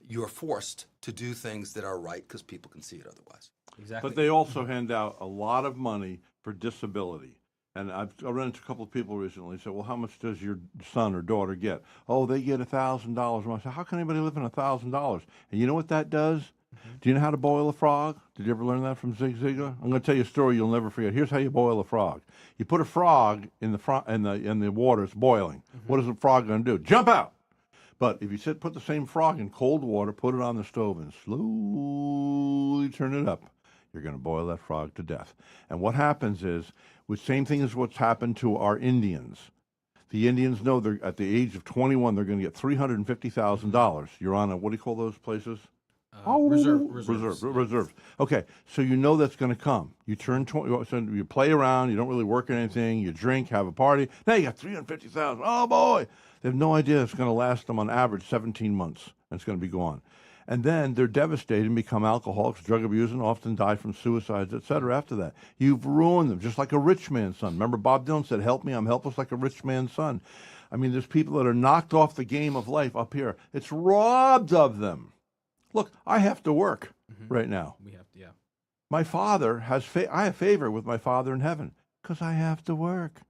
you're forced to do things that are right because people can see it otherwise. Exactly. But they also hand out a lot of money for disability. And I've run into a couple of people recently said, well, how much does your son or daughter get? Oh, they get $1,000. I said, how can anybody live on $1,000? And you know what that does? Do you know how to boil a frog? Did you ever learn that from Zig Ziglar? I'm going to tell you a story you'll never forget. Here's how you boil a frog. You put a frog in the water, it's boiling. What is the frog going to do? Jump out! But if you put the same frog in cold water, put it on the stove, and slowly turn it up, you're going to boil that frog to death. And what happens is, with same thing as what's happened to our Indians. The Indians know they're at the age of 21, they're going to get $350,000. You're on what do you call those places? Reserves. Okay, so you know that's going to come. You turn 20, so you play around, you don't really work at anything, you drink, have a party. Now you got $350,000. Oh boy! They have no idea it's going to last them on average 17 months, and it's going to be gone. And then they're devastated and become alcoholics, drug abusers, often die from suicides, et cetera, after that. You've ruined them, just like a rich man's son. Remember Bob Dylan said, help me, I'm helpless like a rich man's son. I mean, there's people that are knocked off the game of life up here. It's robbed of them. Look, I have to work right now. We have to, My father has, I have favor with my Father in heaven because I have to work.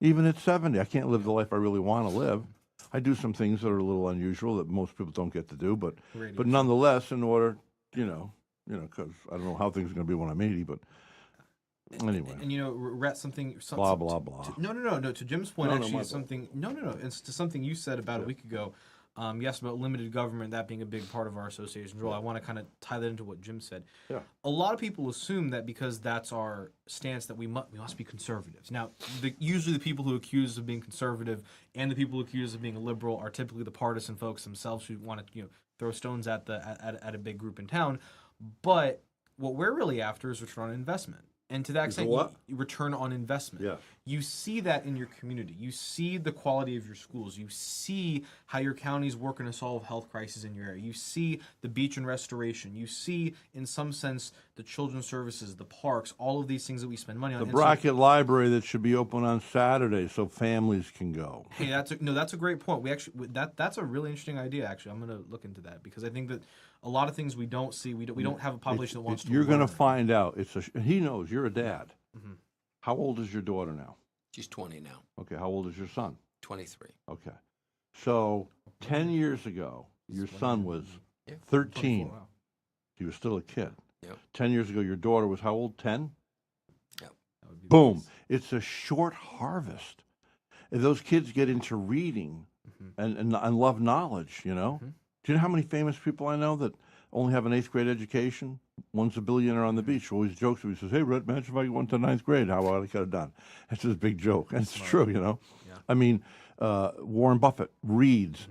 Even at 70, I can't live the life I really want to live. I do some things that are a little unusual that most people don't get to do, but nonetheless, in order, because I don't know how things are going to be when I'm 80, but anyway. And Rhett, something blah blah blah. No. To Jim's point, actually, something. No. It's to something you said about a week ago. Yes, about limited government, that being a big part of our association's role. I want to kind of tie that into what Jim said. Yeah. A lot of people assume that because that's our stance that we must be conservatives. Now, usually the people who accuse us of being conservative and the people who accuse us of being a liberal are typically the partisan folks themselves who want to throw stones at a big group in town. But what we're really after is return on investment. And to that extent, return on investment. Yeah. You see that in your community. You see the quality of your schools. You see how your county's working to solve health crises in your area. You see the beach and restoration. You see, in some sense, the children's services, the parks, all of these things that we spend money on. The Brackett Library that should be open on Saturday so families can go. Hey, that's a great point. That's a really interesting idea. Actually, I'm going to look into that because I think that a lot of things we don't see. We don't have a population that wants to. You're going to find out. He knows you're a dad. How old is your daughter now? She's 20 now. Okay. How old is your son? 23. Okay. So 10 years ago, your son was 13. Wow. He was still a kid. Yep. 10 years ago, your daughter was how old? 10? Yep. Boom. It's a short harvest. If those kids get into reading and love knowledge, Do you know how many famous people I know that only have an 8th grade education? One's a billionaire on the beach. Who always jokes with me. He says, hey, Rhett, imagine if I went to 9th grade, how I could have done. That's his big joke. And it's true, Yeah. I mean, Warren Buffett reads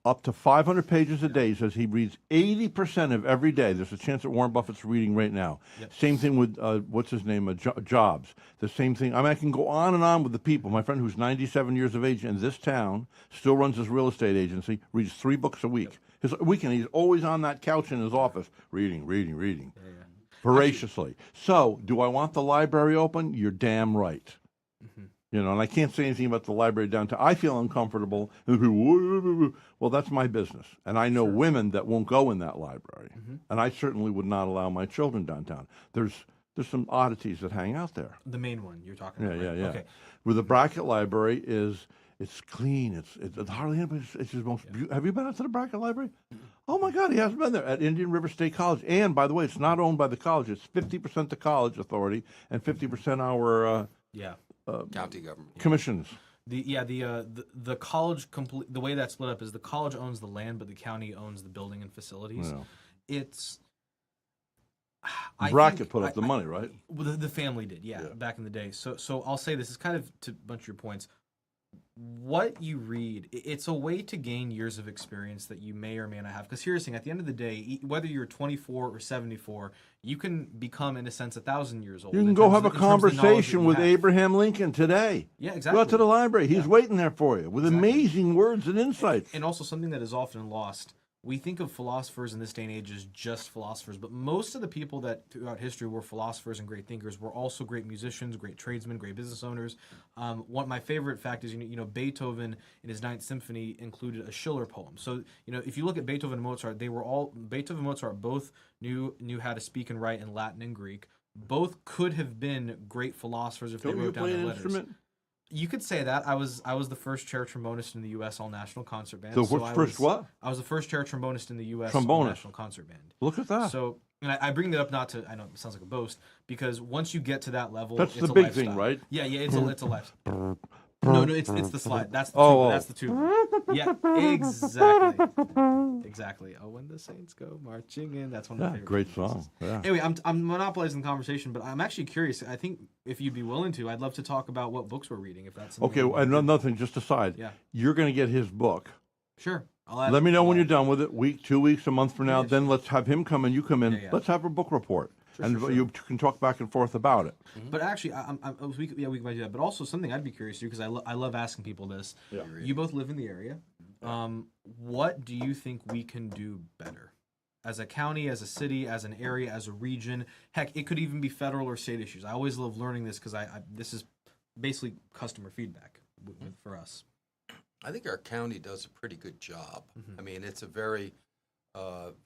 up to 500 pages a day. He says he reads 80% of every day. There's a chance that Warren Buffett's reading right now. Yep. Same thing with, what's his name, Jobs. The same thing. I mean, I can go on and on with the people. My friend who's 97 years of age in this town, still runs his real estate agency, reads 3 books a week. Yep. His weekend, he's always on that couch in his office, reading, voraciously. So, do I want the library open? You're damn right. You know, and I can't say anything about the library downtown. I feel uncomfortable. And people, well, that's my business. And I know women that won't go in that library. And I certainly would not allow my children downtown. There's some oddities that hang out there. The main one you're talking about. Yeah, right? yeah. Okay. Where the Brackett Library it's clean. It's hardly anybody. It's the most beautiful. Have you been out to the Brackett Library? Oh my God, he hasn't been there. At Indian River State College. And by the way, it's not owned by the college. It's 50% the college authority and 50% our county government commissions. The college the way that's split up is the college owns the land, but the county owns the building and facilities. Yeah. It's Brackett put up the money, right? Well, the family did, yeah, back in the day. So I'll say this is kind of to a bunch of your points. What you read, it's a way to gain years of experience that you may or may not have. Because here's the thing, at the end of the day, whether you're 24 or 74, you can become, in a sense, 1,000 years old. You can go have a conversation with Abraham Lincoln today. Yeah, exactly. Go out to the library. He's waiting there for you with amazing words and insights. And also something that is often lost. We think of philosophers in this day and age as just philosophers, but most of the people that throughout history were philosophers and great thinkers were also great musicians, great tradesmen, great business owners. My favorite fact is, Beethoven in his Ninth Symphony included a Schiller poem. So, if you look at Beethoven and Mozart, Beethoven and Mozart both knew how to speak and write in Latin and Greek. Both could have been great philosophers if they wrote down their letters. Instrument? You could say that. I was the first chair trombonist in the U.S. All National Concert Band. So what's what? I was the first chair trombonist in the U.S. Trombonist. All National Concert Band. Look at that. So, and I bring that up not to, I know it sounds like a boast, because once you get to that level, That's it's the a big lifestyle. thing, right? Yeah, it's a lifestyle. No, it's the slide. That's the Oh, tuba. That's the tuba. Yeah, exactly. Oh, when the saints go marching in. That's one of my favorite. Great song. Yeah. Anyway, I'm monopolizing the conversation, but I'm actually curious. I think if you'd be willing to, I'd love to talk about what books we're reading. If that's something Okay, and another thing, just aside. Yeah. You're going to get his book. Sure. Let me know when you're done with it. Week, 2 weeks, a month from now. Yeah, then let's have him come in. You come in. Yeah. Let's have a book report, and sure. you can talk back and forth about it. But actually, we can do that. But also something I'd be curious to, because I love asking people this. Yeah. You both live in the area. What do you think we can do better? As a county, as a city, as an area, as a region. Heck, it could even be federal or state issues. I always love learning this because this is basically customer feedback for us. I think our county does a pretty good job. I mean, it's a very,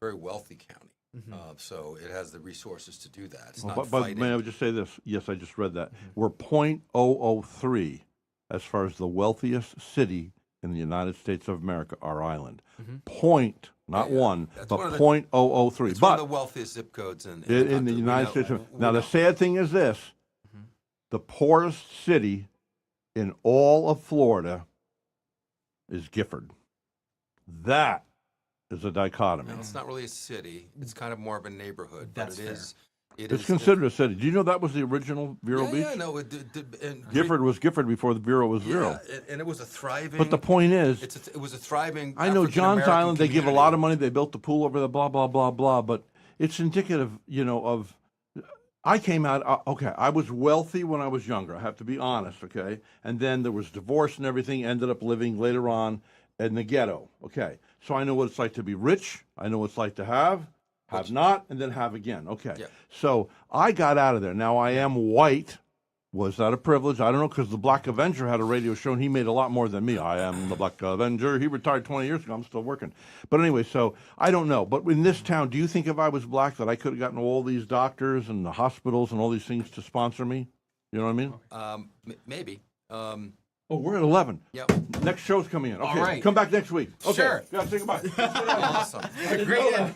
very wealthy county. So it has the resources to do that. It's not But fighting. may I just say this? Yes, I just read that. We're 0.003 as far as the wealthiest city in the United States of America, our island. Point, not one, That's but one of the- 0.003. It's but one of the wealthiest zip codes in in the country. United We States. know. Of, now, the sad thing is this. The poorest city in all of Florida is Gifford. That is a dichotomy. It's not really a city. It's kind of more of a neighborhood. That's but fair. It's considered a city. Do you know that was the original Vero Beach? Yeah, no. Gifford was Gifford before the Vero was Vero. And it was a thriving. But the point is, it was a thriving. I know John's African-American Island, they give a community. lot of money. They built the pool over the blah, blah, blah, blah. But it's indicative, of. I came out, okay, I was wealthy when I was younger. I have to be honest, okay? And then there was divorce and everything. Ended up living later on in the ghetto, okay? So I know what it's like to be rich. I know what it's like to have not, and then have again, okay? Yeah. So I got out of there. Now I am white. Was that a privilege? I don't know, because the Black Avenger had a radio show, and he made a lot more than me. I am the Black Avenger. He retired 20 years ago. I'm still working. But anyway, so I don't know. But in this town, do you think if I was black that I could have gotten all these doctors and the hospitals and all these things to sponsor me? You know what I mean? Maybe. Oh, we're at 11. Yep. Next show's coming in. Okay, All right. come back next week. Okay. Sure. Gotta say goodbye. Awesome. Great.